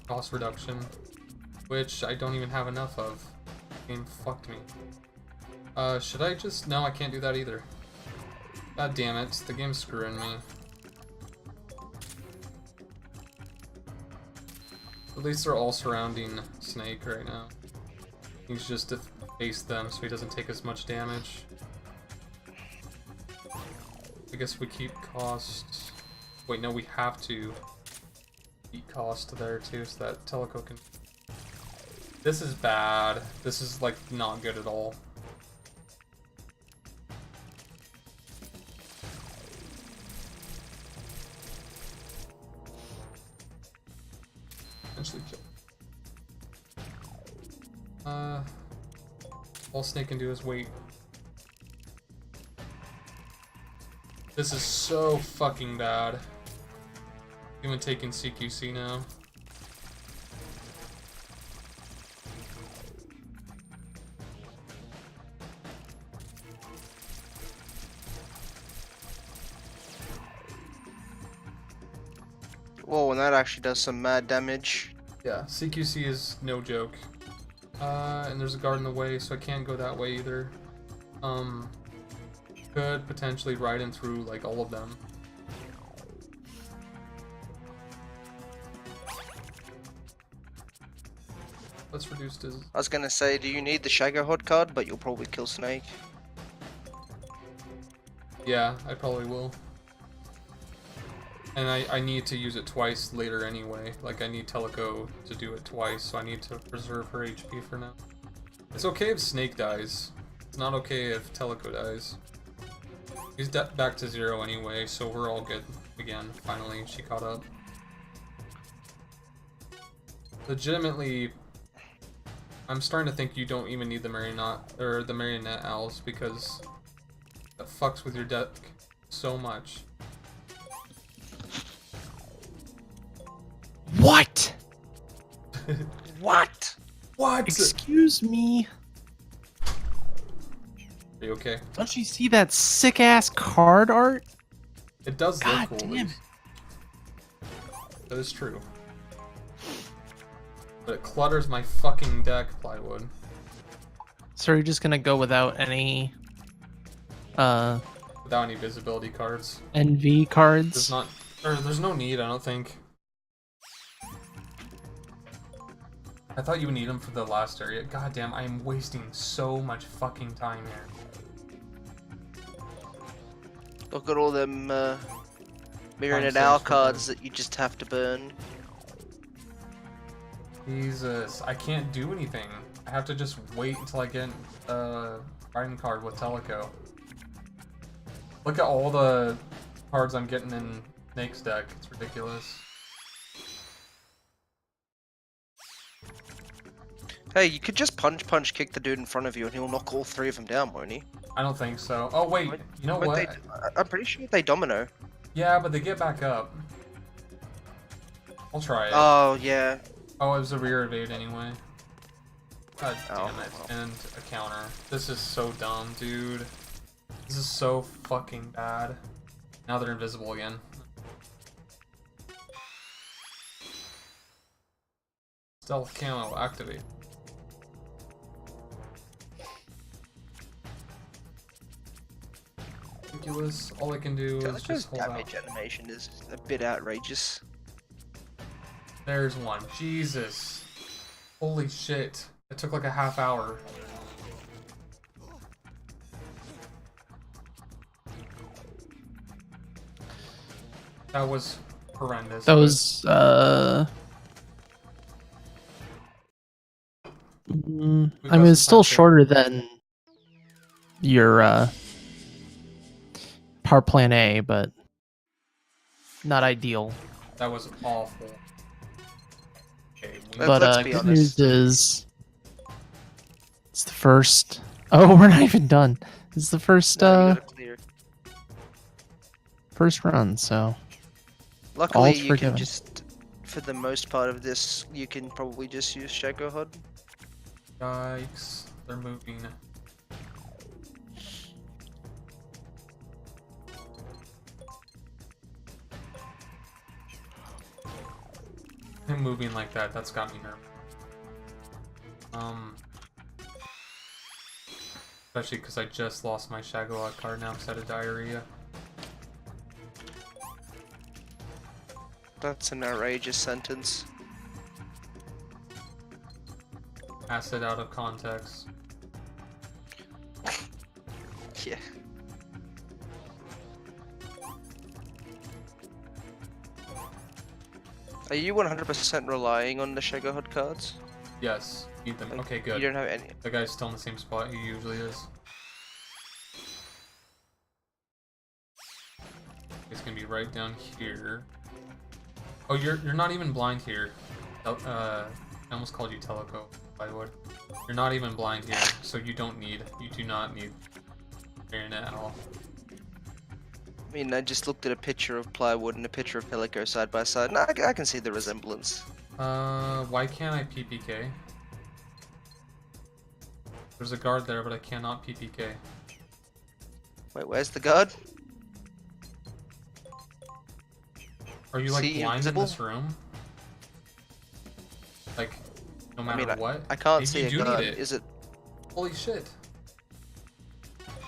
Cost reduction, which I don't even have enough of. Game fucked me. Should I just... No, I can't do that either. God damn it, the game's screwing me. At least they're all surrounding Snake right now. He's just to face them so he doesn't take as much damage. I guess we keep cost... Wait, no, we have to keep cost there too so that Teleco can... This is bad. This is like not good at all. Eventually kill. All Snake can do is wait. This is so fucking bad. Even taking CQC now. Whoa, and that actually does some mad damage. Yeah, CQC is no joke. And there's a guard in the way, so I can't go that way either. Could potentially ride in through like all of them. Let's reduce his... I was gonna say, do you need the Shaggerhod card? But you'll probably kill Snake. Yeah, I probably will. And I need to use it twice later anyway. Like, I need Teleco to do it twice, so I need to preserve her HP for now. It's okay if Snake dies. It's not okay if Teleco dies. He's back to 0 anyway, so we're all good again. Finally, she caught up. Legitimately, I'm starting to think you don't even need the marionette owls because that fucks with your deck so much. What? What? What? Excuse me? Are you okay? Don't you see that sick ass card art? It does look God cool. damn. That is true. But it clutters my fucking deck, Plywood. So are you just gonna go without any Without any visibility cards. NV cards? There's no need, I don't think. I thought you would need them for the last area. God damn, I am wasting so much fucking time here. Look at all them mirroring Time it hour saves for cards that you just have to burn. Jesus, I can't do anything. I have to just wait until I get a riding card with Teleco. Look at all the cards I'm getting in Snake's deck. It's ridiculous. Hey, you could just punch kick the dude in front of you and he'll knock all 3 of them down, won't he? I don't think so. Oh wait, you know what? I'm pretty sure they domino. Yeah, but they get back up. I'll try it. Oh, yeah. Oh, it was a rear evade anyway. God Oh, damn it. well. And a counter. This is so dumb, dude. This is so fucking bad. Now they're invisible again. Stealth camo activate. Ridiculous. All I can do is Teleco's just hold out. damage animation is a bit outrageous. There's one. Jesus. Holy shit. It took like a half hour. That was horrendous. That was I mean, it's still shorter than your Power Plan A, but not ideal. That was awful. Okay, But Let's be good honest. news is it's the first. Oh, we're not even done. It's the first No, you gotta clear. first run, so Luckily, all's you forgiven. can just, for the most part of this, you can probably just use Shaco HUD. Yikes. They're moving. Him moving like that, that's got me nervous. Especially because I just lost my Shagolot card now because I had diarrhea. That's an outrageous sentence. Acid out of context. Yeah. Are you 100% relying on the Shaco HUD cards? Yes, need them. Like, Okay, good. You don't have any. The guy's still in the same spot he usually is. It's gonna be right down here. Oh, you're not even blind here. I almost called you Teleco, Plywood. You're not even blind here, so you do not need Marionette at all. I mean, I just looked at a picture of Plywood and a picture of Pelico side by side, and I can see the resemblance. Why can't I PPK? There's a guard there, but I cannot PPK. Wait, where's the guard? Are you like See, blind invisible? in this room? Like, no matter mean, what? I can't Maybe see you a do guard. need it. Is it? Holy shit.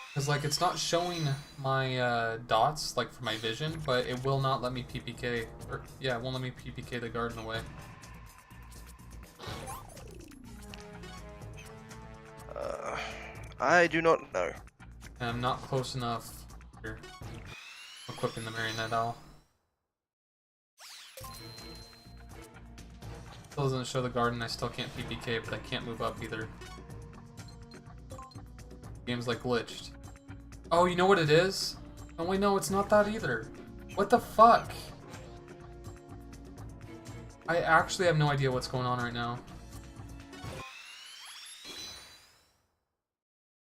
Because, like, it's not showing my dots, like, for my vision, but it will not let me PPK. Or, yeah, it won't let me PPK the guard in a way. I do not know. And I'm not close enough. Here. Equipping the Marionette Owl. Still doesn't show the garden, I still can't PPK, but I can't move up either. Game's like glitched. Oh, you know what it is? Oh wait, no, it's not that either. What the fuck? I actually have no idea what's going on right now.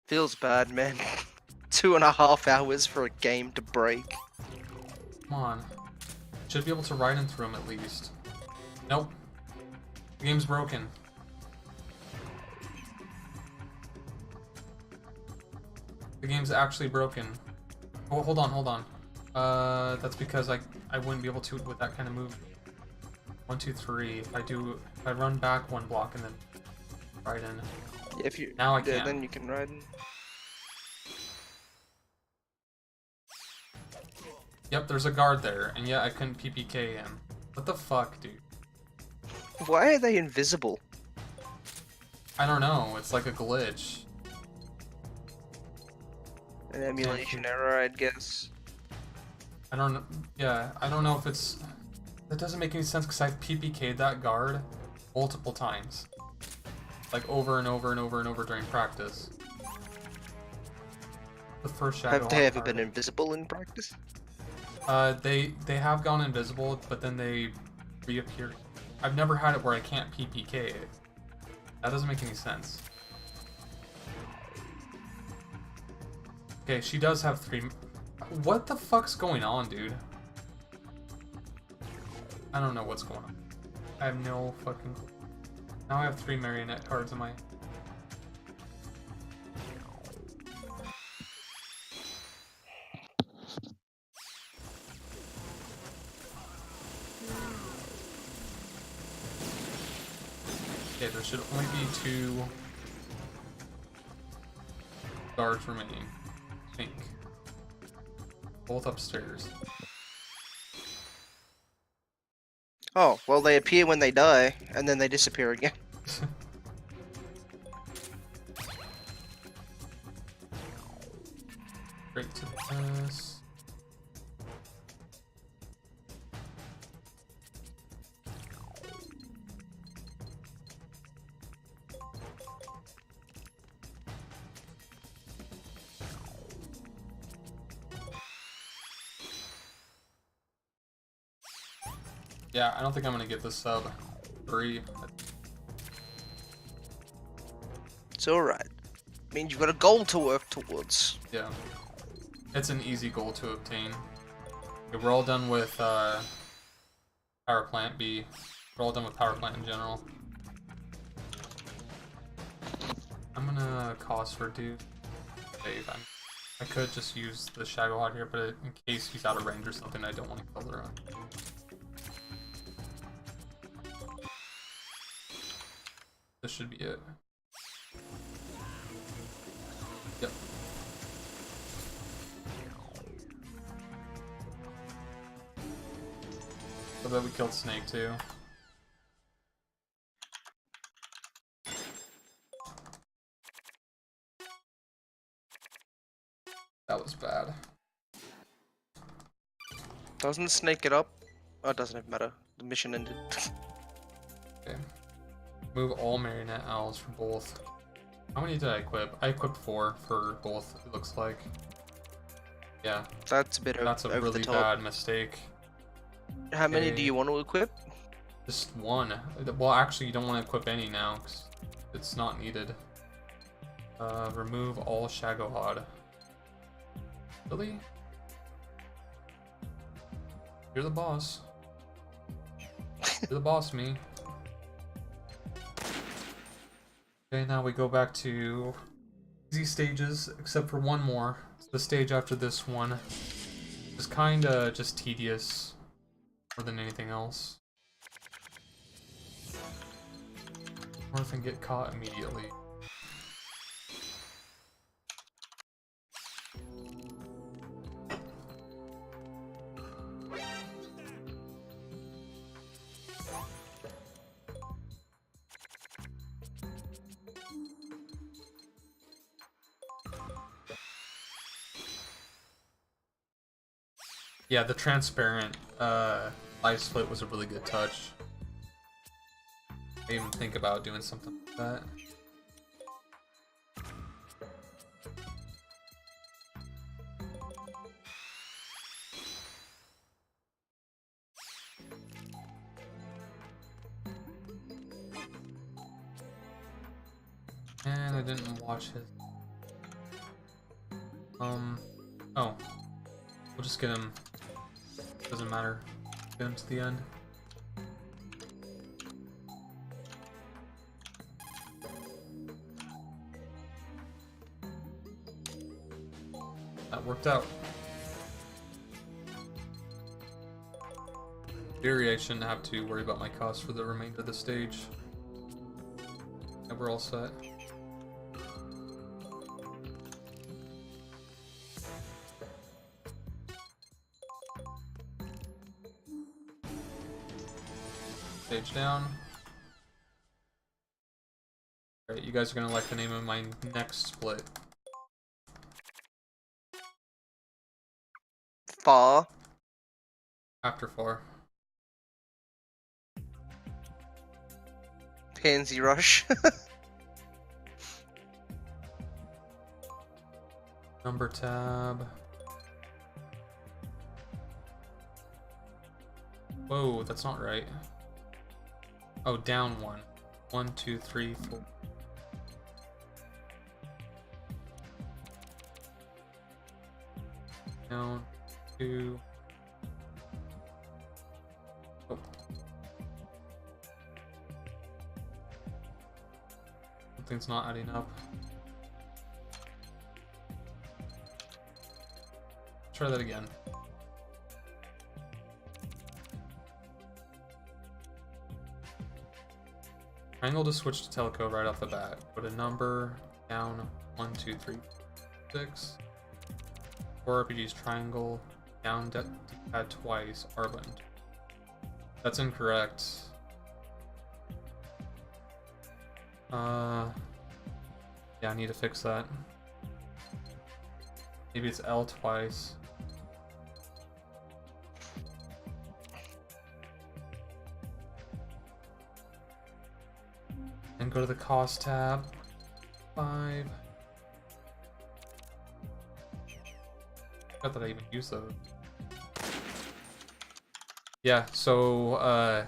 Feels bad, man. 2.5 hours for a game to break. Come on. Should be able to ride in through him at least. Nope. The game's broken. The game's actually broken. Oh, hold on. That's because I wouldn't be able to with that kind of move. 1, 2, 3. If I run back one block and then ride in. Yeah, if you Now I yeah, can. then you can ride. Yep, there's a guard there, and yet I couldn't PPK him. What the fuck, dude? Why are they invisible? I don't know. It's like a glitch. An emulation error, I'd guess. I don't know. Yeah, I don't know if it's. That doesn't make any sense because I've PPK'd that guard multiple times. Like over and over and over and over during practice. The first shadow. Have they ever been invisible in practice? They have gone invisible, but then they reappear. I've never had it where I can't PPK it. That doesn't make any sense. Okay, she does have 3. What the fuck's going on, dude? I don't know what's going on. I have no fucking clue. Now I have 3 marionette cards in my... Okay, there should only be 2 guards remaining. I think. Both upstairs. Oh, well, they appear when they die, and then they disappear again. Straight to this. Yeah, I don't think I'm gonna get the sub 3. It's alright. Means you've got a goal to work towards. Yeah. It's an easy goal to obtain. Okay, we're all done with Power Plant B. We're all done with Power Plant in general. I'm gonna cost for dude. Save. I could just use the Shadow out here, but in case he's out of range or something, I don't want to color him. This should be it. Yep. I bet we killed Snake too. That was bad. Doesn't Snake it up? Oh, it doesn't even matter. The mission ended. Okay. Move all marionette owls for both. How many did I equip? I equipped 4 for both, it looks like. Yeah. That's a bit That's a over really the top. bad mistake. How many do Okay. you want to equip? Just 1. Well, actually, you don't want to equip any now, because it's not needed. Remove all Shagohod. Really? You're the boss. You're the boss, me. Okay, now we go back to easy stages, except for one more. It's the stage after this one. It's kinda just tedious more than anything else. Or if I get caught immediately. Yeah, the transparent light split was a really good touch. I didn't even think about doing something like that. And I didn't watch his... Oh. We'll just get him. Doesn't matter. Get him to the end. That worked out. Theory, I shouldn't have to worry about my cost for the remainder of the stage. And we're all set. Stage down. Alright, you guys are gonna like the name of my next split. Far. After 4. Pansy Rush. Number tab. Whoa, that's not right. Oh, down 1. 1, 2, 3, 4. Down 2. Oh. Something's not adding up. Try that again. Triangle to switch to telco right off the bat. Put a number down 1, 2, 3, 6. 4 RPGs triangle down D-pad twice. R button. That's incorrect. Yeah, I need to fix that. Maybe it's L twice. And go to the cost tab. 5. Not that I even use those. Yeah, so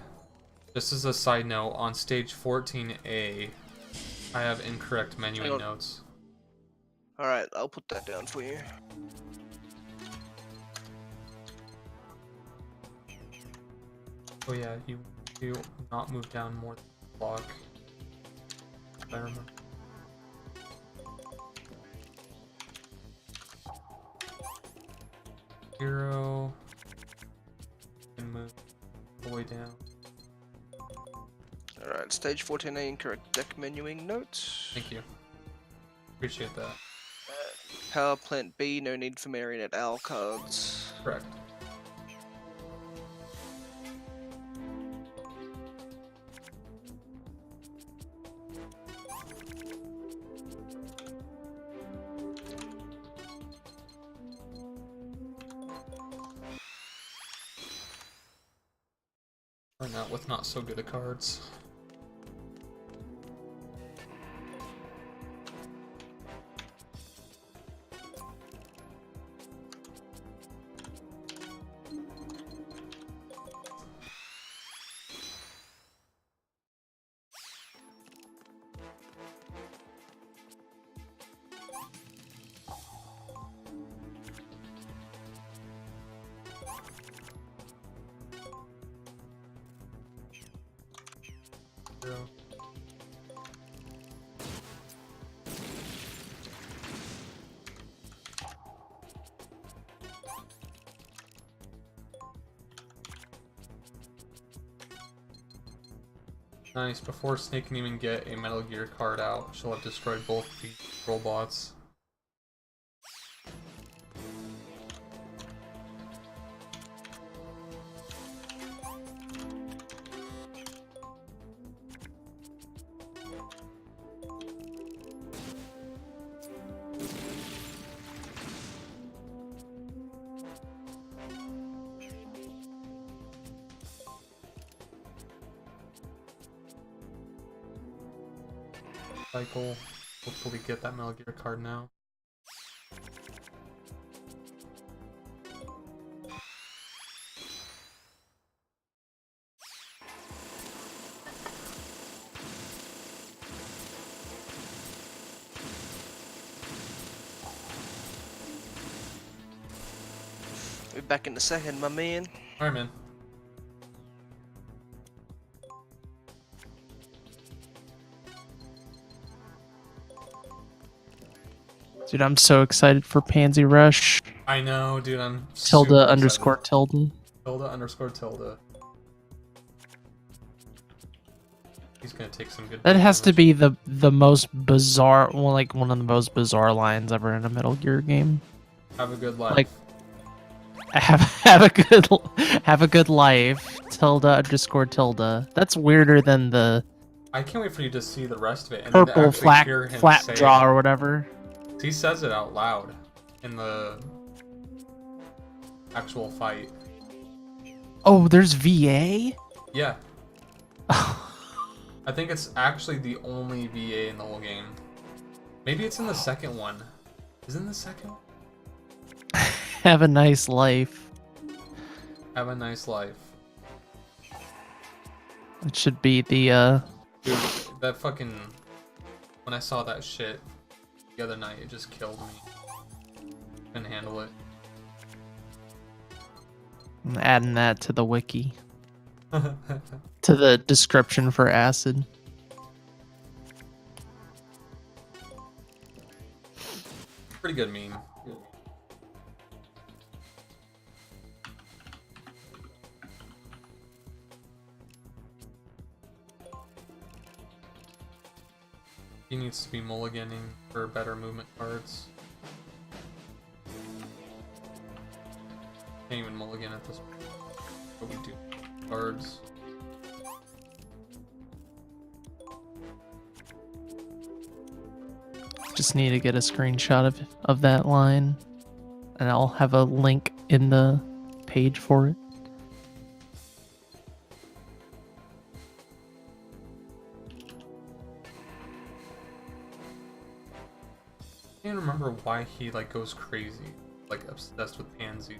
just as a side note, on stage 14A, I have incorrect menuing notes. Alright, I'll put that down for you. Oh yeah, you do not move down more than the block. I remember. Zero. And move all the way down. Alright, stage 14A, incorrect deck menuing notes. Thank you. Appreciate that. Power plant B, no need for marionette owl cards. Correct. Run out with not so good at cards. Zero. Nice, before Snake can even get a Metal Gear card out, she'll have destroyed both the robots. Cycle. Hopefully get that Metal Gear card now. Be back in a second, my man. Alright, man. Dude, I'm so excited for Pansy Rush. I know, dude, I'm Tilda super underscore excited. tilde. Tilda underscore tilde. He's gonna take some good. That has to damage. be the most bizarre, well, like one of the most bizarre lines ever in a Metal Gear game. Have a good life. like- have a good life. Tilda_Tilda. That's weirder than the I can't wait for you to see the rest of it and then to purple actually hear him flat say draw it. or whatever. He says it out loud in the actual fight. Oh, there's VA? Yeah. I think it's actually the only VA in the whole game. Maybe it's in the second one. Is it in the second one? Have a nice life. Have a nice life. It should be the Dude, that fucking... When I saw that shit the other night, it just killed me. Couldn't handle it. I'm adding that to the wiki. To the description for acid. Pretty good meme. He needs to be mulliganing for better movement cards. Can't even mulligan at this point. But we do cards. Just need to get a screenshot of that line, and I'll have a link in the page for it. I can't remember why he like goes crazy, like obsessed with Pansy.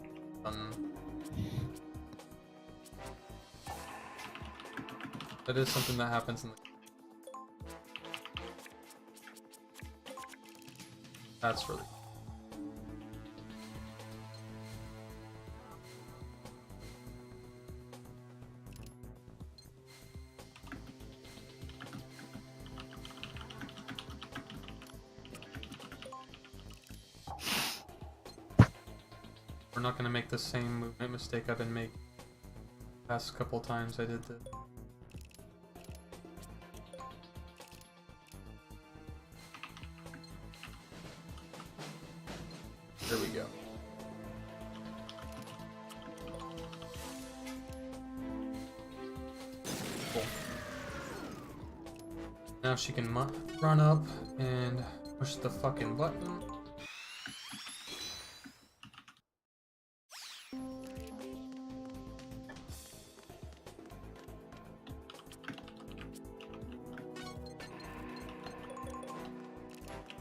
That is something that happens in the... That's really... We're not gonna make the same movement mistake I've been making the past couple times I did this. There we go. Cool. Now she can run up and push the fucking button.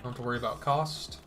Don't have to worry about cost.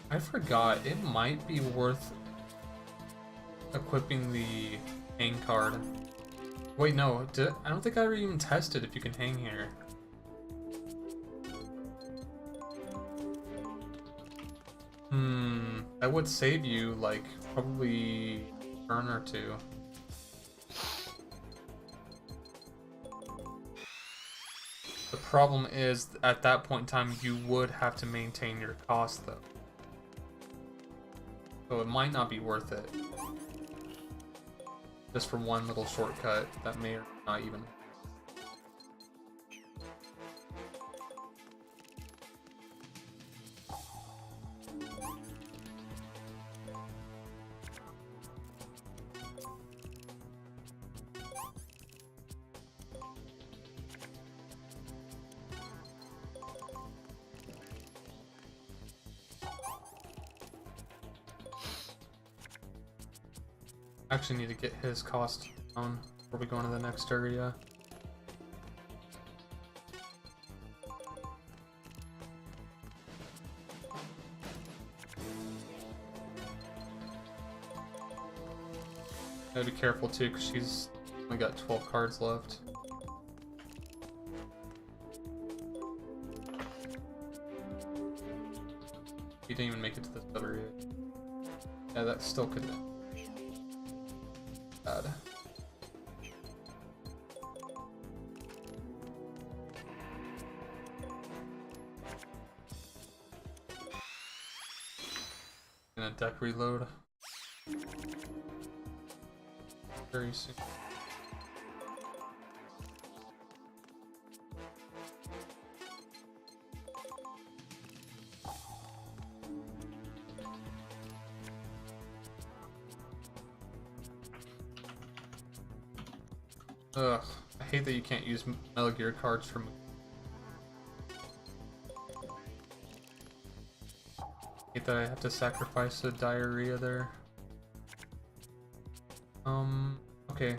I forgot, it might be worth equipping the hang card. Wait, no, I don't think I ever even tested if you can hang here. That would save you, like, probably a turn or two. The problem is, at that point in time, you would have to maintain your cost, though. So it might not be worth it. Just for one little shortcut that may or not even... Actually need to get his cost down before we go into the next area. Gotta be careful too, because she's only got 12 cards left. You didn't even make it to this other yet. Yeah, that still could be bad. Gonna deck reload very soon. Ugh, I hate that you can't use Metal Gear cards from. Hate that I have to sacrifice the diarrhea there. Okay.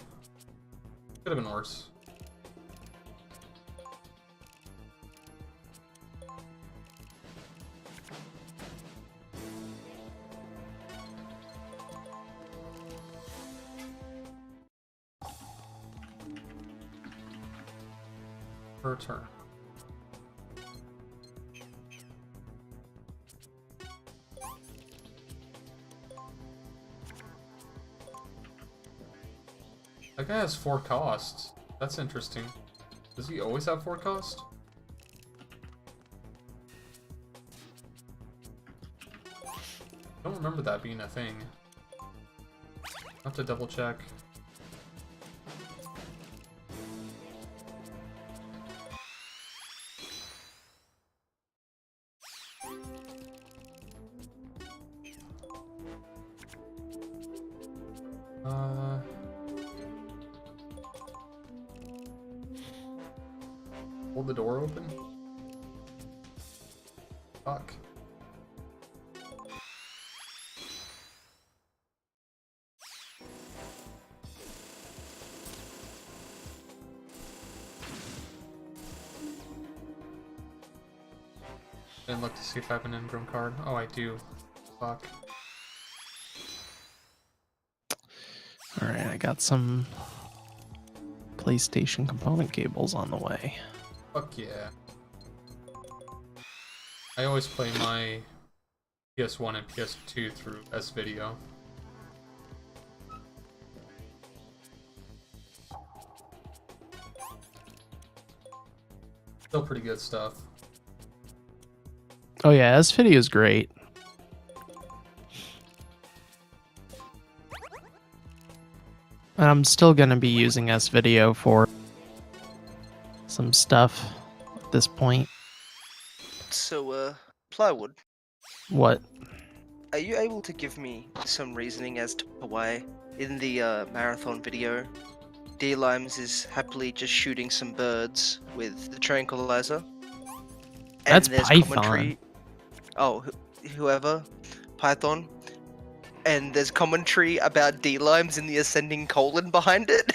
Could have been worse. Per turn. That guy has 4 costs. That's interesting. Does he always have 4 cost? I don't remember that being a thing. I'll have to double check. Hold the door open? Fuck. Didn't look to see if I have an ingrown card. Oh, I do. Fuck. Alright, I got some PlayStation component cables on the way. Fuck yeah. I always play my PS1 and PS2 through S-Video. Still pretty good stuff. Oh yeah, this video is great. And I'm still gonna be using S-Video for some stuff at this point. So, Plywood, What? are you able to give me some reasoning as to why, in the marathon video, D-Limes is happily just shooting some birds with the tranquilizer? That's there's Python. commentary. Oh, whoever, Python. And there's commentary about D-Limes in the ascending colon behind it.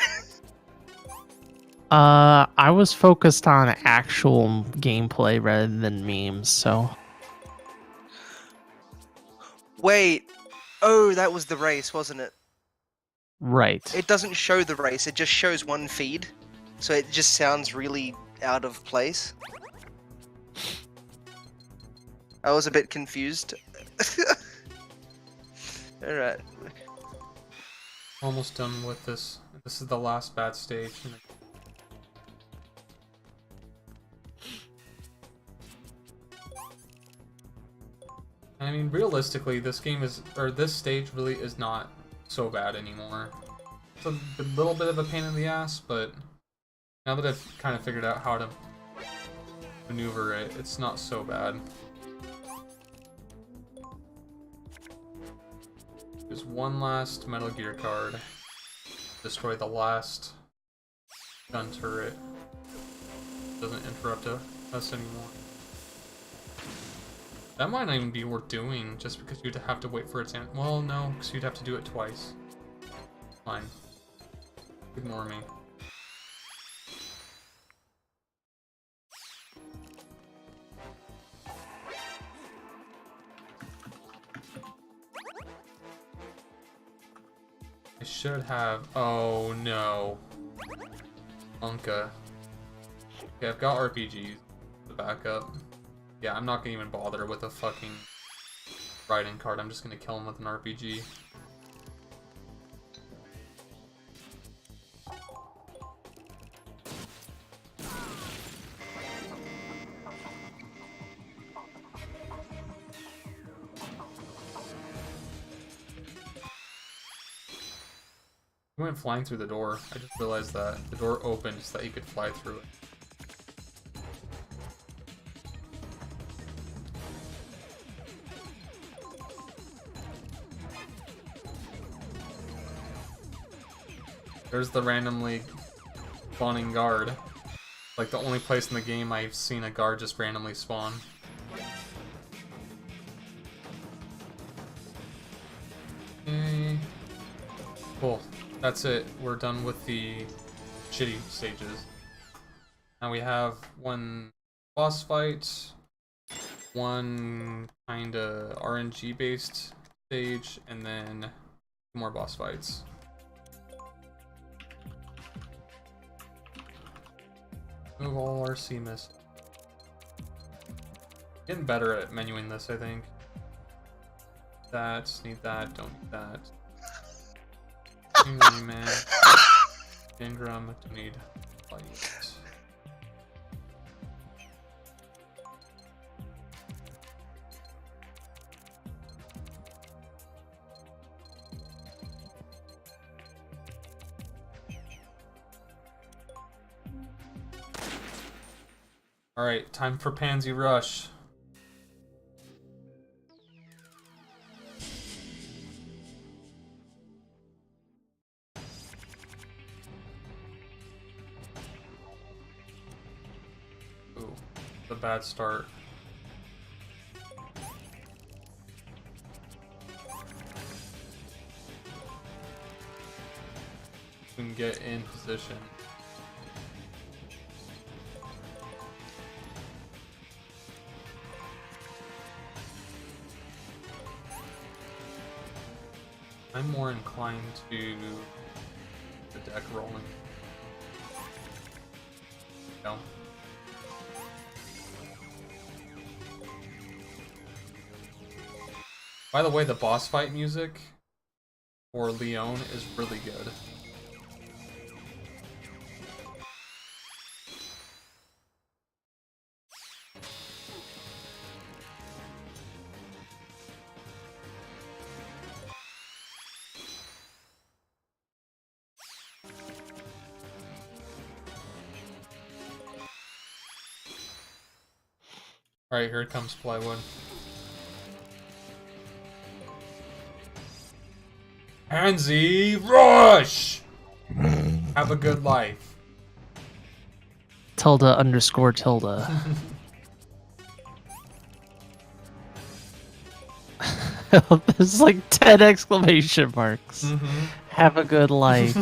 I was focused on actual gameplay rather than memes, so... Wait. Oh, that was the race, wasn't it? Right. It doesn't show the race, it just shows one feed. So it just sounds really out of place. I was a bit confused. Alright. Almost done with this. This is the last bad stage. I mean, realistically, this game is, or this stage really is not so bad anymore. It's a little bit of a pain in the ass, but now that I've kind of figured out how to maneuver it, it's not so bad. There's one last Metal Gear card. Destroy the last gun turret. Doesn't interrupt us anymore. That might not even be worth doing, just because you'd have to wait for its answer. Well, no, because you'd have to do it twice. Fine. Ignore me. I should have... Oh, no. Unka. Okay, I've got RPGs. The backup. Yeah, I'm not gonna even bother with a fucking riding card. I'm just gonna kill him with an RPG. He went flying through the door. I just realized that. The door opened so that he could fly through it. There's the randomly spawning guard. Like the only place in the game I've seen a guard just randomly spawn. Okay. Cool. That's it. We're done with the shitty stages. Now we have one boss fight, one kinda RNG based stage, and then more boss fights. Move all RC miss. Getting better at menuing this, I think. That, need that, don't need that. Angry man. Ingram, don't need light. Alright, time for Pansy Rush. Ooh, the bad start. We can get in position. I'm more inclined to the deck rolling. No. By the way, the boss fight music for Leon is really good. Alright, here it comes, plywood. Pansy Rush! Have a good life. Tilda underscore tilde. There's like 10 exclamation marks. Mm-hmm. Have a good life.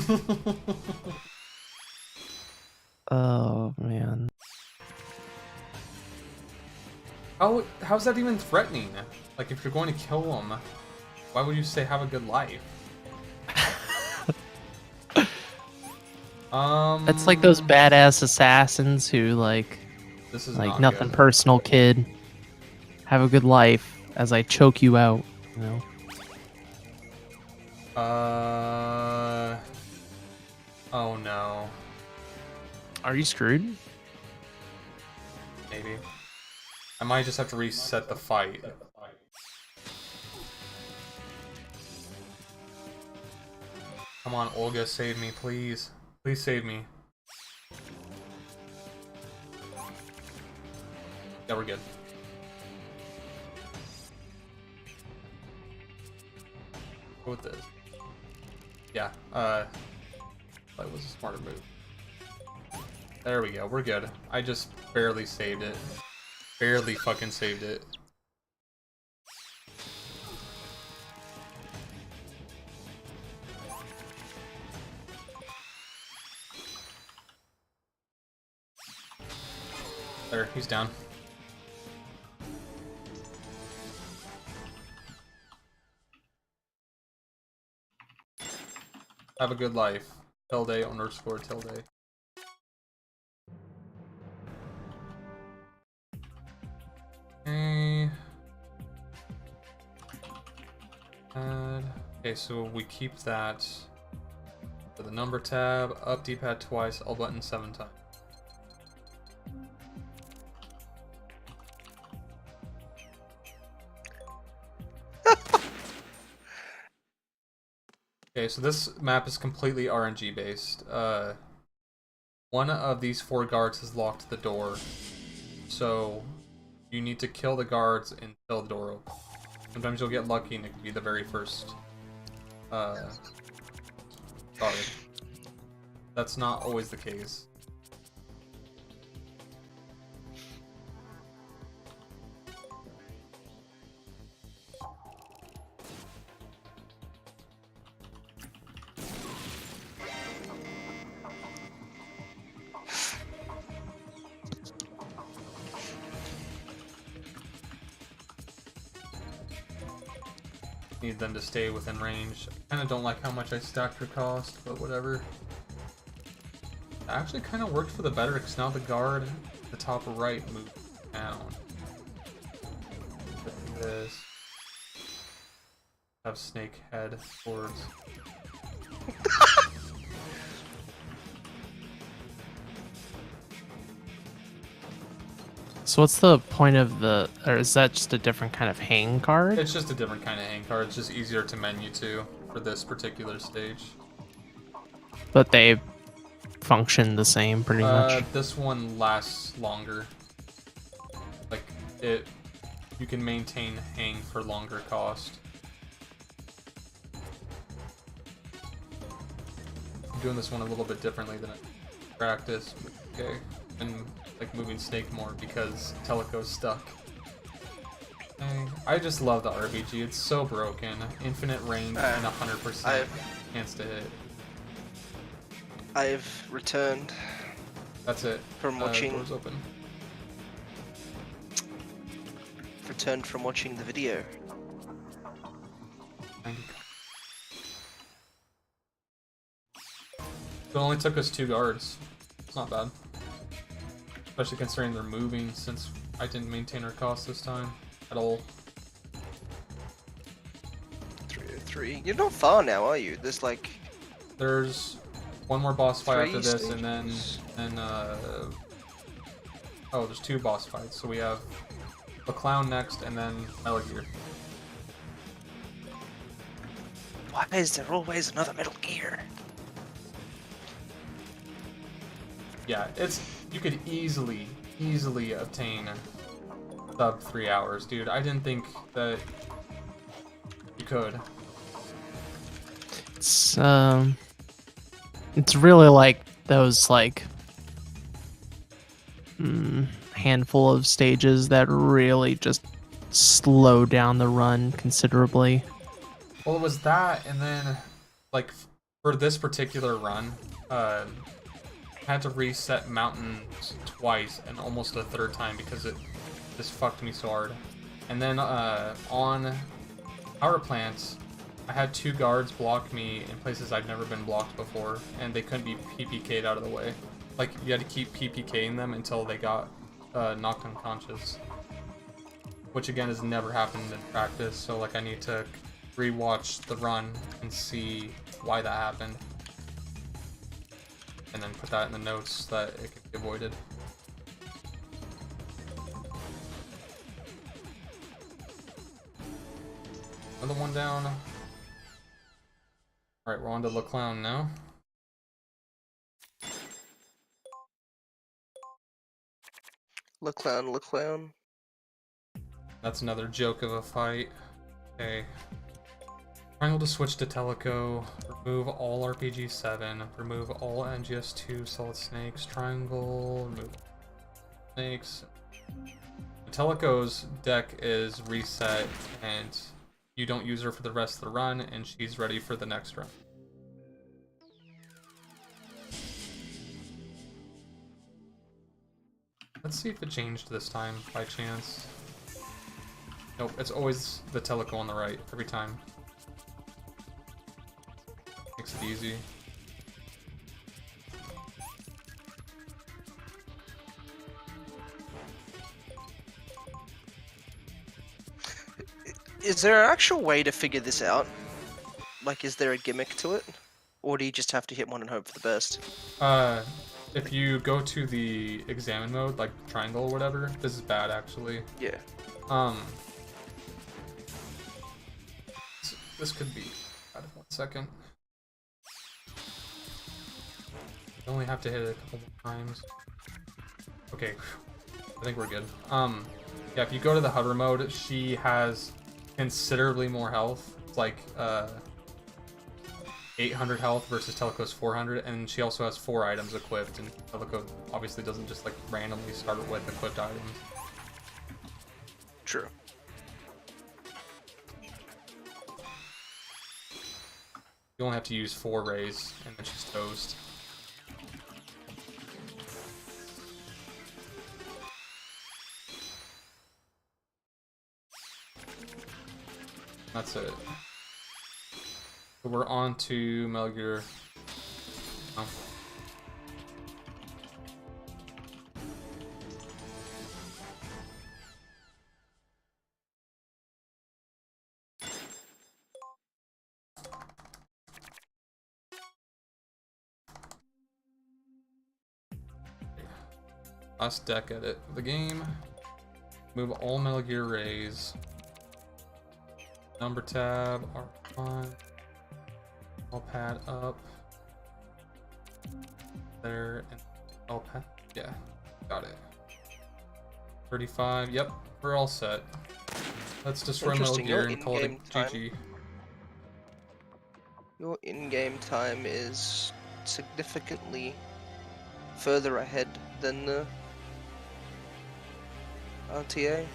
Oh, man. How's that even threatening? Like, if you're going to kill him, why would you say have a good life? It's like those badass assassins who This is like not nothing good. personal, kid. Have a good life as I choke you out, you know? Oh no. Are you screwed? Maybe. I might just have to reset the fight. Come on, Olga, save me, please. Please save me. Yeah, we're good. Go with this. Yeah, that was a smarter move. There we go, we're good. I just barely saved it. Barely fucking saved it. There, he's down. Have a good life. Tilde_tilde. Okay. Okay, so we keep that. For the number tab, up D-pad twice, L button 7 times. Okay, so this map is completely RNG based. One of these 4 guards has locked the door, so you need to kill the guards until the door opens. Sometimes you'll get lucky and it could be the very first guard. That's not always the case. Need them to stay within range. I kind of don't like how much I stacked her cost, but whatever. It actually kind of worked for the better because now the guard at the top right moved down. Look at this. Have snake head towards. So what's the point of the, or is that just a different kind of hang card? It's just a different kind of hang card. It's just easier to menu to for this particular stage. But they function the same pretty much. This one lasts longer. Like you can maintain hang for longer cost. I'm doing this one a little bit differently than I practiced. Okay, and like moving snake more because Teleco's stuck. Okay. I just love the RBG. It's so broken. Infinite range and 100% chance to hit. I've returned That's it. from watching. Doors open. Returned from watching the video. It only took us 2 guards. It's not bad. Especially considering they're moving since I didn't maintain our cost this time at all. 303. You're not far now, are you? There's like. There's one more boss fight after 3 this, and then oh, there's 2 boss fights. So we have the clown next, and then Metal Gear. Why is there always another Metal Gear? Yeah, you could easily obtain sub 3 hours, dude. I didn't think that you could. It's really like those like handful of stages that really just slow down the run considerably. Well, it was that, and then like for this particular run, had to reset mountains twice and almost a 3rd time because it just fucked me so hard. And then on power plants, I had 2 guards block me in places I've never been blocked before, and they couldn't be PPK'd out of the way. Like, you had to keep PPKing them until they got knocked unconscious. Which again has never happened in practice, so like I need to rewatch the run and see why that happened. And then put that in the notes so that it could be avoided. Another one down. Alright, we're on to Le Clown now. Le Clown, Le Clown. That's another joke of a fight. Okay. Triangle to switch to Teleco. Remove all RPG 7. Remove all NGS 2 solid snakes. Triangle. Remove snakes. Teleco's deck is reset, and you don't use her for the rest of the run, and she's ready for the next run. Let's see if it changed this time by chance. Nope, it's always the Teleco on the right every time. Makes it easy. Is there an actual way to figure this out? Like, is there a gimmick to it? Or do you just have to hit one and hope for the best? If you go to the examine mode, like triangle or whatever, this is bad actually. Yeah. This could be. 1 second. You only have to hit it a couple more times. Okay, I think we're good. Yeah, if you go to the hover mode, she has considerably more health. It's like 800 health versus Teleco's 400, and she also has 4 items equipped, and Teleco obviously doesn't just like randomly start with equipped items. True. You only have to use 4 rays, and then she's toast. That's it. So we're on to Metal Gear. Oh. Last deck edit of the game. Move all Metal Gear rays. Number tab, R1. All pad up. There, and all pad. Yeah, got it. 35. Yep, we're all set. Let's destroy Metal Interesting, Gear your and call it in-game time- GG. Your in-game time is significantly further ahead than the RTA.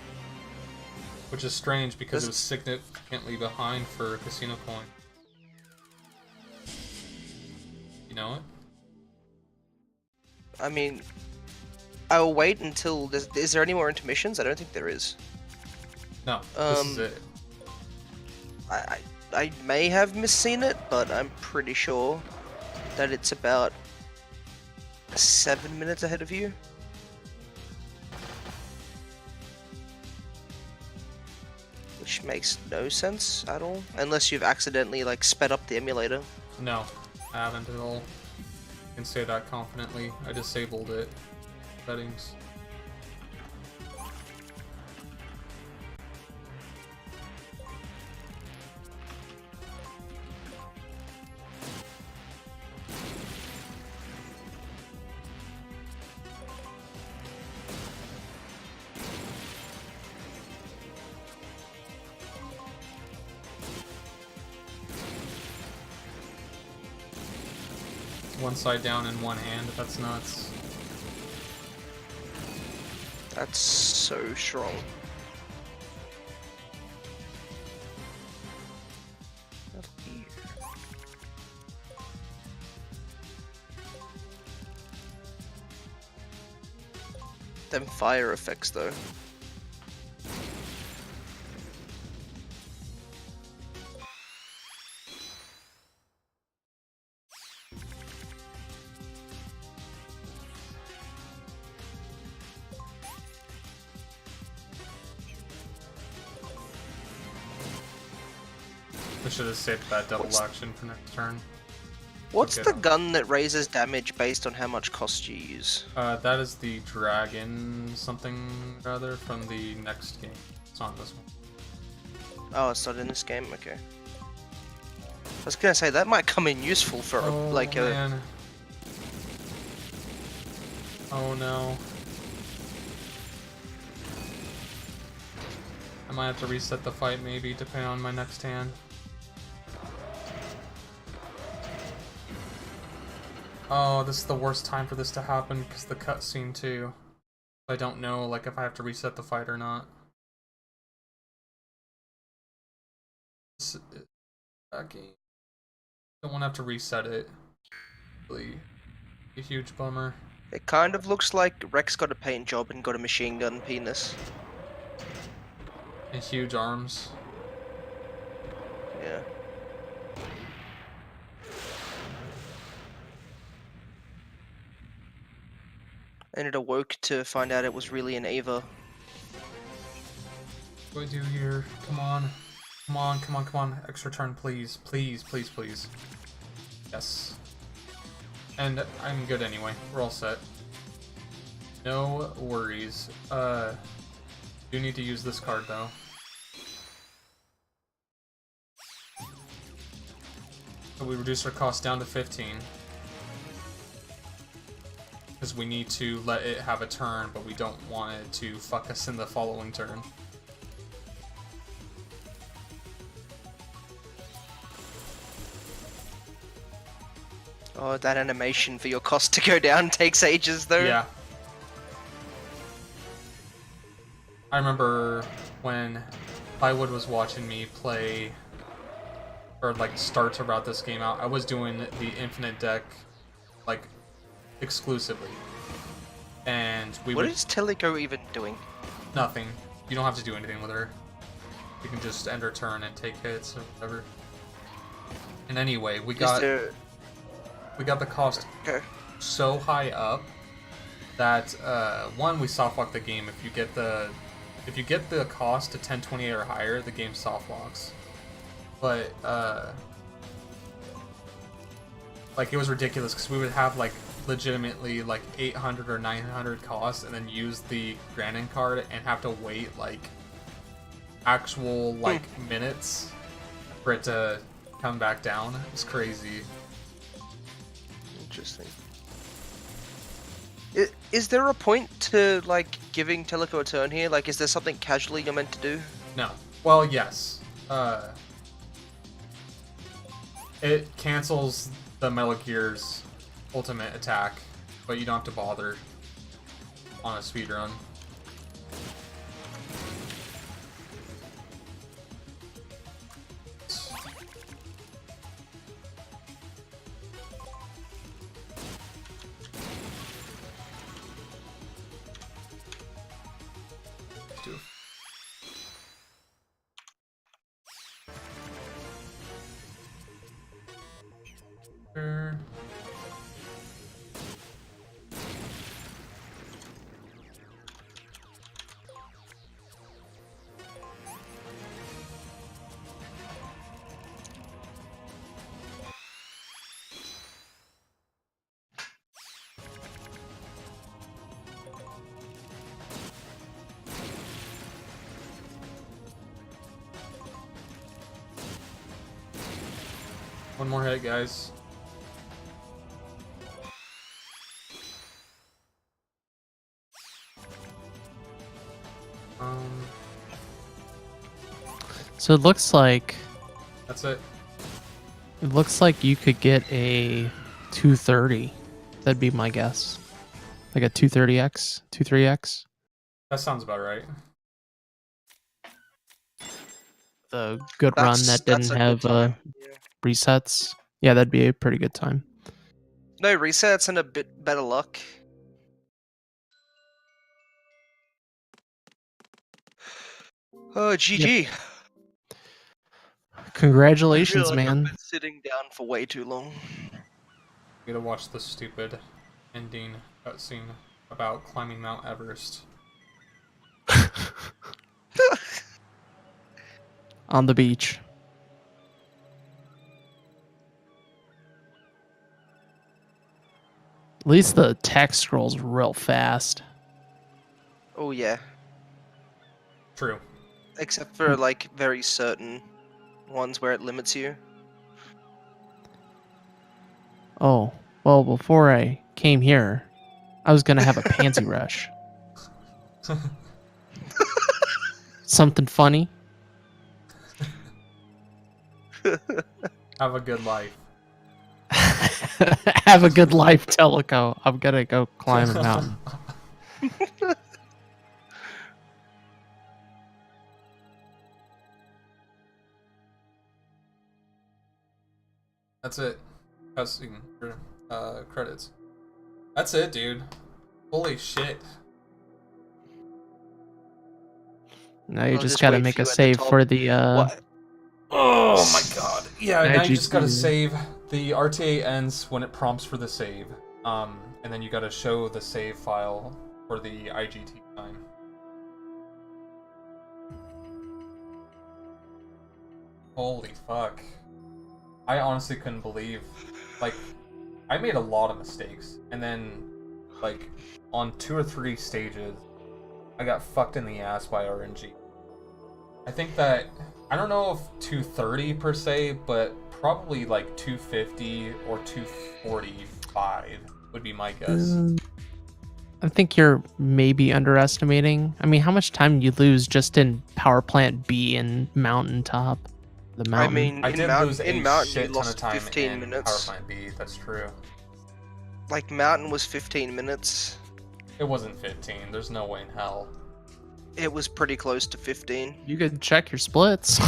Which is strange because it This- was significantly behind for Casino Coin. You know it? I mean, I'll wait until... Is there any more intermissions? I don't think there is. No, this is it. I may have misseen it, but I'm pretty sure that it's about 7 minutes ahead of you. Which makes no sense at all, unless you've accidentally like sped up the emulator. No, I haven't at all. I can say that confidently. I disabled it. Settings. One side down in one hand, that's nuts. That's so strong. Them fire effects though. I should have saved that double What's- action for next turn. What's Okay. the gun that raises damage based on how much cost you use? That is the dragon something rather from the next game. It's not this one. Oh, it's not in this game? Okay. I was gonna say, that might come in useful for Oh, like a... man. Oh no. I might have to reset the fight maybe, depending on my next hand. Oh, this is the worst time for this to happen because the cutscene too. I don't know, like, if I have to reset the fight or not. That game. Don't want to have to reset it. Really, a huge bummer. It kind of looks like Rex got a paint job and got a machine gun penis. And huge arms. Yeah. And it awoke to find out it was really an Ava. What do I do here? Come on. Come on, come on, come on. Extra turn, please. Please, please, please. Yes. And I'm good anyway. We're all set. No worries. Do need to use this card, though. So we reduce our cost down to 15. Because we need to let it have a turn, but we don't want it to fuck us in the following turn. Oh, that animation for your cost to go down takes ages, though. Yeah. I remember when Plywood was watching me play, or like start to route this game out, I was doing the infinite deck, like, exclusively. And we What would... is Teleco even doing? Nothing. You don't have to do anything with her. You can just end her turn and take hits or whatever. And anyway, we got the cost so high up that one, we soft lock the game. If you get the cost to 1028 or higher, the game soft locks. But like, it was ridiculous because we would have like legitimately like 800 or 900 costs and then use the Granin card and have to wait like actual like minutes for it to come back down. It's crazy. Interesting. Is there a point to like giving Teleco a turn here? Like, is there something casually you're meant to do? No. Well, yes. It cancels the Metal Gear's ultimate attack, but you don't have to bother on a speedrun. One more hit, guys. So it looks like That's it. it looks like you could get a 230. That'd be my guess. Like a 230x, 23x. That sounds about right. The good run that didn't a have good time. Yeah. resets. Yeah, that'd be a pretty good time. No resets and a bit better luck. Oh, GG. Congratulations, I feel like I've man. been sitting down for way too long. We gotta watch the stupid ending cutscene about climbing Mount Everest. On the beach. At least the text scrolls real fast. Oh yeah, True. except for like very certain ones where it limits you. Oh, well, before I came here, I was gonna have a pansy rush. Something funny? Have a good life. Have a good life, Teleco. I'm gonna go climb a mountain. That's it. Cutscene. Credits. That's it, dude. Holy shit. Now you I'll just just gotta wait make for a you at the save top. for the What? Oh my god. Yeah, now you just gotta IGT. save. The RTA ends when it prompts for the save. And then you gotta show the save file for the IGT time. Holy fuck. I honestly couldn't believe, like, I made a lot of mistakes, and then, like, on 2 or 3 stages, I got fucked in the ass by RNG. I think that, I don't know if 230 per se, but probably like 250 or 245 would be my guess. I think you're maybe underestimating. I mean, how much time do you lose just in Power Plant B and Mountaintop? The mountain. I mean, I in did lose a Mountain, shit you ton of lost time 15 in minutes. Power Plant B, that's true. Like, Mountain was 15 minutes. It wasn't 15, there's no way in hell. It was pretty close to 15. You could check your splits.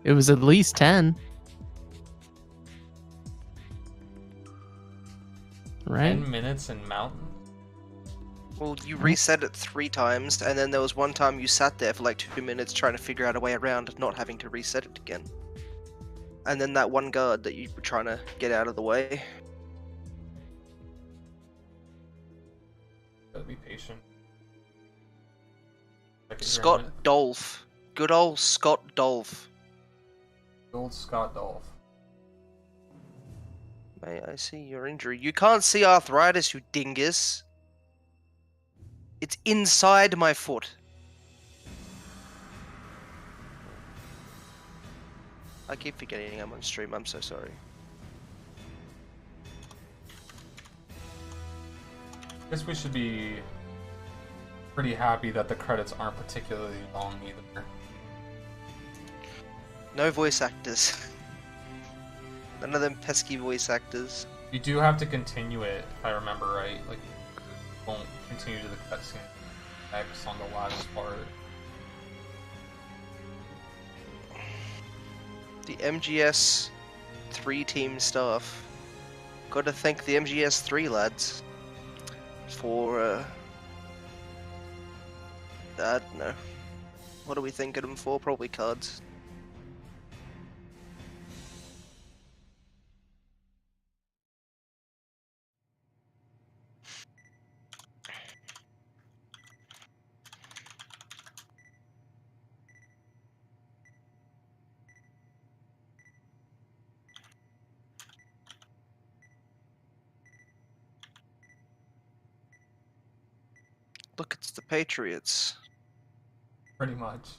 It was at least 10. Right? 10 minutes in Mountain? Well, you reset it 3 times, and then there was one time you sat there for like 2 minutes trying to figure out a way around not having to reset it again. And then that one guard that you were trying to get out of the way. Gotta be patient. Like, is there a Scott minute? Dolph. Good old Scott Dolph. Old Scott Dolph. May I see your injury? You can't see arthritis, you dingus. It's inside my foot. I keep forgetting I'm on stream, I'm so sorry. I guess we should be pretty happy that the credits aren't particularly long either. No voice actors. None of them pesky voice actors. You do have to continue it, if I remember right. Like, you won't continue to the cutscene X on the last part. The MGS 3 team staff. Gotta thank the MGS 3 lads for, I don't know. What do we think of them for? Probably cards. Look, it's the Patriots. Pretty much.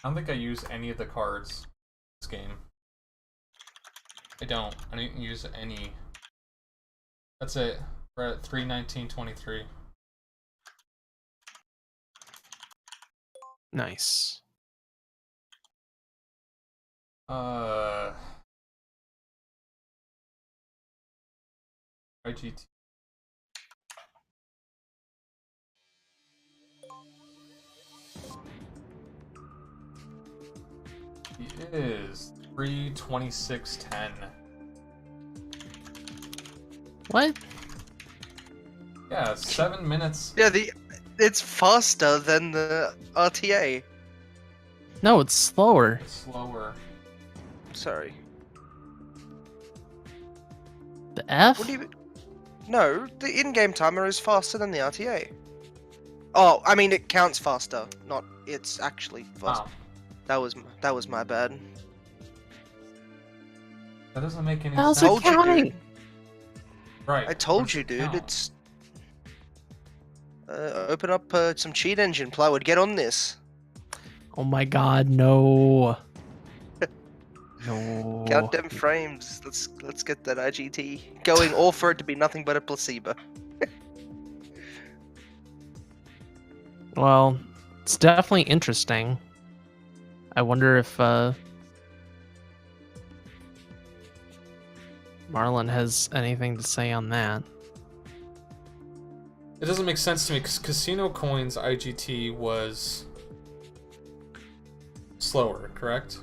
I don't think I use any of the cards in this game. I didn't use any. That's it. We're at 3:19:23. Nice. IGT. He is 3:26:10. What? Yeah, 7 minutes. Yeah, it's faster than the RTA. No, it's slower. Slower. Sorry. The F? What do you? No, the in-game timer is faster than the RTA. Oh, I mean it counts faster, not it's actually faster. Wow. That was my bad. That doesn't make any How's sense. it counting? Dude. Right. I told what's you, it dude. count? It's open up some cheat engine, Plywood. Get on this. Oh my god, no. No. Count them frames. Let's get that IGT going, or for it to be nothing but a placebo. Well, it's definitely interesting. I wonder if Marlon has anything to say on that. It doesn't make sense to me because Casino Coins IGT was slower, correct?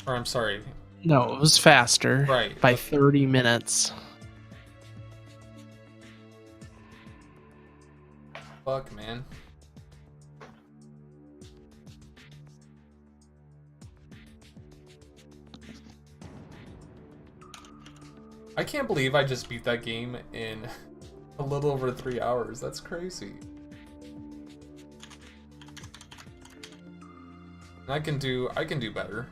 Or I'm sorry. No, it was faster. Right. By 30 minutes. Fuck, man. I can't believe I just beat that game in a little over 3 hours. That's crazy. I can do better.